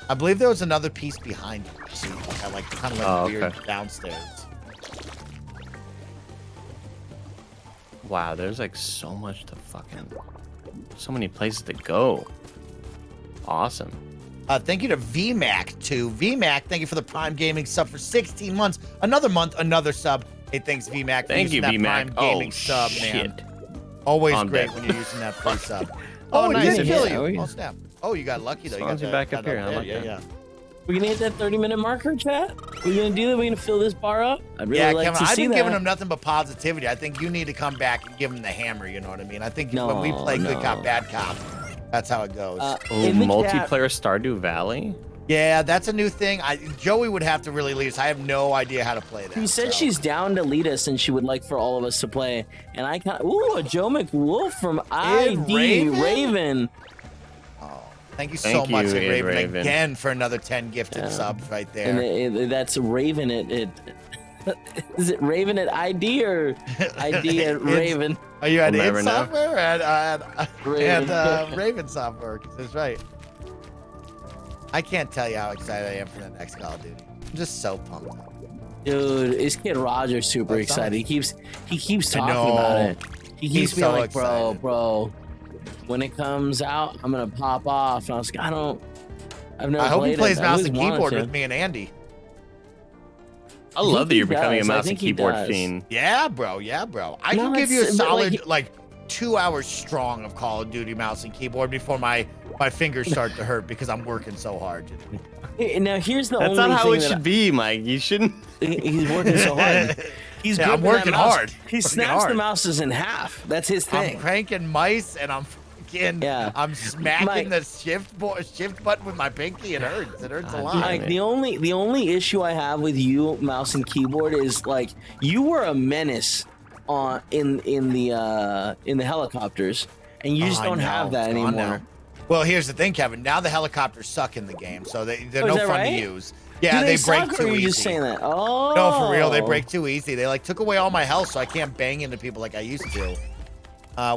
I believe there was another piece behind it. See, like kind of like weird okay. downstairs. Wow, there's like so many places to go. Awesome. Thank you to VMAC2. VMAC, thank you for the Prime Gaming sub for 16 months. Another month, another sub. Hey, thanks, VMAC. For Thank you, using that VMAC. Prime Gaming sub, shit. man. Always On great deck. when you're using that free sub. Oh, it nice. didn't kill Yeah, you. yeah. Oh, snap. Oh, you got lucky, though. As long as you're back up here, I like that. Yeah. We're gonna hit that 30-minute marker, chat. We're gonna do that. We're gonna fill this bar up. I'd really like Kevin, to I've see been that. giving him nothing but positivity. I think you need to come back and give him the hammer, you know what I mean? I think when we play Good Cop, Bad Cop, that's how it goes. Oh, in the chat- multiplayer Stardew Valley? Yeah, that's a new thing. Joey would have to really lead us. I have no idea how to play that. She said so. she's down to lead us and she would like for all of us to play. And I kind of, a Joe McWolf from ID Raven. Oh, thank you so Thank much, you, Ed Raven, Raven. again for another 10 gifted subs right there. And that's Raven at is it Raven at ID or ID at Raven? Are you at We'll id never know. Software or at Raven. Raven Software? That's right. I can't tell you how excited I am for the next Call of Duty. I'm just so pumped. Dude, this kid Roger's super That's excited. awesome. He keeps I talking know. about it. He He's keeps being so like, excited. bro, when it comes out, I'm gonna pop off. And I was like, I've never I hope played he plays it. I mouse always and wanted keyboard to. with me and Andy. I love that he you're becoming a does. I mouse and think he keyboard does. fiend. Yeah, bro. Yeah, bro. I No, can give you a it's- but, solid like, 2 hours strong of Call of Duty mouse and keyboard before my fingers start to hurt because I'm working so hard. Now here's the That's only not how thing it that should be, Mike. You shouldn't. he's working so hard. He's Yeah, I'm gripping that working mouse. hard. He Working snaps the hard. mouses in half. That's his I'm thing. cranking mice and I'm fucking I'm smacking Mike- the shift button with my pinky. It hurts. It hurts a lot. Like the only issue I have with you, mouse and keyboard, is like you were a menace on in the helicopters, and you just I don't know, have that it's gone anymore. now. Well, here's the thing, Kevin. Now the helicopters suck in the game, so they're Oh, is no that fun right? to use. Yeah, Do they suck, break or too are you easy. just saying that? Oh, No, for real, they break too easy. They like took away all my health, so I can't bang into people like I used to.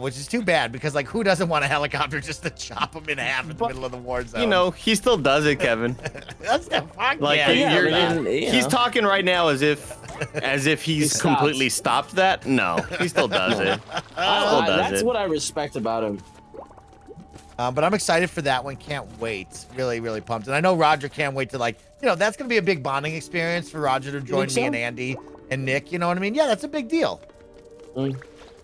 Which is too bad because like who doesn't want a helicopter just to chop them in half in the middle of the war zone? You know, he still does it, Kevin. that's the fuck. Like yeah, yeah, you're, but then, you he's know. talking right now as if He he's stops. completely stopped that. No, he still does it. Still does That's it. what I respect about him. But I'm excited for that one. Can't wait. Really, really pumped. And I know Roger can't wait to that's gonna be a big bonding experience for Roger to join me so? and Andy and Nick. You know what I mean? Yeah, that's a big deal.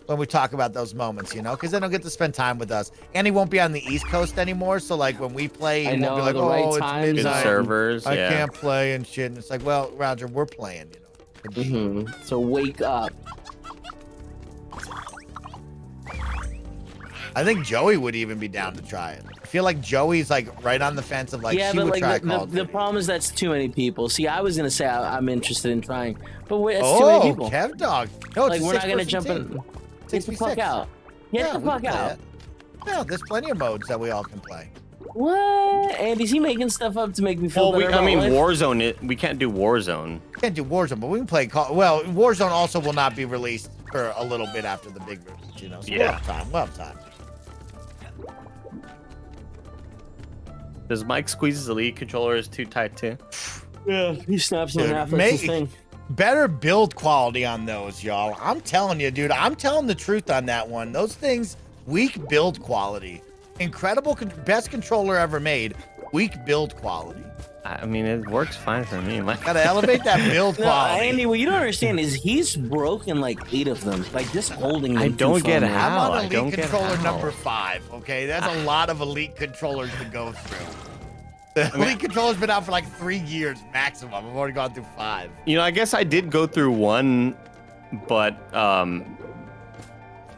when we talk about those moments, you know, because then he'll get to spend time with us. And he won't be on the East Coast anymore. So, like, when we play, he I won't know, be like, the right oh, it's time Good midnight. zone. servers. I Yeah. can't play and shit. And it's like, well, Roger, we're playing, you know. So wake up. I think Joey would even be down to try it. I feel like Joey's like right on the fence of like yeah, she but would like try the, Call of the Duty. problem is that's too many people. See, I was gonna say I'm interested in trying, but wait, it's too many Oh, people. Kev Dog. No, Like it's we're a not gonna 6-person jump team. in. Get the 6v6. fuck out. Get Yeah, the we can fuck play out. it. Yeah, there's plenty of modes that we all can play. What? And is he making stuff up to make me feel Well, better about life? Warzone. We can't do Warzone. Can't do Warzone, but we can play Well, Warzone also will not be released for a little bit after the big release, you know. So we'll Yeah. have time. We'll have time. Does Mike squeeze his Elite controllers too tight too? Yeah, he snaps in Dude, half. That's his make- thing. Better build quality on those, y'all. I'm telling you, dude. I'm telling the truth on that one. Those things, weak build quality. Incredible, best controller ever made. Weak build quality. I mean, it works fine for me. Mike. Gotta elevate that build No, quality. Andy, what you don't understand is he's broken like 8 of them. Like just holding them. I too don't get firmly. how. I'm on I Elite don't get controller how. number 5. Okay, that's a lot of Elite controllers to go through. The Elite controller's been out for like 3 years maximum. I've already gone through 5. You know, I guess I did go through one, but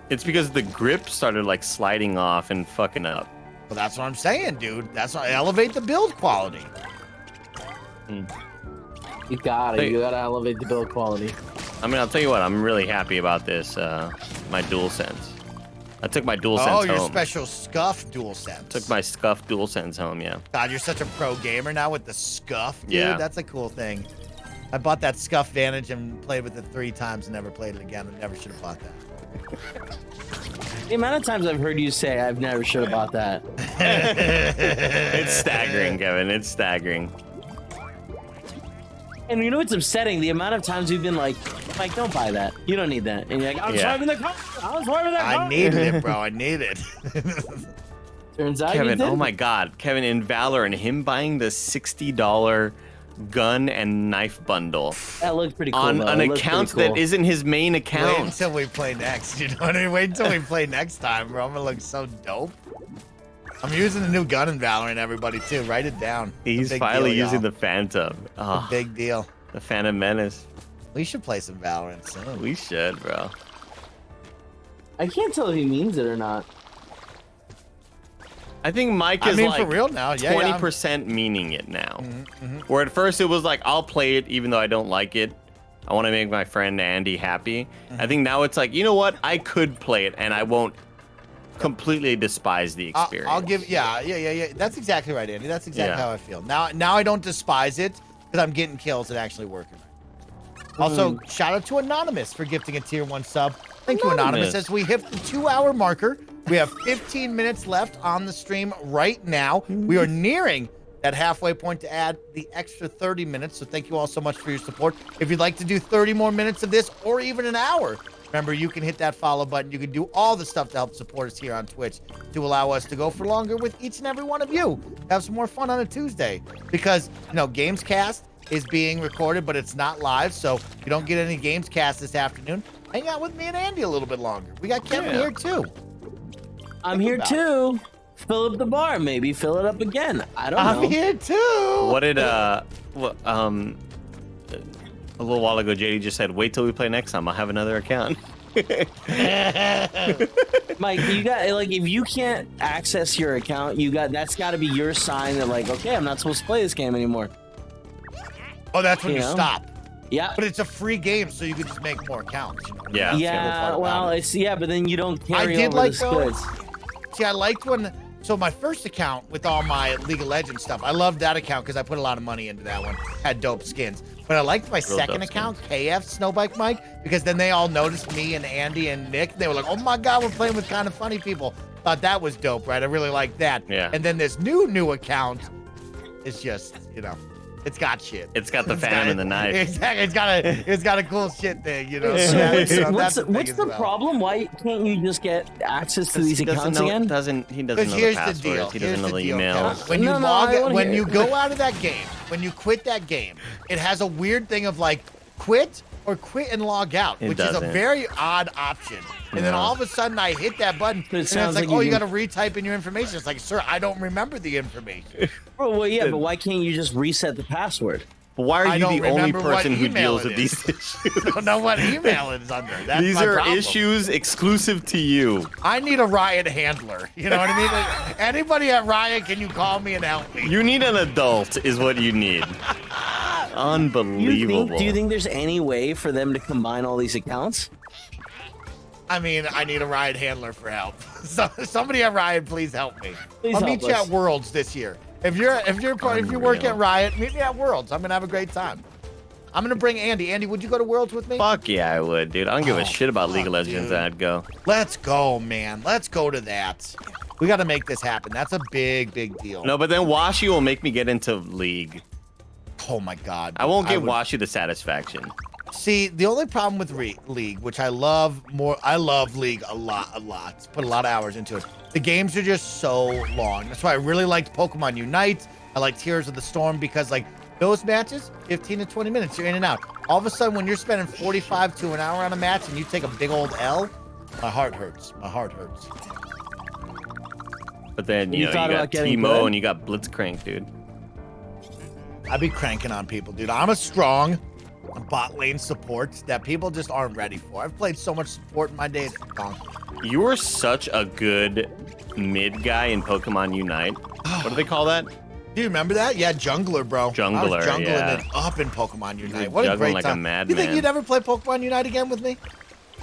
it's because the grip started like sliding off and fucking up. Well, that's what I'm saying, dude. That's why elevate the build quality. You gotta, Hey. you gotta elevate the build quality. I mean, I'll tell you what, I'm really happy about this. My DualSense. I took my DualSense Oh, home. your special scuff dual sense. Took my scuffed DualSense home. Yeah. God, you're such a pro gamer now with the scuff, dude. Yeah. That's a cool thing. I bought that scuff Vantage and played with it 3 times and never played it again. I never should have bought that. The amount of times I've heard you say I've never should have bought that. It's staggering, Kevin. It's staggering. And you know what's upsetting? The amount of times we've been like, Mike, don't buy that. You don't need that. And you're like, I was Yeah. driving the car. I was driving that car. I needed it, bro. I need it. Turns out you Kevin, did. oh my God, Kevin in Valorant, him buying the $60 gun and knife bundle That looked pretty cool. on though. an It looked account pretty cool. that isn't his main Wait account. until we play next. You know what I mean? Wait until we play next time, bro. I'm gonna look so dope. I'm using the new gun in Valorant, everybody, too. Write it down. He's Big finally deal, using y'all. the Phantom. Oh, Big deal. the Phantom Menace. We should play some Valorant soon. We should, bro. I can't tell if he means it or not. I think Mike I is mean, like for real now. Yeah, 20% meaning it now. Where at first it was like, I'll play it even though I don't like it. I want to make my friend Andy happy. I think now it's like, you know what? I could play it and I won't completely despise the experience. I'll give, yeah. That's exactly right, Andy. That's exactly Yeah. how I feel. Now I don't despise it because I'm getting kills and actually working. Also, shout out to Anonymous for gifting a tier 1 sub. Thank you, Anonymous. Anonymous. As we hit the 2-hour marker, we have 15 minutes left on the stream right now. We are nearing that halfway point to add the extra 30 minutes. So thank you all so much for your support. If you'd like to do 30 more minutes of this or even an hour, remember, you can hit that follow button. You can do all the stuff to help support us here on Twitch to allow us to go for longer with each and every one of you. Have some more fun on a Tuesday because, you know, Gamescast is being recorded, but it's not live. So if you don't get any Gamescast this afternoon, hang out with me and Andy a little bit longer. We got Kevin Yeah. here too. I'm here about too. Fill up the bar, maybe fill it up again. I don't I'm know. here too. What did a little while ago JD just said, wait till we play next time. I'll have another account. Mike, you got like if you can't access your account, that's got to be your sign that like, okay, I'm not supposed to play this game anymore. Oh, that's when you You know? stop. Yeah. But it's a free game, so you can just make more accounts. You know? Yeah. That's the other Yeah, part well, about it. it's but then you don't carry did over like the those. squids. See, I liked when. So my first account with all my League of Legends stuff, I loved that account because I put a lot of money into that one. Had dope skins. But I liked my Real second dope account, KF Snowbike Mike, because then they all noticed me and Andy and Nick. They were like, "Oh my God, we're playing with kind of funny people." Thought that was dope, right? I really liked that. Yeah. And then this new account is just, you know, it's got shit. It's got the It's Phantom got- and the knife. Exactly. It's got a cool shit thing, you know. So That's- you know, what's that's what's thing the as well. problem? Why can't you just get access to these He doesn't accounts know, again? he doesn't Because know here's the the passwords. deal. He Here's doesn't know the deal, emails. Kevin. When you No, log, I wanna when hear you it. go out of that game, when you quit that game, it has a weird thing of like quit or quit and log out, It which is a doesn't. very odd option. And then No. all of a sudden I hit that button But it and it's sounds like, like oh, you you got can- to retype in your information. It's like, sir, I don't remember the information. Oh, well, yeah, but why can't you just reset the password? Why are I you don't the only remember what person who email deals it with is. these issues? I don't know what email it is under. That's These my are problem. issues exclusive to you. I need a Riot handler. You know what I mean? Like, anybody at Riot, can you call me and help me? You need an adult, is what you need. Unbelievable. Do you think there's any way for them to combine all these accounts? I mean, I need a Riot handler for help. So, somebody at Riot, please help me. Please I'll help meet you us. at Worlds this year. If you work at Riot, meet me at Worlds. I'm gonna have a great time. I'm gonna bring Andy. Andy, would you go to Worlds with me? Fuck yeah, I would, dude. I don't give a shit about League of fuck, Legends. dude. I'd go. Let's go, man. Let's go to that. We got to make this happen. That's a big, big deal. No, but then Washi will make me get into League. Oh my God. I won't give would- Washi the satisfaction. See, the only problem with League, which I love more, I love League a lot. Put a lot of hours into it. The games are just so long. That's why I really liked Pokemon Unite. I liked Heroes of the Storm because, like, those matches, 15 to 20 minutes, you're in and out. All of a sudden, when you're spending 45 to an hour on a match and you take a big old L, my heart hurts. My heart hurts. But then, You you know, thought you about got getting Teemo good? and you got Blitzcrank, dude. I be cranking on people, dude. I'm a strong bot lane support that people just aren't ready for. I've played so much support in my days. You were such a good mid guy in Pokemon Unite. What do they call that? Do you remember that? Yeah, jungler, bro. I Jungler, was jungling yeah. it up in Pokemon Unite. You're What a juggling great like a time. You madman. think you'd ever play Pokemon Unite again with me?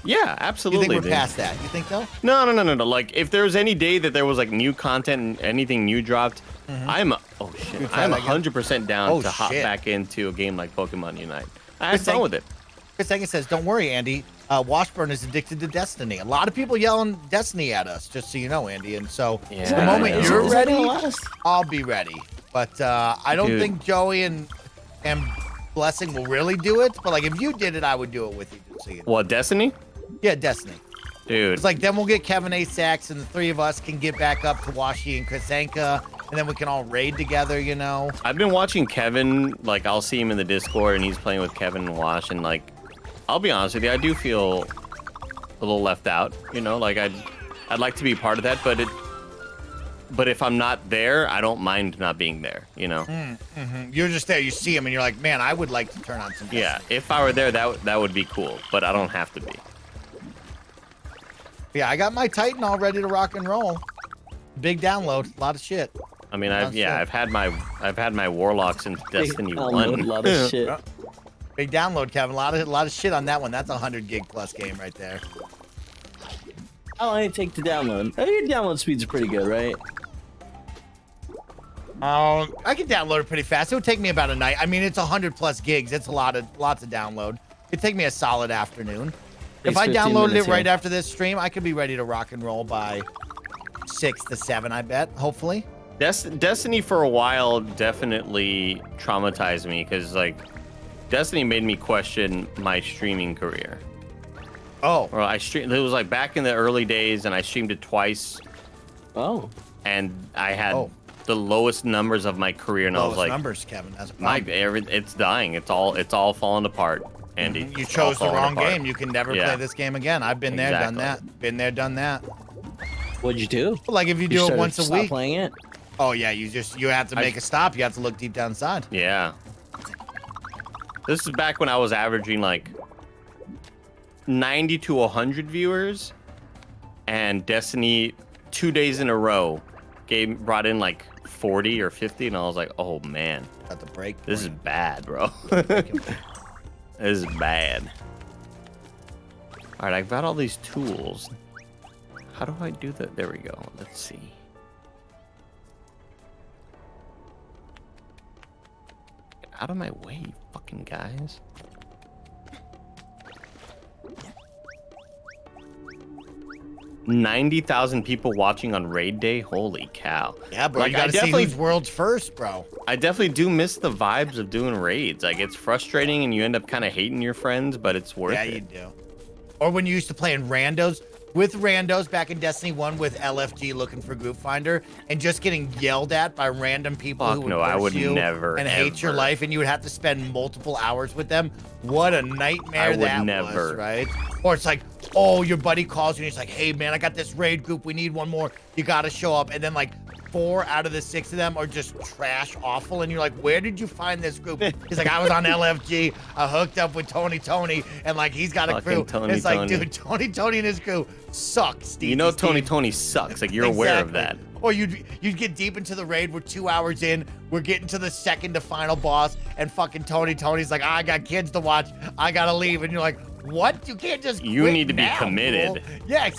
Yeah, You absolutely. think we're dude. past that? You think so? No. Like, if there was any day that there was like new content and anything new dropped, I'm You I'm try that again? 100% down Oh, to hop shit. back into a game like Pokemon Unite. I had Good fun thing- with it. Chris Hagen says, don't worry, Andy. Washburn is addicted to Destiny. A lot of people yelling Destiny at us, just so you know, Andy. And so Yeah, the moment I know. you're Is that gonna ready, last? I'll be ready. But I don't Dude. think Joey and Blessing will really do it. But like if you did it, I would do it with you. Just so you know. What, Destiny? Yeah, Destiny. Dude. It's like then we'll get Kevin A. Sachs and the three of us can get back up to Washi and Krisenka, and then we can all raid together, you know. I've been watching Kevin, like I'll see him in the Discord and he's playing with Kevin and Wash, and like I'll be honest with you, I do feel a little left out, you know, like I'd like to be part of that, but if I'm not there, I don't mind not being there, you know. You're just there, you see him, and you're like, man, I would like to turn on some Destiny. Yeah, if I were there, that would be cool, but I don't have to be. Yeah, I got my Titan all ready to rock and roll. Big download, a lot of shit. I mean, That's it. I've had my Warlock since Destiny Download 1. A lot of shit. Big download, Kevin. A lot of shit on that one. That's a 100 gig plus game right there. How long did it take to download? Oh, your download speeds are pretty good, right? I can download it pretty fast. It would take me about a night. I mean, it's 100 plus gigs. It's lots of download. It'd take me a solid afternoon. If Takes I 15 downloaded it minutes, right yeah. after this stream, I could be ready to rock and roll by 6 to 7, I bet, hopefully. Destiny for a while definitely traumatized me because like Destiny made me question my streaming career. Oh, Or it was like back in the early days, and I streamed it twice, Oh. and I had Oh. the lowest numbers of my career, and I was lowest like, numbers, Kevin. That's a my problem. it's dying. It's all falling apart, Andy. You It's all chose the falling wrong apart. game. You can never Yeah. play this game again. I've been there, done Exactly. that. Been there, done that. What'd you do? Like if you You do it started once a stop week. playing it? Oh yeah, you have to make a stop. You have to look deep down inside. Yeah. This is back when I was averaging like 90 to 100 viewers, and Destiny 2 days in a row brought in like 40 or 50, and I was like, oh man, Got the break. this is bad, bro. This is bad. All right, I've got all these tools. How do I do that? There we go. Let's see. Get out of my way, you fucking guys. $90,000 people watching on raid day. Holy cow! Yeah, bro. Like, You I gotta see definitely- who's world's first, bro. I definitely do miss the vibes of doing raids. Like, it's frustrating, and you end up kind of hating your friends, but it's worth Yeah, it. you do. Or when you used to play in randos, with randos back in Destiny 1 with LFG looking for Group Finder and just getting yelled at by random people who would no, I curse would you never, and hate your ever. life, and you would have to spend multiple hours with them. What a nightmare I would that never. was, right? Or it's like, oh, your buddy calls you and he's like, hey, man, I got this raid group. We need one more. You got to show up. And then like 4 out of the 6 of them are just trash awful. And you're like, where did you find this group? He's like, I was on LFG. I hooked up with Tony, and like he's got a Fucking crew. It's like, dude, Tony and his crew suck, Steve. You know Tony sucks. Like, you're aware of that. Or you'd get deep into the raid. We're 2 hours in. We're getting to the second to final boss, and fucking Tony's like, I got kids to watch. I gotta leave. And you're like, what? You can't just. You quit need to be now, committed. fool. Yeah,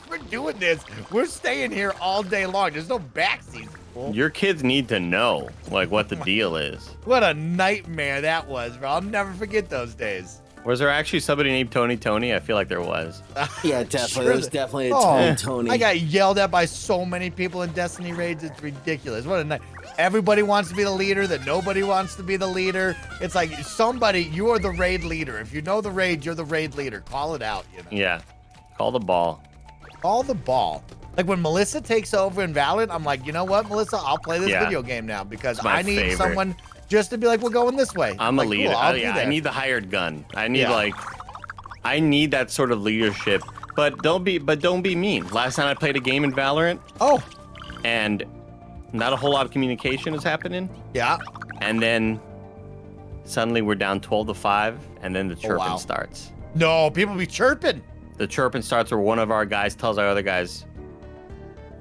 we're doing this. We're staying here all day long. There's no backseats, fool. Your kids need to know like what the deal is. What a nightmare that was, bro. I'll never forget those days. Was there actually somebody named Tony? I feel like there was. Yeah, definitely. Sure. There's definitely a Oh, Tony. I got yelled at by so many people in Destiny raids. It's ridiculous. What a night. Everybody wants to be the leader, that nobody wants to be the leader. It's like somebody, you are the raid leader. If you know the raid, you're the raid leader. Call it out, you know. Yeah. Call the ball. Call the ball. Like when Melissa takes over in Valorant, I'm like, you know what, Melissa? I'll play this video game now because my I need favorite. someone just to be like, we're going this way. I'm like, a leader. Cool, I'll yeah, be I there. need the hired gun. I need I need that sort of leadership. But don't be mean. Last time I played a game in Valorant, Oh, and not a whole lot of communication is happening. yeah. And then suddenly we're down 12-5, and then the chirping wow. starts. No, people be chirping. The chirping starts where one of our guys tells our other guys,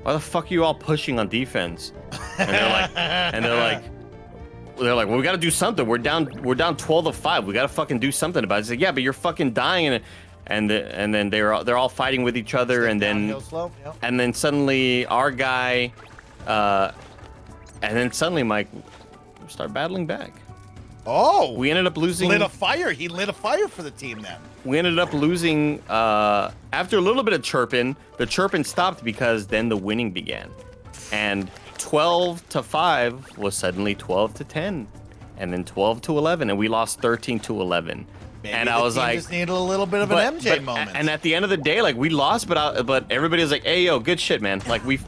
"Why the fuck are you all pushing on defense?" And they're like, well, we got to do something. We're down 12-5. We got to fucking do something about it. It's like, yeah, but you're fucking dying, and then they're all fighting with each other, and then Downhill slope, yep. and then suddenly our guy, and then suddenly Mike start battling back. Oh, We ended up losing. lit a fire. He lit a fire for the team then. We ended up losing after a little bit of chirping. The chirping stopped because then the winning began, and 12-5 was suddenly 12-10, and then 12-11, and we lost 13-11. Maybe and the I was team like, just needed a little bit of an MJ moment. And at the end of the day, like we lost, but everybody was like, "Hey, yo, good shit, man! Like we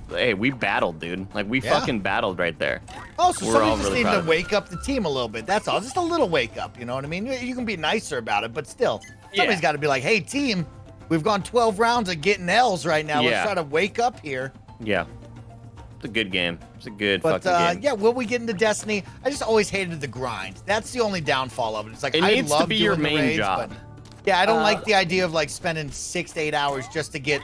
battled, dude. Like we Yeah. fucking battled right there." Oh, so We're all somebody just really needed proud to of it. wake up the team a little bit. That's all. Just a little wake up. You know what I mean? You can be nicer about it, but still, somebody's got to be like, "Hey, team, we've gone 12 rounds of getting L's right now. Yeah. Let's try to wake up here." Yeah, it's a good game. It's a good But fucking game. yeah, will we get into Destiny? I just always hated the grind. That's the only downfall of it. It's like It I needs to love be doing your the main raids, job. but yeah, I don't like the idea of like spending 6 to 8 hours just to get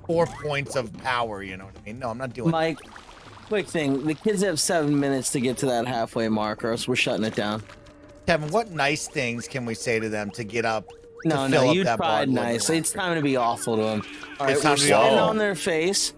4 points of power. You know what I mean? No, I'm not doing. Mike, quick thing. The kids have 7 minutes to get to that halfway mark, or else we're shutting it down. Kevin, what nice things can we say to them to get up? No, to fill up you that tried bar nice. limit? It's time to be awful to them. All right, It's time we're to be spitting awful. on their face.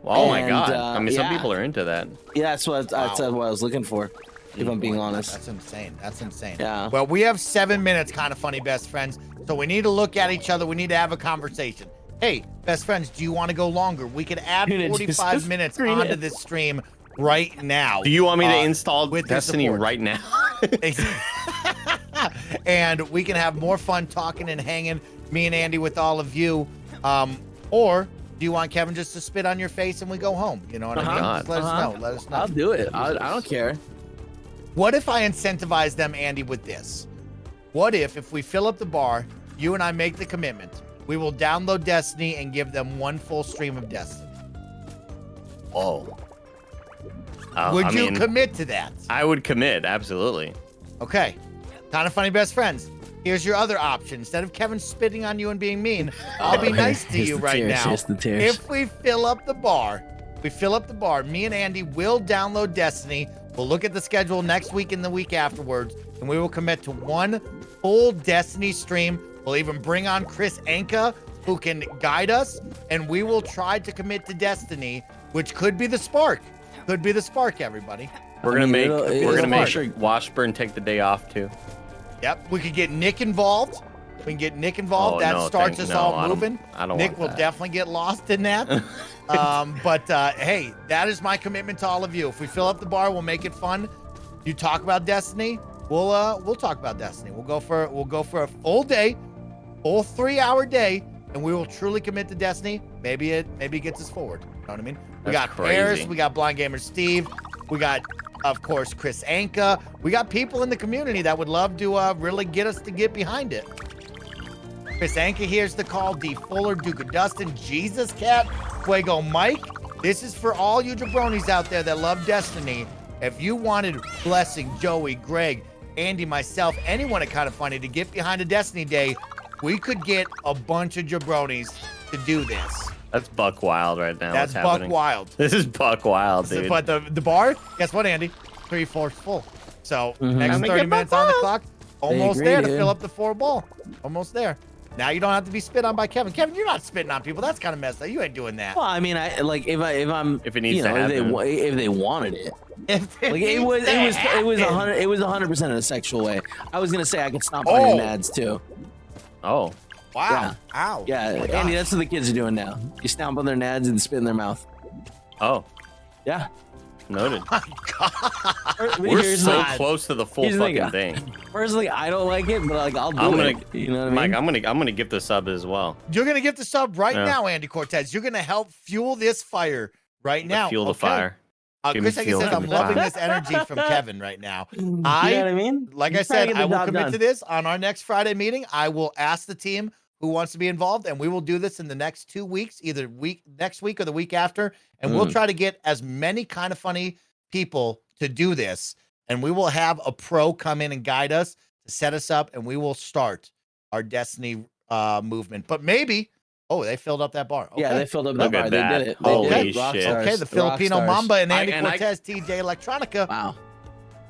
Oh my and, god! I mean, some yeah. people are into that. Yeah, that's what I said. What I was looking for. If I'm being honest. That's insane. That's insane. Yeah. Well, we have 7 minutes, kind of funny, best friends. So we need to look at each other. We need to have a conversation. Hey, best friends, do you want to go longer? We could add You're gonna 45 just minutes screen onto it. this stream right now. Do you want me to install with your Destiny support. right now? And we can have more fun talking and hanging, me and Andy with all of you. Or do you want Kevin just to spit on your face and we go home? You know what I mean? Uh-huh. Just let us know. Let us know. I'll do it. I don't care. What if I incentivize them, Andy, with this? What if we fill up the bar, you and I make the commitment, we will download Destiny and give them 1 full stream of Destiny? Whoa. Would I you mean, commit to that? I would commit, absolutely. Okay. Kind of funny, best friends. Here's your other option. Instead of Kevin spitting on you and being mean, I'll be nice to Here's you the right tears, now. here's the tears. If we fill up the bar, me and Andy will download Destiny. We'll look at the schedule next week and the week afterwards, and we will commit to 1 full Destiny stream. We'll even bring on Chris Anka, who can guide us, and we will try to commit to Destiny, which could be the spark. Could be the spark, everybody. We're gonna make sure. Washburn take the day off too. Yep, we could get Nick involved. We can get Nick involved. Oh, That no, starts thank- us no, all I don't- moving. I don't Nick want will that. definitely get lost in that. But hey, that is my commitment to all of you. If we fill up the bar, we'll make it fun. You talk about Destiny, we'll talk about Destiny. We'll go for a full day, full 3-hour day, and we will truly commit to Destiny, maybe it gets us forward. You know what I mean? We That's got crazy. Paris, we got Blind Gamer Steve, we got, of course, Chris Anka. We got people in the community that would love to really get us to get behind it. Chris Anka here's the call. D Fuller, Duke of Dustin, Jesus Cat, Fuego Mike. This is for all you jabronis out there that love Destiny. If you wanted Blessing, Joey, Greg, Andy, myself, anyone at KindaFunny to get behind a Destiny Day, we could get a bunch of jabronis to do this. That's buck wild right now. That's what's buck happening. wild. This is buck wild, dude. But the bar, guess what, Andy? 3/4 full. So next Time to 30 get minutes buck on the wild. clock. Almost agree, there to dude. fill up the 4 ball. Almost there. Now you don't have to be spit on by Kevin. Kevin, you're not spitting on people. That's kind of messed up. You ain't doing that. Well, I mean, I like if I'm If it needs you to know, happen. if they wanted it. If Like needs to it was happen. 100% in a sexual way. I was gonna say I could stomp on your nads too. Oh, Wow. Ow. Yeah, Oh my Andy, gosh. that's what the kids are doing now. You stomp on their nads and spit in their mouth. oh, Yeah. noted. My God. We're Here's so the- close to the full here's the fucking thing. thing. Personally, I don't like it, but like I'll do I'm gonna, it. You know what I Mike. mean? I'm gonna give the sub as well. You're going to get the sub right Yeah. now, Andy Cortez. You're going to help fuel this fire right now. Fuel the okay? fire. Give me Chris Anka fuel says, to I'm the loving fire." this energy from Kevin right now. You know what I mean? Like Just I trying said, to get I the will job commit done. to this on our next Friday meeting. I will ask the team who wants to be involved, and we will do this in the next 2 weeks, either next week or the week after. And we'll try to get as many KindaFunny people to do this. And we will have a pro come in and guide us to set us up, and we will start our Destiny movement. But maybe, they filled up that bar. Okay. Yeah, they filled up Look that bar. at They that. did it. They Holy did it. Rock shit. stars. Okay, the Rock Filipino stars. Mamba and Andy and I- Cortez, TJ Electronica. Wow.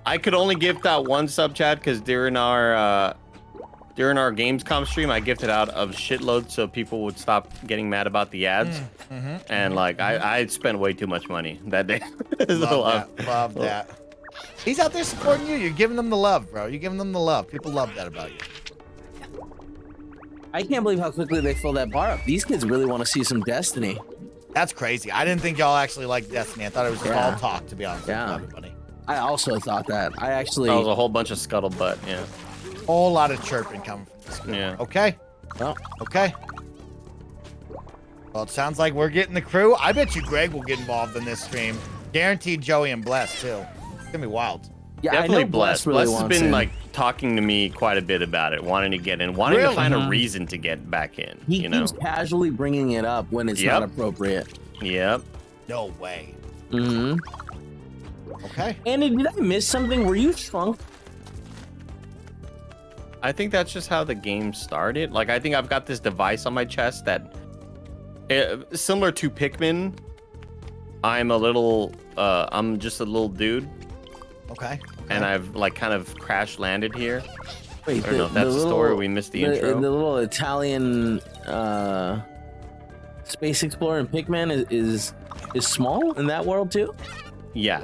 I could only gift out one sub chat because during our Gamescom stream, I gifted out of shitloads so people would stop getting mad about the ads. And like I spent way too much money that day. Love that. Love that. He's out there supporting you. You're giving them the love, bro. You're giving them the love. People love that about you. I can't believe how quickly they filled that bar up. These kids really want to see some Destiny. That's crazy. I didn't think y'all actually liked Destiny. I thought it was just Yeah. all talk, to be honest with everybody. I also thought that. I actually. That was a whole bunch of scuttlebutt. Yeah. Whole lot of chirping coming from this group. Yeah. Okay. Well, Okay. Well, it sounds like we're getting the crew. I bet you Greg will get involved in this stream. Guaranteed Joey and Bless, too. It's gonna be wild. yeah, Definitely I know Bless. really Bless has wants been in. like talking to me quite a bit about it, wanting to get in, wanting to Really? find a reason to get back in. He you know. keeps casually bringing it up when it's not Yep. appropriate. Yep. No way. Mm-hmm. Okay. Andy, did I miss something? Were you shrunk? I think that's just how the game started. Like, I think I've got this device on my chest that, similar to Pikmin, I'm just a little dude, Okay. and I've like kind of crash landed here. Wait, I don't know if that's the story. We missed the intro. The little Italian space explorer in Pikmin is small in that world too. Yeah.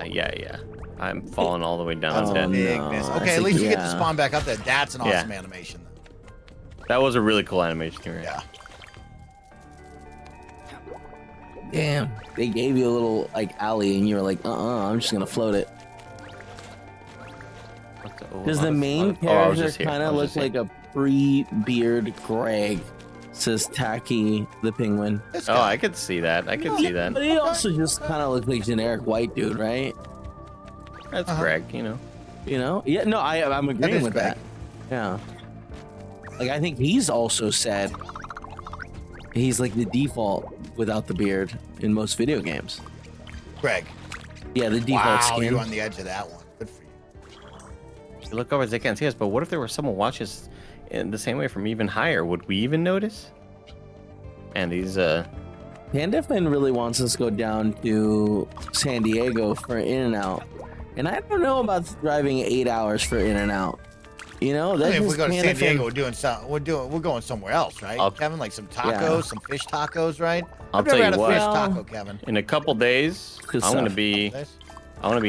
I'm falling all the way down. Oh, dead. Big no, miss. I Okay, at think- least you get to yeah. spawn back up there. That's an Yeah. awesome animation, though. That was a really cool animation here. Yeah. Damn, they gave you a little like alley, and you were like, I'm just gonna float it. Does the main character kind of look like a pre-beard Greg? Says Tacky the Penguin. This Oh, guy. I could see that. I could see that. But he also just kind of looks like generic white dude, right? That's Greg, you know. You know? Yeah, no, I'm agreeing is with Greg. that. Yeah. Like, I think he's also said he's like the default without the beard in most video games. Greg. Yeah, the default Wow, skin. you're on the edge of that one. Good for you. You look over as they can't see us, but what if there was someone watching us in the same way from even higher? Would we even notice? And these KindaFunny really wants us to go down to San Diego for In-N-Out. And I don't know about driving 8 hours for In-N-Out. You know, I that's mean, if we just go to San KindaFunny. Diego, we're going somewhere else, right? I'll- Kevin, like some tacos, Yeah. some fish tacos, right? I'll I've tell never you had a what. fish Well- taco, Kevin. in a couple days, Good I'm gonna stuff. be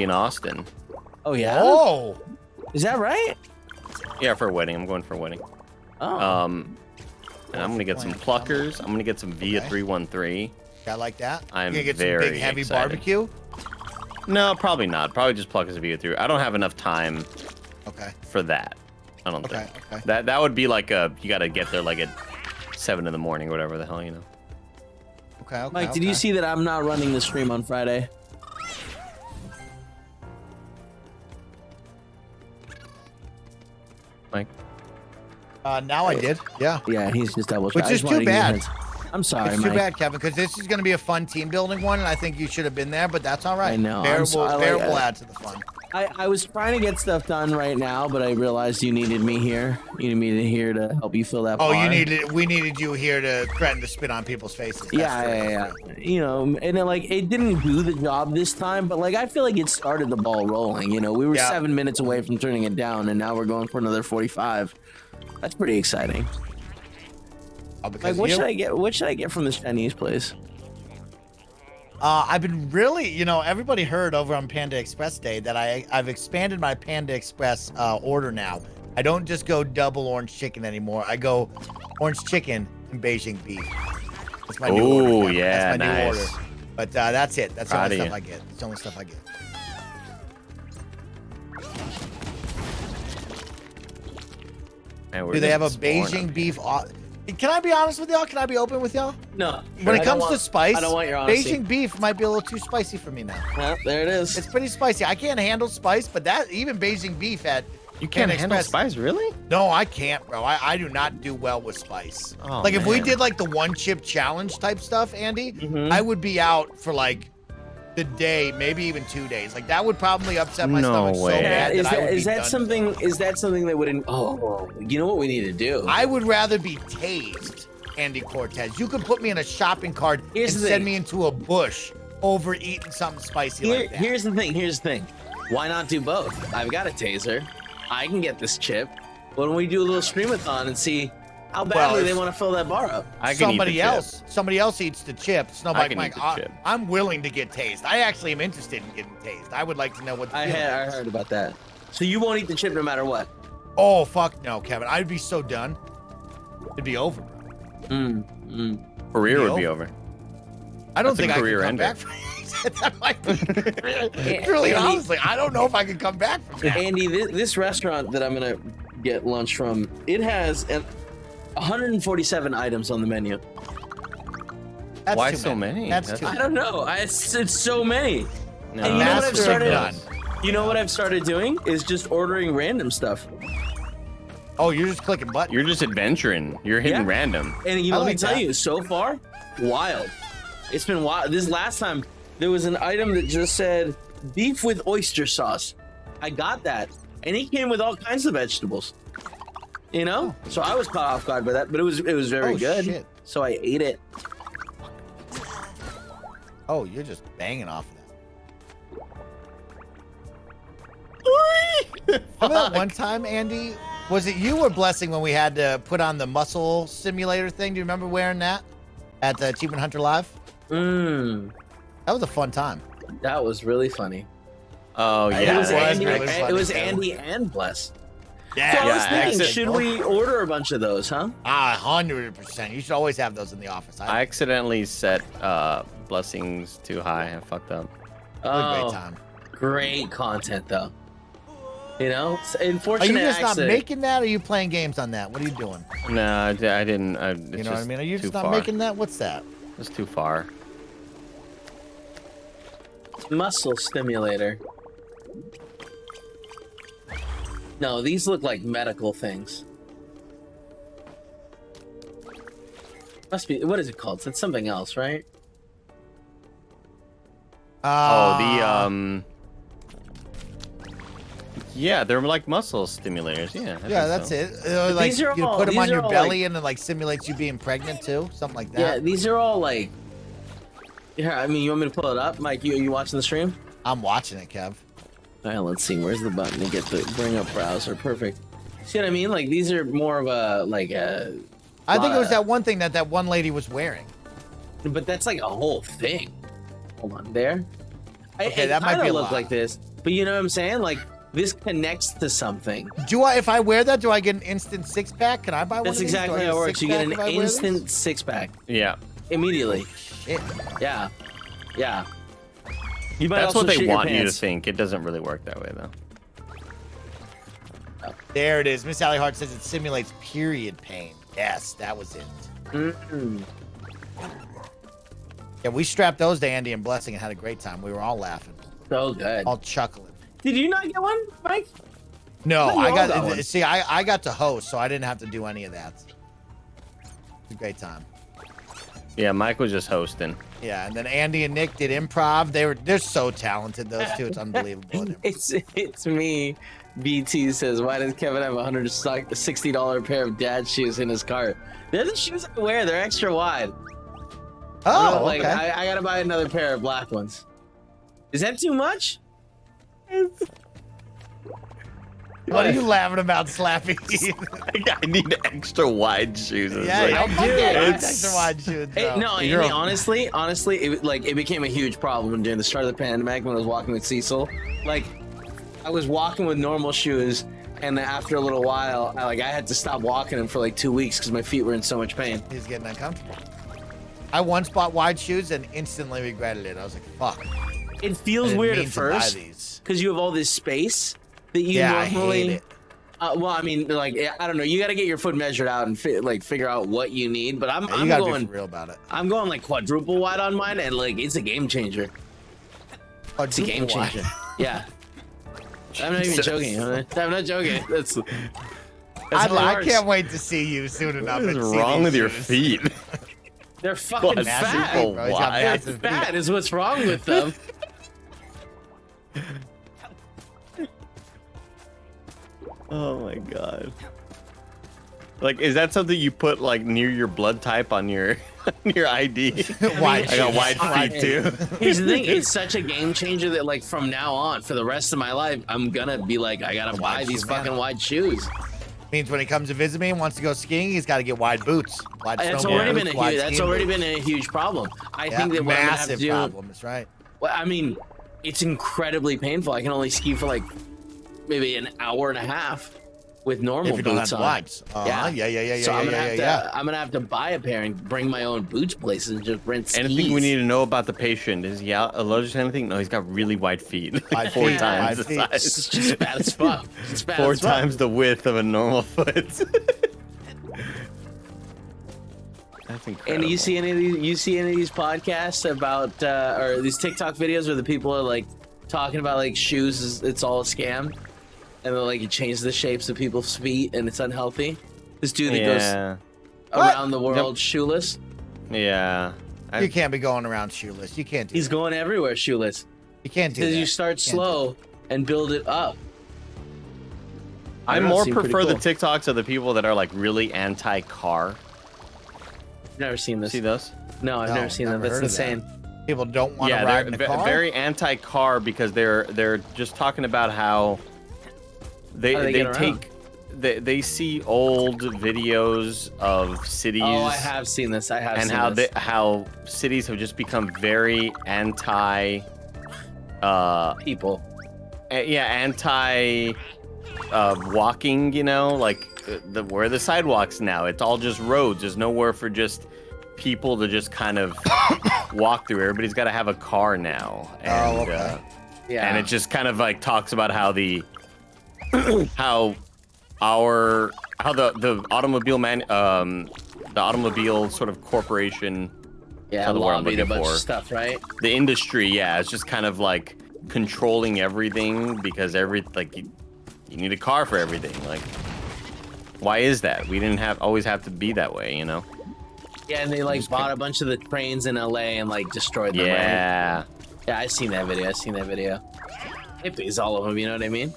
in Austin. Oh, yeah? Oh, Is that right? Yeah, for a wedding. I'm going for a wedding. Oh. And I'm gonna get some pluckers. I'm gonna get some Via Okay. 313. I like that. I'm you gonna get very some big heavy excited. barbecue. No, probably not. Probably just pluckers Via 3. I don't have enough time Okay. for that. I don't Okay. think. Okay. That would be like you gotta get there like at 7 in the morning, whatever the hell, you know. Okay. Mike, did you see that I'm not running the stream on Friday? Mike. Now I did. Yeah. Yeah, he's just double. Which I is just wanted too to give you a bad. heads- I'm sorry, It's Mike. too bad, Kevin, because this is going to be a fun team building one, and I think you should have been there, but that's all right. I know. I'm Bearable, sorry, bearable add to the fun. I was trying to get stuff done right now, but I realized you needed me here. You needed me here to help you fill that Oh, bar. we needed you here to threaten to spit on people's faces. That's Yeah. true. You know, and then, like, it didn't do the job this time, but like I feel like it started the ball rolling. You know, we were Yeah. 7 minutes away from turning it down, and now we're going for another 45. That's pretty exciting. Oh, because Like, what you- should I get? What should I get from this Chinese place? I've been really, everybody heard over on Panda Express Day that I've expanded my Panda Express order now. I don't just go double orange chicken anymore. I go orange chicken and Beijing beef. That's my new order. Oh, Kevin. yeah, That's my nice. new order. But that's it. That's the Proud only of stuff you. I get. It's the only stuff I get. Man, we're Do they have a getting spawned Beijing up beef? Can I be honest with y'all? Can I be open with y'all? No. When it I don't comes want- to spice, I don't want your honesty. Beijing beef might be a little too spicy for me now. Well, there it is. It's pretty spicy. I can't handle spice, but that even Beijing beef at You can't Panda handle Express- spice, really? No, I can't, bro. I do not do well with spice. Oh, like if we man. did like the one chip challenge type stuff, Andy, Mhm. I would be out for like the day, maybe even 2 days. Like that would probably upset my No stomach way. so bad Is that I would that, be is that done. something? Is that something that wouldn't? Oh, you know what we need to do? I would rather be tased, Andy Cortez. You could put me in a shopping cart Here's and the send thing. me into a bush over eating something spicy like that. Here's the thing. Here's the thing. Why not do both? I've got a taser. I can get this chip. Why don't we do a little streamathon and see how badly if- they want to fill that bar up? I can somebody eat the chip. somebody else eats the chip. I Snowbike can Mike, eat the chip. I'm willing to get tased. I actually am interested in getting tased. I would like to know what the I feeling is. heard about that. So you won't eat the chip no matter what. Oh fuck no, Kevin. I'd be so done. It'd be over, bro. Career Be would be over. over. I don't That's a think I career could come ender. back from that. Might be really Andy- honestly, I don't know if I could come back from that. Andy, this restaurant that I'm gonna get lunch from, it has 147 items on the menu. That's Why too so many? That's That's- too I many. don't know. It's so many. No, And you know what I've Master of started? none. You know what I've started doing is just ordering random stuff. Oh, you're just clicking buttons. You're just adventuring. You're hitting Yeah. random. And you I know, let me like tell that. you, so far, wild. It's been wild. This last time, there was an item that just said beef with oyster sauce. I got that, and it came with all kinds of vegetables. You know, so I was caught off guard by that, but it was very Oh, good. shit. So I ate it. Oh, you're just banging off of that. Remember that one time, Andy? Was it you or Blessing when we had to put on the muscle simulator thing? Do you remember wearing that at the Achievement Hunter Live? Mmm, That was a fun time. that was really funny. Oh yeah. it was that's Andy. great. was It funny was too. Andy and Bless. Yeah, So I was yeah, thinking, exit. should we order a bunch of those, huh? 100%. You should always have those in the office. I accidentally set blessings too high. I fucked up. It was a great time. Great content though. You know, it's Are you unfortunate just not accident. making that, or are you playing games on that? What are you doing? No, I didn't. You know what I mean? Are you just not far. making that? What's that? It's too far. Muscle stimulator. No, these look like medical things. Must be. What is it called? It's something else, right? Oh, the Yeah, they're like muscle stimulators. Yeah. I Yeah, think that's so. it. Like these are you all- put them these on are your all, belly and it like simulates you being pregnant too, something like Yeah, that. these are all like. Yeah, I mean, you want me to pull it up, Mike? You watching the stream? I'm watching it, Kev. All right, let's see. Where's the button to get the bring up browser? Perfect. See what I mean? Like these are more of a like a. I think it was Uh, that one thing that one lady was wearing. But that's like a whole thing. Hold on, there. Okay, it that might kinda be a look lot. like this, but you know what I'm saying? Like this connects to something. Do I? If I wear that, do I get an instant 6-pack? Can I buy one? That's of these? Do I exactly get how a it works. You get 6-pack an if I wear these? instant 6-pack Yeah. immediately. Shit. Yeah, yeah. You might That's also what they shit your want you to pants. think. It doesn't really work that way though. There it is. Miss Sally Hart says it simulates period pain. Yes, that was it. Mm. Yeah, we strapped those to Andy and Blessing and had a great time. We were all laughing, So good. all chuckling. Did you not get one, Mike? No, thought you I all got got one. see, I got to host, so I didn't have to do any of that. It's a great time. Yeah, Mike was just hosting. Yeah, and then Andy and Nick did improv. They're so talented, those two. It's unbelievable. It's me. BT says, why does Kevin have a $160 pair of dad shoes in his cart? They're the shoes I wear. They're extra wide. Oh, Like, okay. I gotta buy another pair of black ones. Is that too much? What are you laughing about, Slappy? I need extra wide shoes. It's Yeah, like, y'all do. it's- Extra wide shoes. Hey, bro. no, Andy, honestly, it became a huge problem during the start of the pandemic when I was walking with Cecil. Like, I was walking with normal shoes, and then after a little while, I had to stop walking them for like 2 weeks because my feet were in so much pain. He's getting uncomfortable. I once bought wide shoes and instantly regretted it. I was like, fuck. It I feels didn't weird mean at to buy first these. because you have all this space that you Yeah, I normally. hate it. Well, I mean, like, I don't know. You got to get your foot measured out and figure out what you need. But I'm You gotta going be for real about it. I'm going like quadruple wide on mine, and like it's a game changer. It's a game Quadruple wide. changer. Yeah. I'm not even Jesus. joking. I'm not joking. That's I how it works. can't wait to see you soon enough. What and is see wrong these with your shoes. feet? They're fucking What? Massive fat. feet, bro. He's got Why? massive feet. Fat is what's wrong with them. Oh my god. Like, is that something you put like near your blood type on your your ID? Wide I got shoes. wide feet too. Here's the thing: it's such a game changer that like from now on, for the rest of my life, I'm gonna be like, I gotta buy wide these shoe man. fucking wide shoes. Means when he comes to visit me and wants to go skiing, he's got to get wide boots. Wide That's snowboard already boots, been a wide huge. That's skiing already boots. been a huge problem. I Yeah, think that what I'm gonna have to massive do. problem. That's right. Well, I mean, it's incredibly painful. I can only ski for like maybe an hour and a half with normal If you don't have boots the on. wides. Yeah, yeah. So I'm Yeah. I'm gonna have to buy a pair and bring my own boots places and just rent skis. Anything we need to know about the patient? Is he allergic to anything? No, he's got really wide feet. Wide Four feet, times the wide feet. size. It's just bad as fuck. It's bad Four as fuck. times the width of a normal foot. That's incredible. And you see any of these podcasts about or these TikTok videos where the people are like talking about like shoes? It's all a scam, and then like it changes the shapes of people's feet and it's unhealthy. This dude that Yeah. goes around the world shoeless. Yeah. You can't be going around shoeless. You can't do He's that. going everywhere shoeless. You can't do Because that. you start Can't do slow and build it up. I don't know, more seemed pretty prefer the cool. TikToks of the people that are like really anti-car. Never seen this. See those? No, I've No, never seen that. never That's heard of insane. that. People don't want to Yeah, ride in they're a car. very anti-car because they're just talking about how How do they they get around? take they see old videos of cities Oh, I have seen this. I have and seen how this. how cities have just become very anti People. anti walking, you know, like where are the sidewalks now? It's all just roads. There's nowhere for just people to just kind of walk through. Everybody's got to have a car now. And, okay. Yeah. and it just kind of like talks about how the how the automobile sort of corporation, yeah, how the word I'm lobbied a looking bunch for. of stuff, right? the industry, yeah, it's just kind of like controlling everything because you need a car for everything. Like, why is that? We didn't always have to be that way, you know? Yeah, and they like Just bought a bunch of the trains in LA and like destroyed them. Right? Yeah. Yeah, I seen that video. Hippies, all of them. You know what I mean?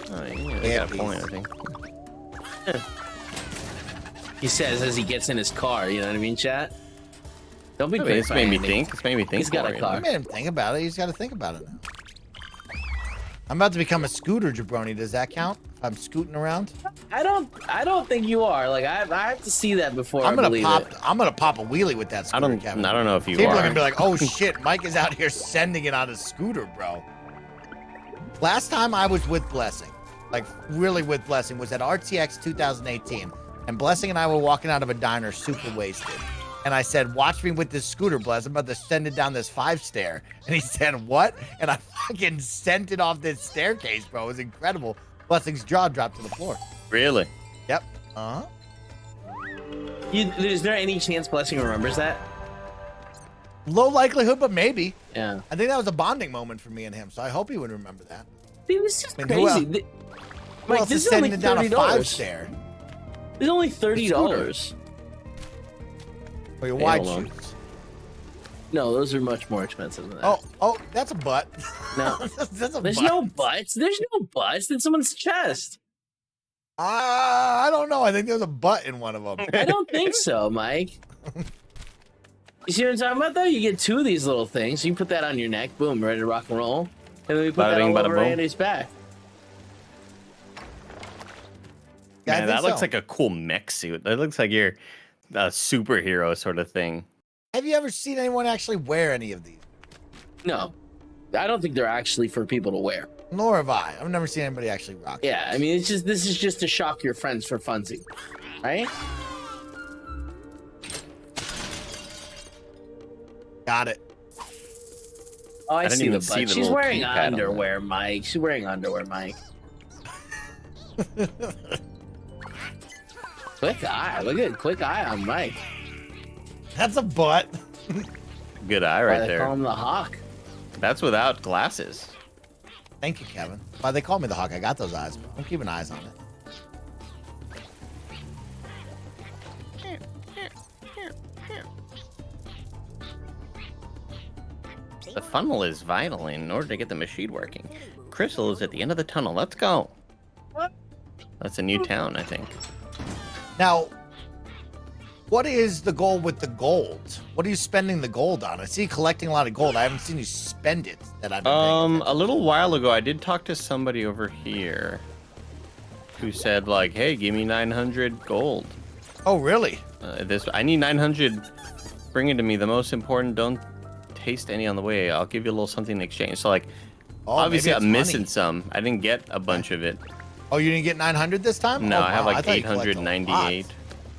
Oh, yeah, they got a point, I think. He says as he gets in his car. You know what I mean, chat? Don't be. It's made me think. It's made me think. He's got more, a you know? car. I made him think about it. He's got to think about it now. I'm about to become a scooter jabroni. Does that count? If I'm scooting around? I don't think you are. Like I have to see that before I I'm gonna believe pop. it. I'm gonna pop a wheelie with that I scooter, Kevin. don't know if you People are are. gonna be like, "Oh shit, Mike is out here sending it on a scooter, bro." Last time I was with Blessing, like really with Blessing, was at RTX 2018, and Blessing and I were walking out of a diner, super wasted. And I said, "Watch me with this scooter, Bless. I'm about to send it down this 5-stair." And he said, "What?" And I fucking sent it off this staircase, bro. It was incredible. Blessing's jaw dropped to the floor. Really? Yep. Uh-huh. Is there any chance Blessing remembers that? Low likelihood, but maybe. Yeah. I think that was a bonding moment for me and him, so I hope he would remember that. Dude, this is I mean, who crazy. Who else this is is only sending down a $30. 5-stair? It's only $30. For your Hey, wide hold on. shoes. No, those are much more expensive than that. Oh, that's a butt. No. That's a There's butt. no butts. There's no butts. It's someone's chest. I don't know. I think there's a butt in one of them. I don't think so, Mike. You see what I'm talking about, though? You get 2 of these little things. You can put that on your neck. Boom, ready to rock and roll. And then we put Bada that bing, all bada over boom. Andy's back. Yeah, I Man, think that looks so. like a cool mech suit. That looks like you're a superhero sort of thing. Have you ever seen anyone actually wear any of these? No. I don't think they're actually for people to wear. Nor have I. I've never seen anybody actually rock. Yeah, I mean, this is just to shock your friends for funsies. Right? Got it. Oh, I, didn't see the even butt. see the She's little wearing keypad on that. underwear, Mike. She's wearing underwear, Mike. Quick eye. Look at quick eye on Mike. That's a butt. Good eye Why right they there. call him the Hawk. That's without glasses. Thank you, Kevin. Why they call me the Hawk? I got those eyes. I'm keeping eyes on it. The funnel is vital in order to get the machine working. Crystal is at the end of the tunnel. Let's go. What? That's a new town, I think. Now, what is the goal with the gold? What are you spending the gold on? I see you collecting a lot of gold. I haven't seen you spend it. That I've been paying A little while ago, I did talk to somebody over here who said, like, hey, give me 900 gold. Oh, really? I need 900. Bring it to me. The most important, don't taste any on the way. I'll give you a little something in exchange. So, like, Oh, obviously, maybe it's I'm missing money. some. I didn't get a bunch of it. Oh, you didn't get 900 this time? No, Oh, I have wow. like thought you collected a lot. 898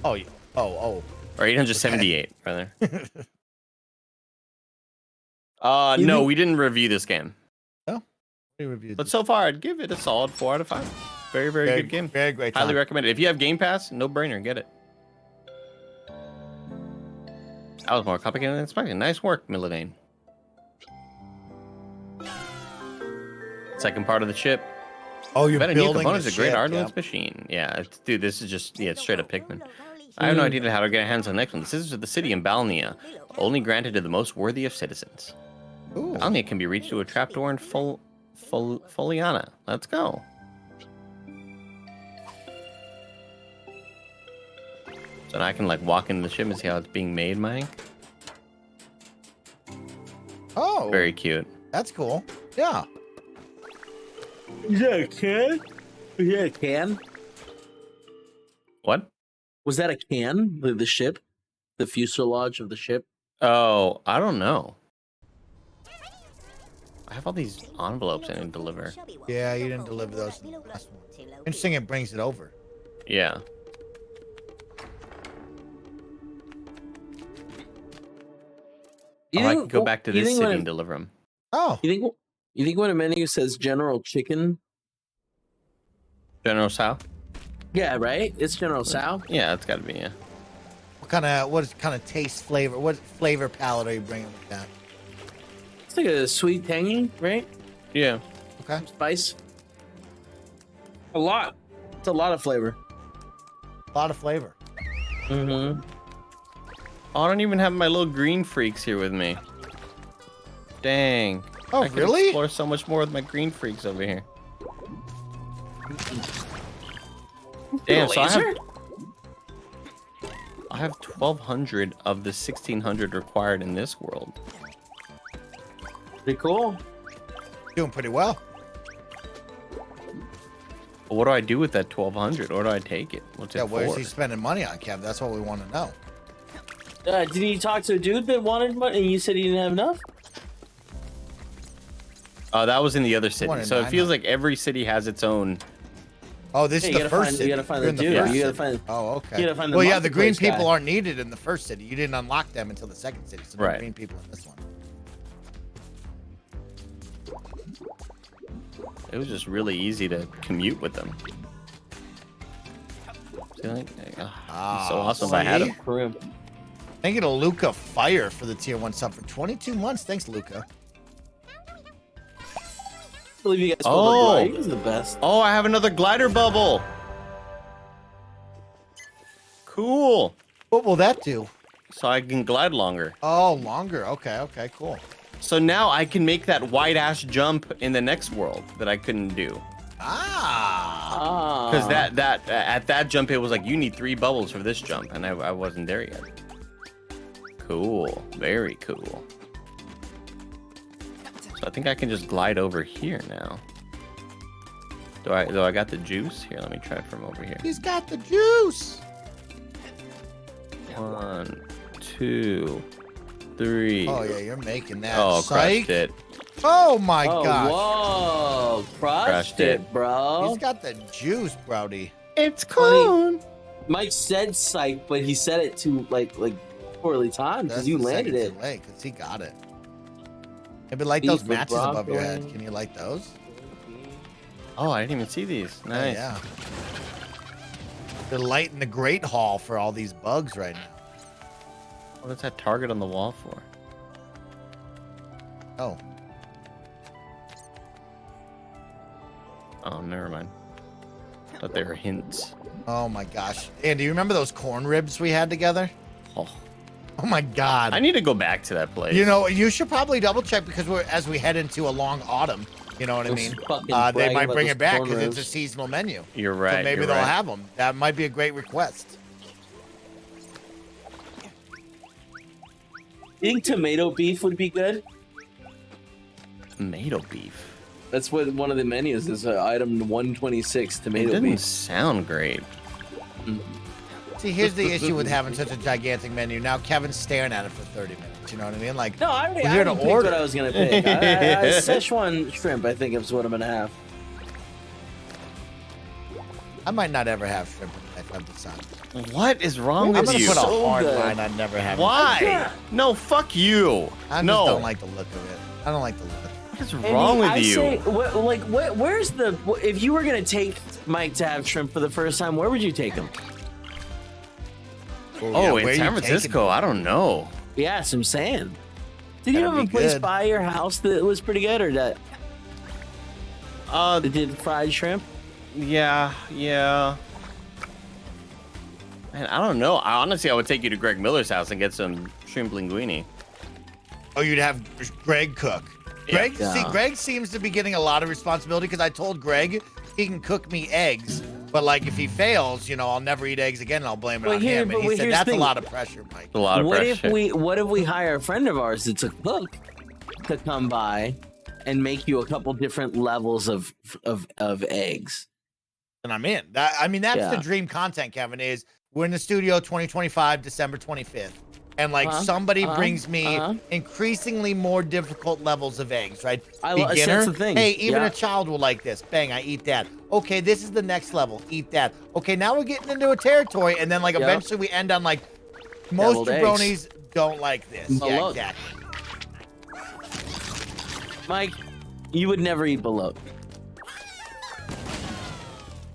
Oh, oh. or 878, rather. You No, think- we didn't review this game. We reviewed But this. so far, I'd give it a solid 4 out of 5. Very, very good game. Very great time. Highly recommend it. If you have Game Pass, no brainer, get it. That was more complicated than expected. Nice work, Milladane. Second part of the chip. Oh, you're Bet a new building component the is a great ship, Arduino yeah. machine. Yeah, dude, this is just it's straight up Pikmin. I have no idea how to get hands on the next one. The Scissors of the City in Balnia, only granted to the most worthy of citizens. Ooh. Balnia can be reached through a trapdoor in Foliana. Let's go. So now I can like walk into the ship and see how it's being made, Mike. Oh, Very cute. that's cool. Yeah. Is that a can? Is that a can? What? Was that a can? The ship? The fuselage of the ship? Oh, I don't know. I have all these envelopes I need to deliver. Yeah, you didn't deliver those in the last one. Interesting, it brings it over. Yeah. I can go back to this city and deliver them. Oh, You think when a menu says General Chicken? General Sao? Yeah, right? It's General Sao. Yeah, it's got to be, yeah. what kind of taste flavor? What flavor palette are you bringing with that? It's like a sweet tangy, right? Yeah. Okay. Spice. A lot. It's a lot of flavor. A lot of flavor. Mm-hmm. Oh, I don't even have my little green freaks here with me. Dang. Oh, I could really? explore so much more with my green freaks over here. Damn, so I have 1,200 of the 1,600 required in this world. Pretty cool. Doing pretty well. But what do I do with that 1,200? Where do I take it? What's Yeah, it where's for? he spending money on, Kev? That's what we want to know. Did you talk to a dude that wanted money and you said he didn't have enough? That was in the other city. One in So it 900. feels like every city has its own. Oh, this Hey, is you the gotta first find- city. you gotta find You're the in dude. first You gotta city. find- Oh, okay. you gotta find the well, yeah, the green marketplace people guy. aren't needed in the first city. You didn't unlock them until the second city. So no Right. green people in this one. It was just really easy to commute with them. See, He's so Ah, awesome if I had see? him. For him. Thank you to Luca Fire for the tier 1 sub for 22 months. Thanks, Luca. I believe you guys Oh. Brian is the best. Oh, I have another glider bubble. Cool. What will that do? So I can glide longer. Oh, longer. Okay, okay, cool. So now I can make that wide ass jump in the next world that I couldn't do. Ah. Because at that jump it was like you need 3 bubbles for this jump, and I wasn't there yet. Cool. Very cool. So I think I can just glide over here now. Do I got the juice? Here, let me try it from over here. He's got the juice. 1, 2, 3. Oh, yeah, you're making that. Oh, Psych. crushed it. Oh, my Oh, gosh. whoa. Crushed it, bro. He's got the juice, Brody. It's cool. Mike said psych, but he said it too like poorly timed because That's you the landed second it. too late, because he got it. Maybe light Beef those with matches above your head. broccoli. Can you light those? Oh, I didn't even see these. Nice. Yeah. They're lighting the Great Hall for all these bugs right now. What's that target on the wall for? Oh. Oh, never mind. Thought they were hints. Oh my gosh. Andy, you remember those corn ribs we had together? Oh, Oh my God. I need to go back to that place. You know, you should probably double check because as we head into a long autumn, you know what I Those mean? fucking They bragging might about bring those it back corn because it's a ribs. seasonal menu. You're right. So maybe you're they'll right. have them. That might be a great request. You think tomato beef would be good? Tomato beef. That's what one of the menus is. Item 126, It tomato didn't beef. sound great. See, here's the issue with having such a gigantic menu. Now Kevin's staring at it for 30 minutes. You know what I mean? Like, No, I already, We're I here to already picked order. what I was gonna pick. Szechuan shrimp, I think, is what I'm gonna have. I might not ever have shrimp in my life. I've decided. What is wrong I'm with gonna you? put a So hard good. line on never having. Why? Yeah. No, fuck you. I just no. don't like the look of it. I don't like the look. What is Andy, wrong with I you? Say, where's the? If you were gonna take Mike to have shrimp for the first time, where would you take him? Oh, oh, yeah, where in you San taking Francisco, me? I don't know. Yeah, so I'm saying. Did you Gotta have a be place good. by your house that was pretty good, or that Uh, did fried shrimp? yeah. Man, I don't know. Honestly, I would take you to Greg Miller's house and get some shrimp linguine. Oh, you'd have Greg cook. Greg, Yeah. see, Greg seems to be getting a lot of responsibility because I told Greg he can cook me eggs, but like if he fails, you know, I'll never eat eggs again and I'll blame it Well, on here- him. And but he said here's the that's a thing. lot of pressure, Mike. A lot of What pressure. if we hire a friend of ours that's a cook to come by and make you a couple different levels of eggs? And I'm in. That's Yeah. the dream content, Kevin, is we're in the studio 2025, December 25th. And like somebody brings me increasingly more difficult levels of eggs, right? That's Beginner, the thing. hey, even Yeah. a child will like this. Bang, I eat that. Okay, this is the next level. Eat that. Okay, now we're getting into a territory, and then like Yep. eventually we end on like most Deviled eggs. jabronis don't like this. Yeah, Balut. exactly. Mike, you would never eat balut.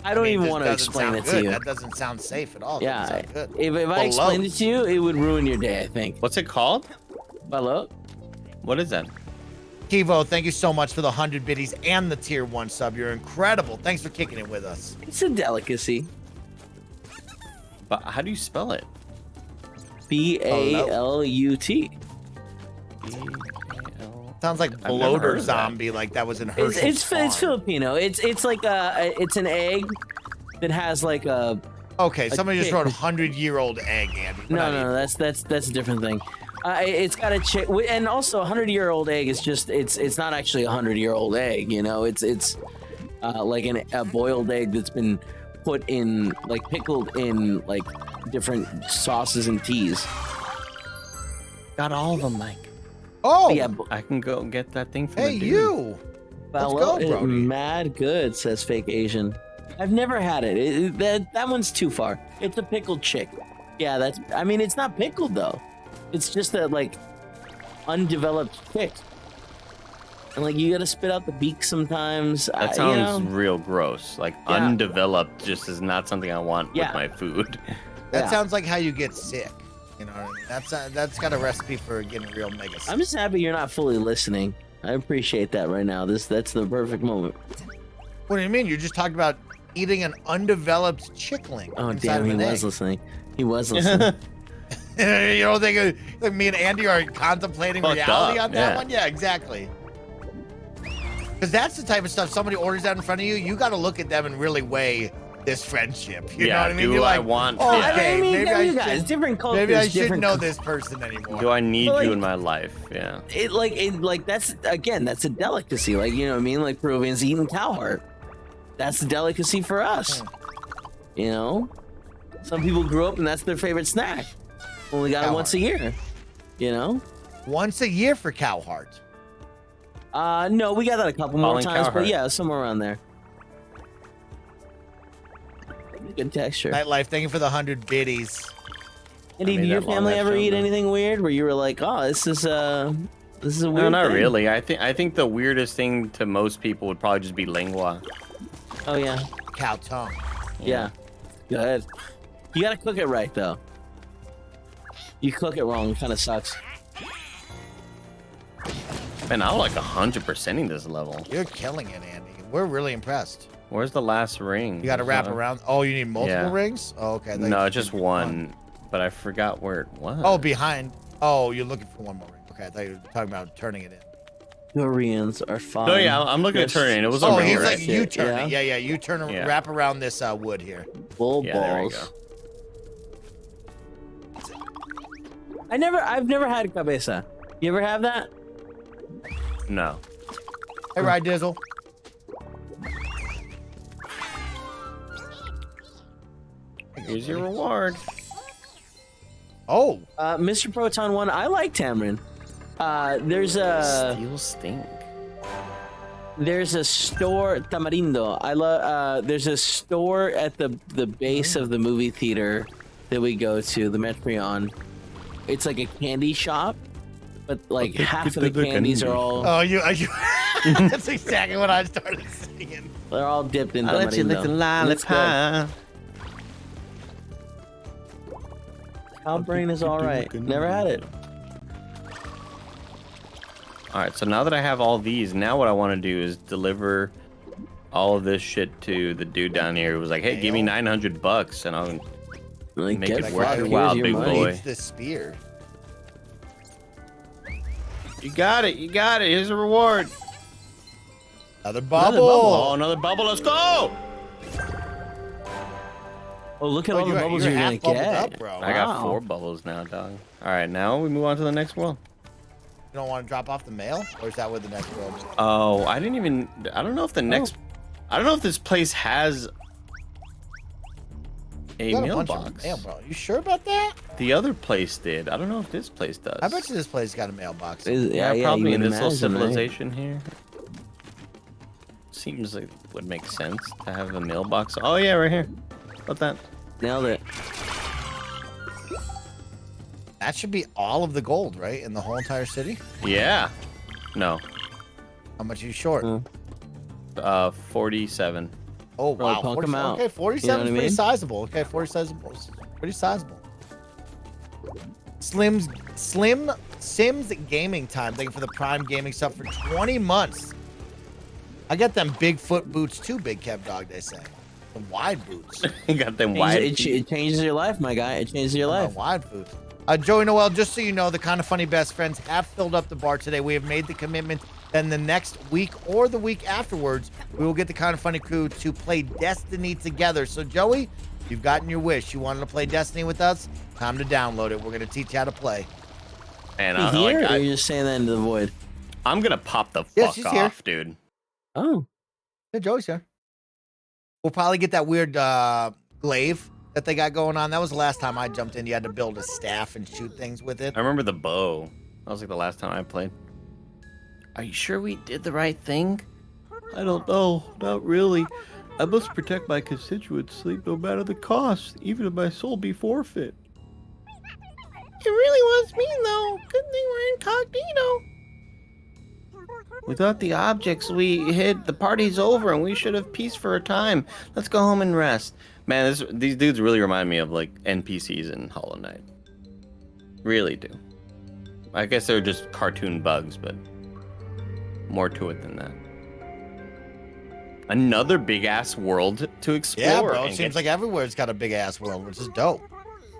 I don't I mean, even this want to doesn't explain sound it good. to you. That doesn't sound safe at all. It Yeah, doesn't sound good. if I Balut. explained it to you, it would ruin your day, I think. What's it called? Balut? What is that? Kivo, thank you so much for the 100 biddies and the tier 1 sub. You're incredible. Thanks for kicking it with us. It's a delicacy. But how do you spell it? B-A-L-U-T. Sounds like I've never bloater heard of that. zombie, like that was in Herschel's It's farm. Filipino. It's like it's an egg that has like a Okay, somebody just chick wrote with- 100-year-old egg, Andy. We're not no, even- that's a different thing. It's got a chick, and also a 100-year-old egg is just it's not actually a 100-year-old egg. You know, it's like a boiled egg that's been put in like pickled in like different sauces and teas. Got all of them, Mike. Oh, Yeah, I can go get that thing from hey, the dude. you. Let's go, Balut, Brody. mad good, says fake Asian. I've never had it. That one's too far. It's a pickled chick. Yeah, it's not pickled though. It's just a like undeveloped chick. And like you gotta spit out the beak sometimes. That sounds real gross. Like undeveloped just is not something I want with my food. That sounds like how you get sick. You know what I mean? That's got a recipe for getting real mega sick. I'm just happy you're not fully listening. I appreciate that right now. That's the perfect moment. What do you mean? You just talked about eating an undeveloped chickling. Oh inside damn, of he an was egg. listening. He was listening. You don't think like me and Andy are contemplating Fucked reality up, on that yeah. one? Yeah, exactly. Because that's the type of stuff somebody orders out in front of you. You got to look at them and really weigh this friendship. You know what I mean? Do You're I like, want? oh, yeah. okay, I mean, maybe you guys, different cultures. maybe I shouldn't different know this person anymore. Do I need But, like, you in my life? Yeah. Like that's again, that's a delicacy. Like you know what I mean? Like Peruvians eating cow heart. That's a delicacy for us. You know, some people grew up and that's their favorite snack. Only got it Cow once heart. a year. You know? Once a year for cow heart. No, we got that a couple more Falling times, cow but heart. yeah, somewhere around there. Good texture. Nightlife, thank you for the 100 biddies. Andy, I did made your that long family ass ever jump, eat though. anything weird where you were like, oh, this is a weird No, not thing? really. I think the weirdest thing to most people would probably just be lingua. Oh yeah. Cow tongue. Yeah. Good. You gotta cook it right though. You cook it wrong, it kind of sucks. Man, I'm like 100%ing this level. You're killing it, Andy. We're really impressed. Where's the last ring? You got to wrap around. Oh, you need multiple Yeah. rings? Oh, okay. I thought No, you just did one. But I forgot where it was. Oh, behind. Oh, you're looking for one more ring. Okay, I thought you were talking about turning it in. Koreans are fine. No, yeah, I'm looking at turning it. It was Oh, over he's here. like, Right? you turn Yeah. it. Yeah, you turn Yeah. wrap around this wood here. Bull Yeah, there we balls. I've never had cabeza. You ever have that? No. Hey, Ride Dizzle. Here's your reward. Oh, Mr. Proton 1, I like Tamarind. There's a Steel stink. store Tamarindo. I love there's a store at the base of the movie theater that we go to, the Metreon. It's like a candy shop, but like half of the candies are all that's exactly what I started singing. they're all dipped in I'll let you lick the Tamarindo. It's good. lollipop. Cow brain is all right. Never had it. All right, so now that I have all these, now what I want to do is deliver all of this shit to the dude down here who was like, "Hey, give me $900 and I'll Like, Make get it fucked. worth your Here's while, your big money. boy. Needs the spear. You got it. Here's a reward. Another bubble. Oh, another bubble. Let's go. Oh, look at all the bubbles you're gonna half bubbled get. up, bro. I got Wow. 4 bubbles now, dog. All right, now we move on to the next world. You don't want to drop off the mail, or is that where the next world is? Oh, I don't know if the next, I don't know if this place has a You got a bunch of mailbox. mail, bro. You sure about that? The other place did. I don't know if this place does. I bet you this place got a mailbox. Yeah, you probably in can this little imagine, right? civilization here. Seems like it would make sense to have a mailbox. Oh yeah, right here. About that. Nailed it. That should be all of the gold, right? In the whole entire city? Yeah. No. How much are you short? 47. Oh, Bro, wow. punk 47 him out. Okay, 47 You is know what I pretty mean? sizable. Okay, 47 is pretty sizable. Sims Gaming Time. Thank you for the Prime Gaming stuff for 20 months. I got them Bigfoot boots too, Big Kev Dog, they say. The wide boots. You got them It, wide. it changes your life, my guy. It changes your life. Wide boots. Joey Noel, just so you know, the Kind of Funny best friends have filled up the bar today. We have made the commitment that in the next week or the week afterwards, we will get the Kind of Funny crew to play Destiny together. So, Joey, you've gotten your wish. You wanted to play Destiny with us? Time to download it. We're going to teach you how to play. And You I, here, like, or you're just saying that into the void? I'm gonna pop the Yeah, fuck she's here. off, dude. Oh, Yeah, Joey's here. We'll probably get that weird glaive that they got going on. That was the last time I jumped in. You had to build a staff and shoot things with it. I remember the bow. That was like the last time I played. Are you sure we did the right thing? I don't know. Not really. I must protect my constituents' sleep no matter the cost, even if my soul be forfeit. It really was me, though. Good thing we're incognito. Without the objects we hid, the party's over and we should have peace for a time. Let's go home and rest. Man, these dudes really remind me of like NPCs in Hollow Knight. Really do. I guess they're just cartoon bugs, but more to it than that. Another big ass world to explore. Yeah, bro. It seems like everywhere's got a big ass world, which is dope.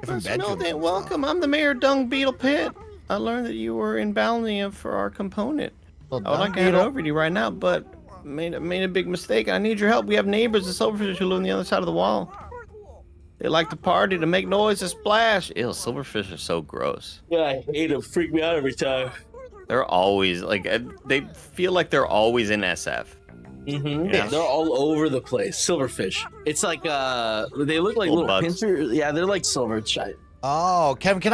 Different bedrooms. Welcome. I'm the mayor, Dung Beetle Pit. I learned that you were in bounty for our component. Well, I would like to head over to you right now, but made a big mistake. I need your help. We have neighbors, the silverfish, who live on the other side of the wall. They like to party, to make noise, to splash. Ew, silverfish are so gross. Yeah, I hate them. Freak me out every time. They're always like they feel like they're always in SF. Mm-hmm. Yeah. They're all over the place. Silverfish. It's like they look like little bugs. pincers. Yeah, they're like silver shite. Oh, Kevin, can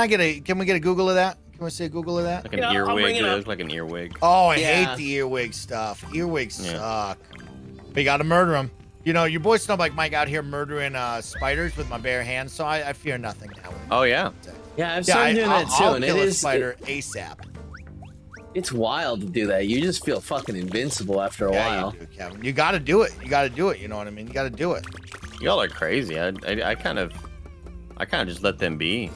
we get a Google of that? Can we see a Google of that? Like an Yeah, I'll bring earwig. it They up. look like an earwig. Oh, I Yeah. hate the earwig stuff. Earwigs Yeah. suck. But you gotta murder them. You know, your boy Snowbike Mike out here murdering spiders with my bare hands, so I fear nothing now. Oh yeah. Yeah, I've started doing that too, I'll and kill it a is spider ASAP. it's wild to do that. You just feel fucking invincible after a Yeah, while. you do, Kevin. You gotta do it. You gotta do it. You know what I mean? You gotta do it. Y'all are crazy. I kind of just let them be.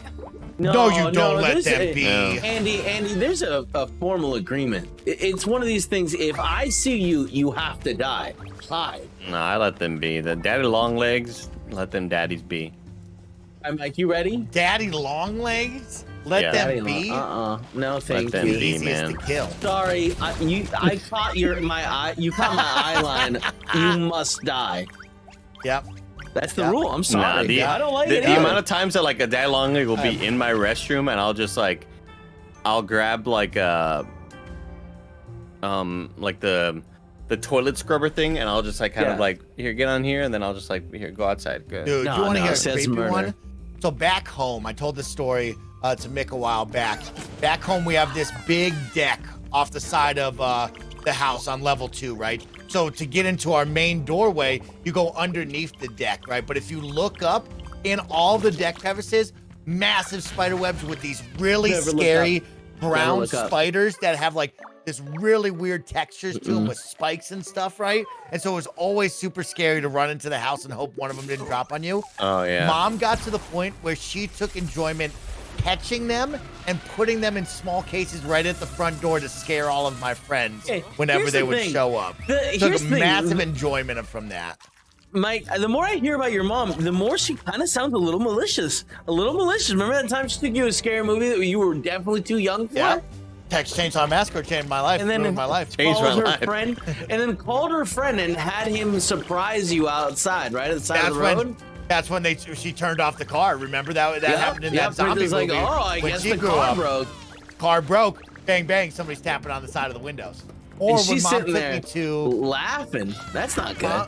No, you don't let there's them be. Andy, there's a formal agreement. It's one of these things. If I see you, you have to die. Hide. No, I let them be. The daddy long legs, let them daddies be. I'm like, you ready? Daddy Longlegs? Let Yeah. them Daddy be? No, thank them you. be. Easiest man. to kill. Sorry, I caught my eye. You caught my eye line. You must die. Yep. That's the Yeah. rule. I'm sorry. Nah, I don't like the it. either. amount of times that like a daddy long leg will be in my restroom and I'll just like, I'll grab like like the toilet scrubber thing and I'll just like kind of like, here, get on here, and then I'll just like, here, go outside. Good. Dude, No, you want to no, hear a that's creepy murder. one? So back home, I told this story to Mick a while back. Back home, we have this big deck off the side of the house on level 2, right? So to get into our main doorway, you go underneath the deck, right? But if you look up in all the deck crevices, massive spider webs with these really Never look scary up. brown look up. spiders that have like this really weird textures to them with spikes and stuff, right? And so it was always super scary to run into the house and hope one of them didn't drop on you. Oh yeah. Mom got to the point where she took enjoyment catching them and putting them in small cases right at the front door to scare all of my friends Hey, whenever here's they the would thing. show up. Here's Took the thing. massive enjoyment from that. Mike, the more I hear about your mom, the more she kind of sounds a little malicious. A little malicious. Remember that time she took you to a scary movie that you were definitely too young for? Yeah. Texas Chainsaw Massacre changed my life. And then Ruined my life. Changed my called her life. friend, and then called her friend and had him surprise you outside, right at the side of the road. That's when she turned off the car. Remember that happened in that zombie Brenda's like, movie. oh, I when guess she the grew car up. broke. Car broke. Bang bang. Somebody's tapping on the side of the windows. Or And when she's mom sitting took there me to laughing. That's not good.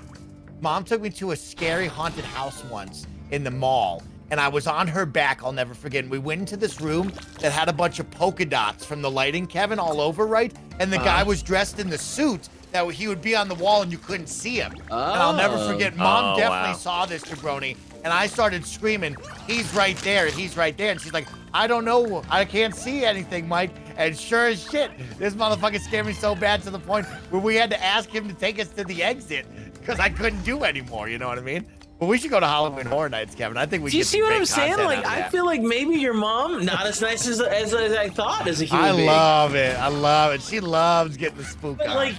Mom took me to a scary haunted house once in the mall, and I was on her back, I'll never forget. And we went into this room that had a bunch of polka dots from the lighting, Kevin, all over, right? And the guy was dressed in the suit that he would be on the wall and you couldn't see him. And I'll never forget, Mom Oh, definitely wow. saw this jabroni, and I started screaming, he's right there, he's right there. And she's like, I don't know, I can't see anything, Mike. And sure as shit, this motherfucker scared me so bad to the point where we had to ask him to take us to the exit because I couldn't do anymore, you know what I mean? But we should go to Halloween Horror Nights, Kevin. I think we Do you get see some what great I'm saying? content Like, out of I that. feel like maybe your mom, not as nice as I thought as a human I being. love it. I love it. She loves getting the spook But on. like,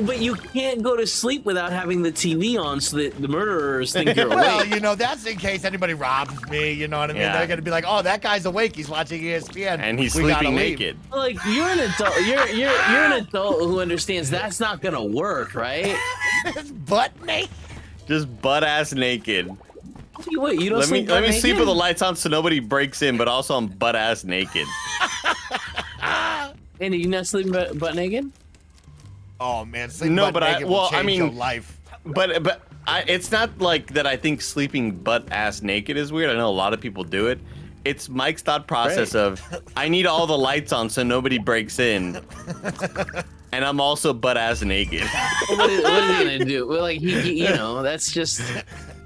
but you can't go to sleep without having the TV on so that the murderers think you're well, awake. you know, that's in case anybody robs me, you know what I mean? Yeah. They're gonna be like, oh, that guy's awake, he's watching ESPN. And he's We gotta sleeping leave." naked. Like, you're an adult. You're an adult who understands that's not gonna work, right? Butt naked. Just butt ass naked. Wait, you don't Let me sleep butt sleep naked? with the lights on so nobody breaks in, but also I'm butt ass naked. And you not sleeping butt naked? Oh man, sleep No, butt but I- naked well, will I change mean- your life. But it's not like that. I think sleeping butt ass naked is weird. I know a lot of people do it. It's Mike's thought process of I need all the lights on so nobody breaks in, and I'm also butt ass naked. What is he gonna do? Well, like he you know, that's just.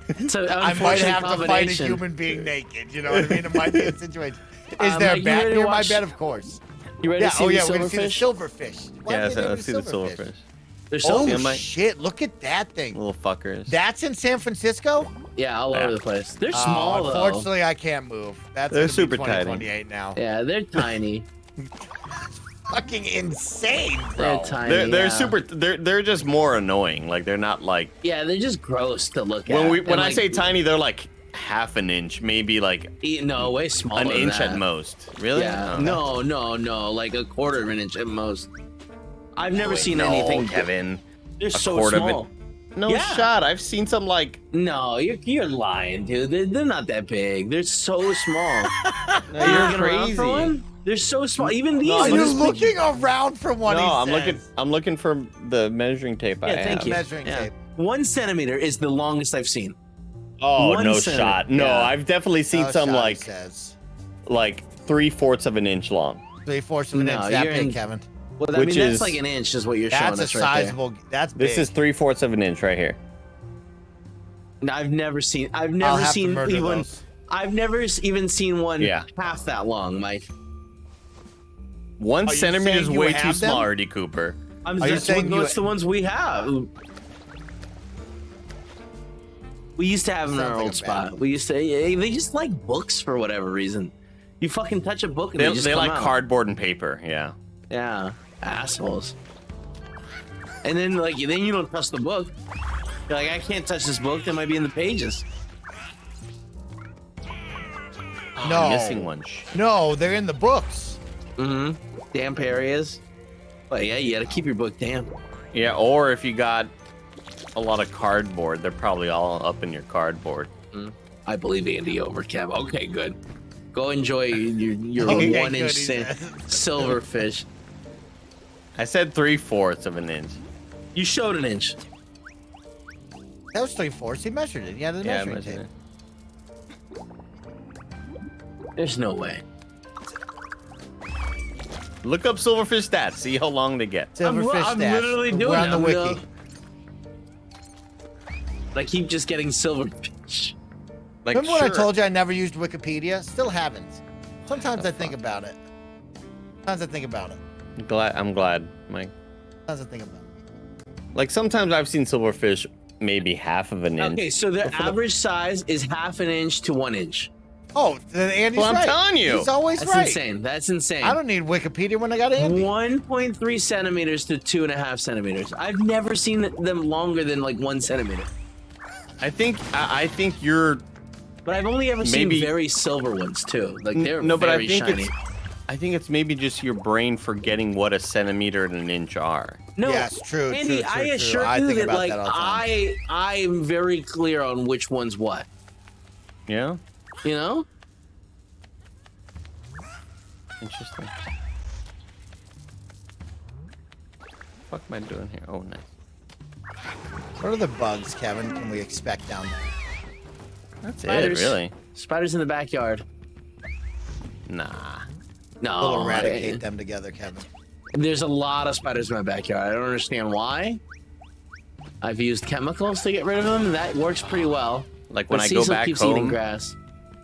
It's an I might unfortunate have to fight a combination. human being naked. You know what I mean? It might be a situation. Is there a Mike, you bat ready to near my watch- bed? Of course. You ready Yeah. to see Oh the yeah, we're gonna see the silverfish? silverfish. Why Yeah, can't they let's do see the silverfish. There's Oh silverfish. shit! Look at that thing. Little fuckers. That's in San Francisco. Yeah, all Yeah. over the place. They're small though. Unfortunately, I can't move. That's They're gonna be super tiny. 2028 now. Yeah, they're tiny. Fucking insane, They're bro. tiny. They're yeah. super. They're just more annoying. Like they're not like Yeah, they're just gross to look at. when I like, say tiny, they're like half an inch, maybe like no, way smaller. an than inch that. at most. Really? Yeah. Oh. No, like a quarter of an inch at most. I've never Wait, seen no, anything. Kevin. They're so quarter of small. No Yeah. shot. I've seen some like. No, you're lying, dude. They're not that big. They're so small. No, You're you're looking around crazy. for one? They're so small. Even these. Are look you as big- looking around for one? No, he I'm says? looking. I'm looking for the measuring tape. I Yeah, thank have. you. Measuring Yeah. tape. 1 centimeter is the longest I've seen. Oh, 1 no centimeter. shot. No, Yeah. I've definitely seen No some shot, he like says. 3/4 of an inch long. 3/4 of an No, inch. That you're big, in- Kevin. Well, I Which mean, that's is- like an inch is what you're showing That's a us right there. sizable. That's big. This is 3/4 of an inch right here. No, I've never seen I'll have to even murder those. I've never even seen one Yeah. half that long, Mike. 1 Are you centimeter is saying you way too have them? small, already, Cooper. I'm Are you that's saying what's the ones we have. We used to have them in Sounds our like old a spot. bad We used to they just like books for whatever reason. You fucking touch a book and they just They come like out. cardboard and paper. Yeah. Yeah, assholes. And then then you don't trust the book. You're like, I can't touch this book. That might be in the pages. No. I'm missing one. No, they're in the books. Mm-hmm. Damp areas. But yeah, you gotta keep your book damp. Yeah, or if you got a lot of cardboard, they're probably all up in your cardboard. I believe Andy over Kev. Okay, good. Go enjoy your Okay, 1 good, inch he says. silverfish. I said 3/4 of an inch. You showed an inch. That was 3/4. He measured it. Yeah, the Yeah, measuring imagine tape. it. There's no way. Look up silverfish stats. See how long they get. Silverfish I'm stash. literally doing We're on it. the I'm wiki. gonna- I keep just getting silverfish. Like, Remember when I sure. told you I never used Wikipedia? Still haven't. Sometimes I think about it. Sometimes I think about it. I'm glad, Mike. Sometimes I think about it. Like sometimes I've seen silverfish maybe half of an inch. Okay, so their But for the- average size is half an inch to 1 inch. Oh, then Andy's Well, I'm right. telling you. He's always That's right. insane. That's insane. I don't need Wikipedia when I got Andy. 1.3 centimeters to 2.5 centimeters. I've never seen them longer than like 1 centimeter. I think you're But I've only ever seen Maybe- very silver ones too. Like they're no, but very I think shiny. I think it's maybe just your brain forgetting what a centimeter and an inch are. No, Yes, true, Andy, true, I true, assure true. I you think that about like that all the time. I'm very clear on which one's what. Yeah, You know? interesting. What am I doing here? Oh, nice. What other bugs, Kevin, can we expect down there? That's Spiders. it, really. Spiders in the backyard. Nah. No, We'll eradicate them together, Kevin. there's a lot of spiders in my backyard. I don't understand why. I've used chemicals to get rid of them, and that works pretty well. Like when But I go Cecil back keeps eating home, grass.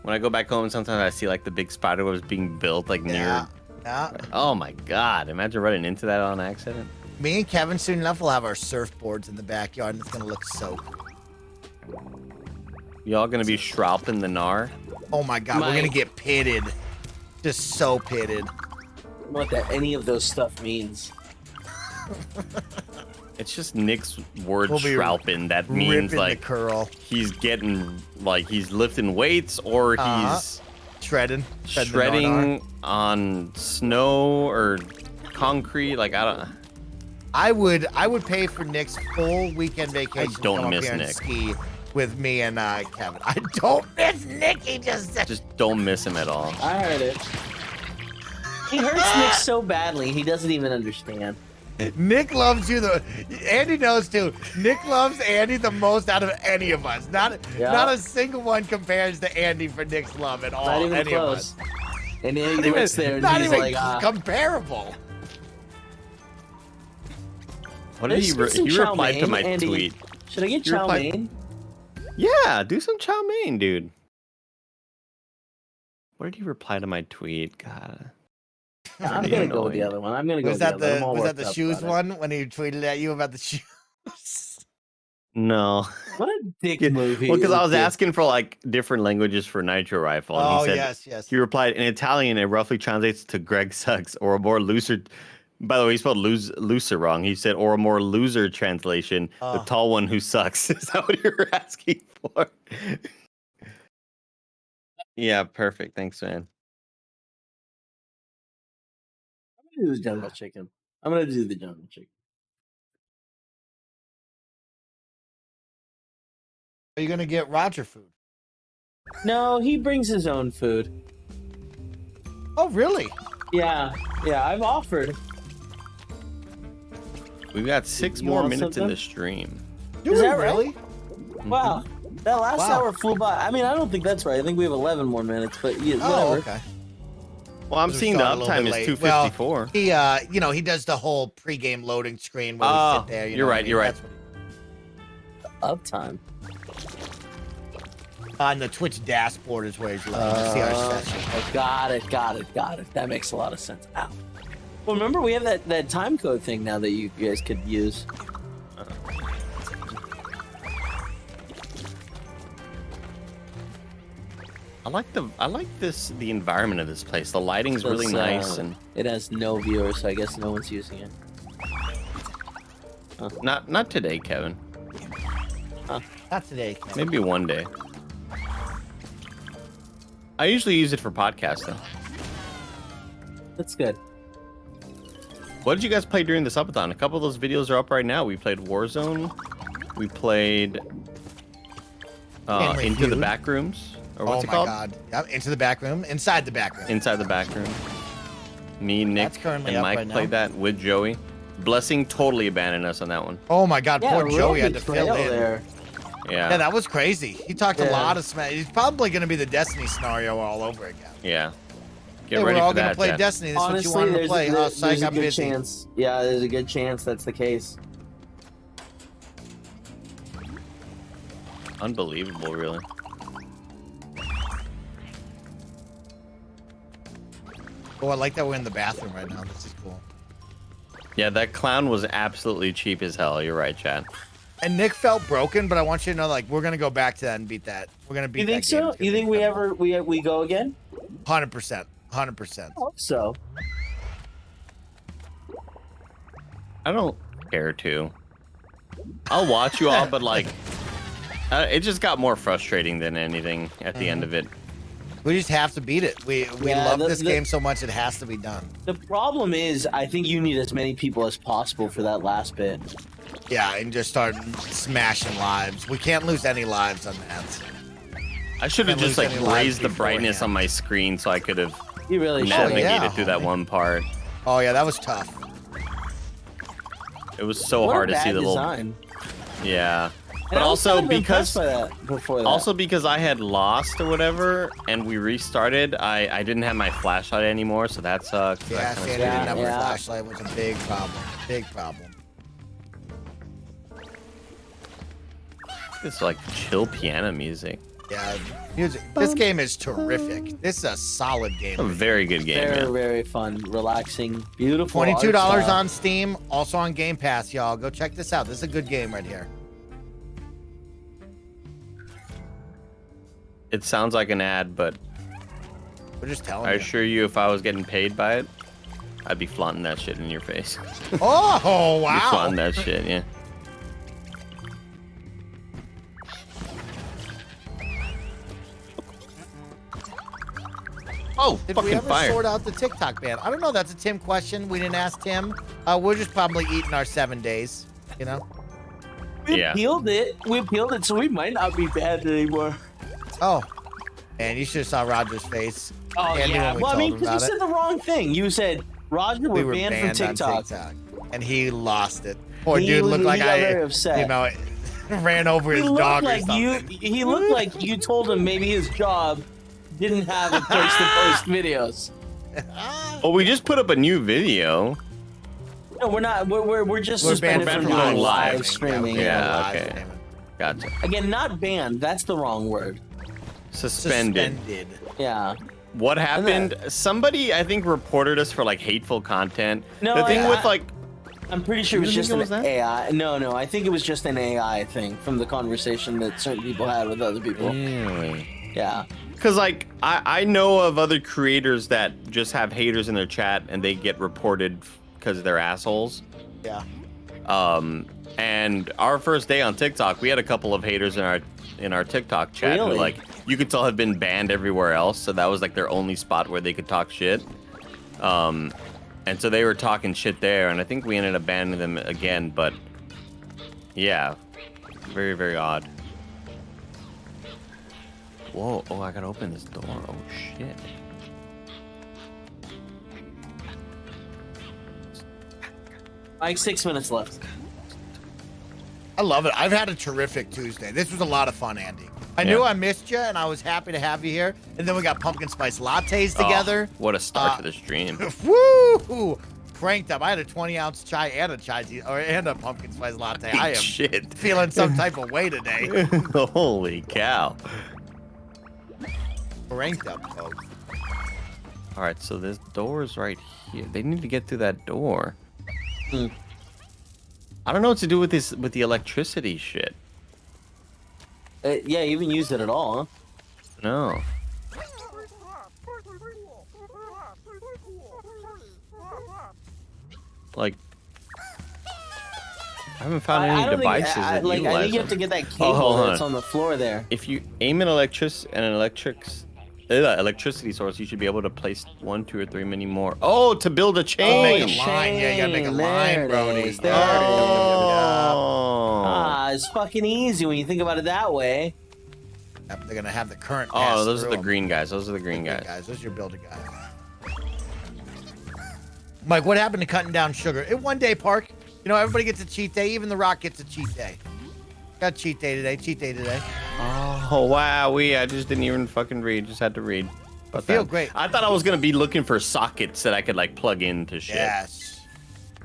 when I go back home, sometimes I see like the big spider webs being built like Yeah. near. Yeah. Oh my god! Imagine running into that on accident. Me and Kevin soon enough will have our surfboards in the backyard, and it's gonna look so cool. Y'all gonna be shrouping the gnar? Oh my god, we're Mike. gonna get pitted. Just so pitted. What that any of those stuff means. It's just Nick's word We'll be shrouping. That means Ripping like the curl. he's getting like he's lifting weights or Uh-huh. he's Shredding. the shredding on snow or concrete. Like I don't. I would pay for Nick's full weekend vacation. to don't come up miss here and Nick. ski with me and Kevin. I don't miss Nick. He just said. Just don't miss him at all. I heard it. He hurts Nick so badly, he doesn't even understand. Nick loves you. Andy knows too. Nick loves Andy the most out of any of us. Not a single one compares to Andy for Nick's love at all. Not even any of close. us. And then Not he even, gets there and not he's even like, comparable. What did he? Let's get He some chow replied to mein, my Andy. tweet. should I get You chow replied- mein? Yeah, do some chow mein, dude. What did he reply to my tweet? God. I'm Pretty gonna go with the annoying. other one. I'm gonna go Was with that the other. I'm the all was that worked the up shoes about it. one when he tweeted at you about the shoes? No. What a dick Yeah, move. Well, because I was did. asking for like different languages for Nitro Rifle, and Oh he said yes. he replied in Italian. It roughly translates to "Greg sucks," or a more looser. By the way, he spelled looser wrong. He said, or a more loser translation, the Oh. tall one who sucks. Is that what you're asking for? Yeah, perfect. Thanks, man. I'm gonna do the jungle chicken. I'm gonna do the jungle chicken. Are you gonna get Roger food? No, he brings his own food. Oh really? Yeah, I've offered. We've got 6 You more want minutes in something? the stream. Do Is we that right? really? Wow, that last Wow. hour flew by. I mean, I don't think that's right. I think we have 11 more minutes, but yeah, Oh whatever. okay. Well, I'm We seeing the started a little uptime bit is late. 254. He he does the whole pregame loading screen where we Oh, sit there. you're right, you're right. Uptime. On the Twitch dashboard is where he's looking to see our session. Oh, got it. That makes a lot of sense. Ow. Well, remember we have that time code thing now that you guys could use. I like the environment of this place. The lighting's really It's, nice, and it has no viewers, so I guess no one's using it. not today, Kevin. Not today. Maybe one day. I usually use it for podcasting. That's good. What did you guys play during this upathon? A couple of those videos are up right now. We played Warzone. We played Family Into the Feud. Back Rooms. Or Oh what's it my called? god. Yep, into the back room. Inside the back room. Inside the Back Room. Me, Nick, That's currently and up Mike right now. played that with Joey. Blessing totally abandoned us on that one. Oh my god, Yeah, poor real Joey had to betrayal fill in. there. Yeah. Yeah, that was crazy. He talked a Yeah. lot of smack. He's probably going to be the Destiny scenario all over again. Yeah. Get Hey, ready we're all for going to that, play Chad. Destiny. That's Honestly, what you wanted to play. Oh, there's psych, a I'm good busy. chance. Yeah, there's a good chance that's the case. Unbelievable, really. Oh, I like that we're in the bathroom right now. This is cool. Yeah, that clown was absolutely cheap as hell. You're right, Chad. And Nick felt broken, but I want you to know, like, we're going to go back to that and beat that. We're going to beat You think that game. so? It's gonna You be think we incredible. ever we go again? 100%. 100%. I hope so. I don't care to. I'll watch you all, but like, it just got more frustrating than anything at the end of it. We just have to beat it. We Yeah, love the- this the- game so much, it has to be done. The problem is, I think you need as many people as possible for that last bit. Yeah, and just start smashing lives. We can't lose any lives on that. I should have Can't just lose like any lives raised the brightness beforehand. on my screen so I could have You really should. navigated yeah, through that homie. one part. Oh, yeah, that was tough. It was so What hard a to see bad the little. design. Yeah. And But I was also kind of impressed because by that before that. also because I had lost or whatever and we restarted, I didn't have my flashlight anymore, so that sucks. Yeah, That kinda Sandy Yeah, didn't have yeah. a flashlight was a big problem. Big problem. It's like chill piano music. Yeah, music. This game is terrific. This is a solid A game. very good game, very, man. very fun, relaxing, beautiful. $22 art style. on Steam, also on Game Pass, y'all. Go check this out. This is a good game right here. It sounds like an ad, but We're just telling I you. assure you if I was getting paid by it, I'd be flaunting that shit in your face. Oh, Be wow. flaunting that shit, yeah. Oh, Did we fucking ever fire. sort out the TikTok ban? I don't know. That's a Tim question. We didn't ask Tim. We're just probably eating our 7 days, you know? We Yeah. appealed it. We appealed it, so we might not be banned anymore. Oh. Man, you should have saw Roger's face. Oh Andy, yeah. when we Well, I told mean, him because you about said the wrong thing. You said Roger, we we're were banned, banned from on TikTok. TikTok. And he lost it. Poor He dude was- looked he like got I, very upset. you know, ran over He his looked dog or like you. something. He looked like you told him maybe his job didn't have a place to post videos. Oh, we just put up a new video. No, we're not. We're just We're banned suspended from from doing going live live. streaming. Yeah, live okay. streaming. Gotcha. Again, not banned. That's the wrong word. Suspended. Suspended. Yeah. what happened? Somebody, I think, reported us for like hateful content. No, the thing with like, I'm pretty sure it was You just think it an was that? AI. No, I think it was just an AI thing from the conversation that certain people had with other people. really? Yeah. Because like I know of other creators that just have haters in their chat and they get reported because they're assholes. Yeah. And our first day on TikTok, we had a couple of haters in our TikTok chat who Really? like you could tell have been banned everywhere else, so that was like their only spot where they could talk shit. And so they were talking shit there, and I think we ended up banning them again. But yeah, very very odd. Whoa! Oh, I gotta open this door. Oh shit! Like 6 minutes left. I love it. I've had a terrific Tuesday. This was a lot of fun, Andy. I knew I missed you, and I was happy to have you here. And then we got pumpkin spice lattes together. Oh, what a start to the stream! Woo! Cranked up. I had a 20-ounce chai and a chai tea, and a pumpkin spice latte. I am Shit! feeling some type of way today. Holy cow! Cranked up, folks. All right, so this door is right here. They need to get through that door. I don't know what to do with this with the electricity shit. Yeah, you haven't used it at all, huh? No. Like, I haven't found any don't think- devices that I utilize think you have to them. get that Oh, cable hold that's on. on the floor there. If you aim an electricity source, you should be able to place 1, 2, or 3 many more. Oh, to build a chain. Make a line. Yeah, you gotta make a Chain. line, There it Brody. is. There it Oh. Ah, it's fucking easy when you think about it that way. Yep, they're gonna have the current. pass Oh, those are through the 'em. green guys. Those are the green Good guys. Those are your builder guys. Mike, what happened to cutting down sugar? In one day, Park. You know, everybody gets a cheat day. Even The Rock gets a cheat day. Got cheat day today. Cheat day today. Oh wow, I just didn't even fucking read. Just had to read. I feel great. I thought I was gonna be looking for sockets that I could like plug into shit. Yes.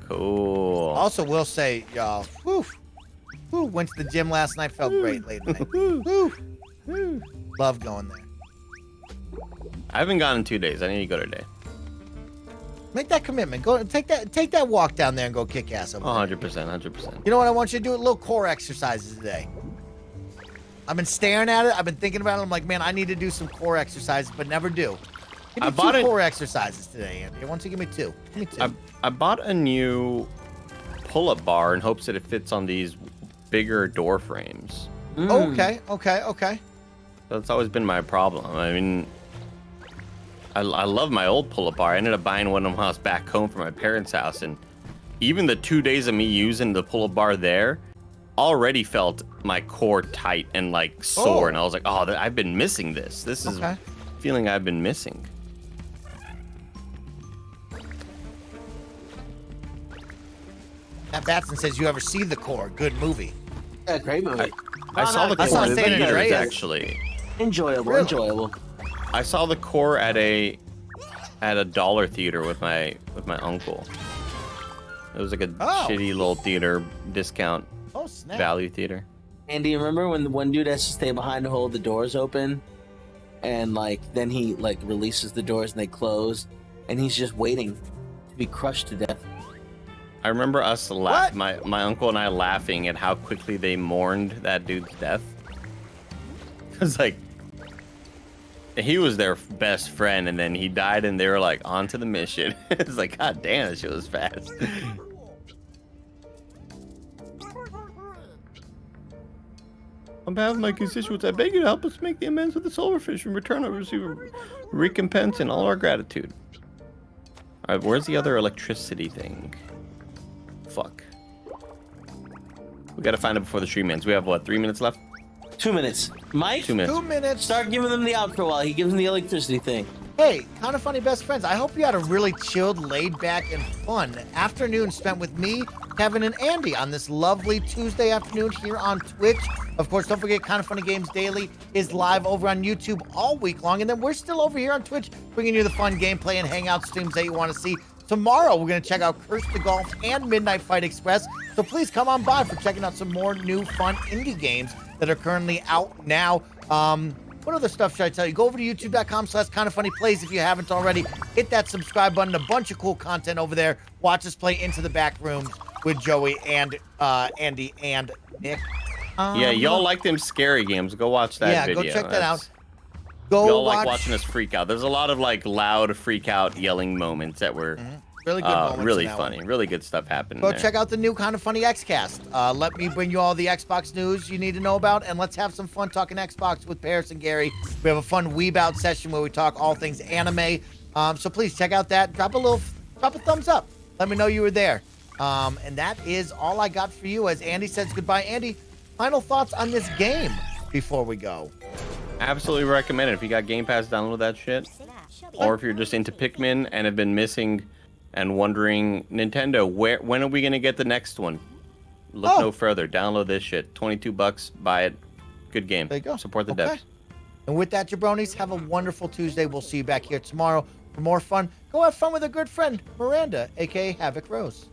Cool. Also, will say, y'all, went to the gym last night. Felt great late at night. Woo. Love going there. I haven't gone in 2 days. I need to go today. Make that commitment. Go take that walk down there and go kick ass over Oh, there. 100%, 100%. You know what I want you to do? Little core exercises today. I've been staring at it. I've been thinking about it. I'm like, man, I need to do some core exercises, but never do. Give me I bought two it- core exercises today, Andy. I want you to give me two. Give me two. I bought a new pull-up bar in hopes that it fits on these bigger door frames. Okay. That's always been my problem. I mean, I love my old pull-up bar. I ended up buying one when I was back home from my parents' house, and even the 2 days of me using the pull-up bar there already felt my core tight and like sore. Oh. And I was like, oh, I've been missing this. This is Okay. a feeling I've been missing. Matt Batson says, you ever see The Core? Good movie. Yeah, great movie. I saw the that's core not in San theaters, Andreas. actually. Enjoyable, Really? enjoyable. I saw the core at a dollar theater with my uncle. It was like a Oh. shitty little theater discount Oh, snap. value theater. Andy, you remember when the one dude has to stay behind to hold the doors open? And like then he like releases the doors and they close and he's just waiting to be crushed to death. I remember us What? my uncle and I laughing at how quickly they mourned that dude's death. Cause like he was their best friend and then he died and they were like on to the mission. It's like, god damn, that shit was fast. On behalf of my constituents, I beg you to help us make the amends with the silverfish. In return, I receive a recompense and all our gratitude. Alright, where's the other electricity thing? Fuck. We gotta find it before the stream ends. We have, what, 3 minutes left? 2 minutes. Mike, 2 minutes. 2 minutes. start giving them the outro while he gives them the electricity thing. Hey, kind of funny best friends. I hope you had a really chilled, laid back, and fun afternoon spent with me, Kevin, and Andy on this lovely Tuesday afternoon here on Twitch. Of course, don't forget, Kind of Funny Games Daily is live over on YouTube all week long, and then we're still over here on Twitch bringing you the fun gameplay and hangout streams that you want to see. Tomorrow, we're going to check out Curse to Golf and Midnight Fight Express, so please come on by for checking out some more new fun indie games that are currently out now. What other stuff should I tell you? Go over to youtube.com/KindaFunnyPlays if you haven't already. Hit that subscribe button. A bunch of cool content over there. Watch us play Into the Back Rooms with Joey and Andy and Nick. Yeah, y'all like them scary games. Go watch that video. Yeah, go check that out. Y'all like watching us freak out. There's a lot of like loud freak out yelling moments that were really good moments. Really funny. Really good stuff happening Go there. check out the new Kinda Funny Xcast. Let me bring you all the Xbox news you need to know about, and let's have some fun talking Xbox with Paris and Gary. We have a fun Weeb Out session where we talk all things anime. So please check out that. Drop a thumbs up. Let me know you were there. And that is all I got for you. As Andy says goodbye. Andy, final thoughts on this game before we go. Absolutely recommend it. If you got Game Pass, download that shit. Or if you're just into Pikmin and have been missing and wondering, Nintendo, when are we gonna get the next one? Look no further. Download this shit. $22, buy it. Good game. There you go. Support the devs. And with that, jabronis, have a wonderful Tuesday. We'll see you back here tomorrow for more fun. Go have fun with a good friend, Miranda, aka Havoc Rose.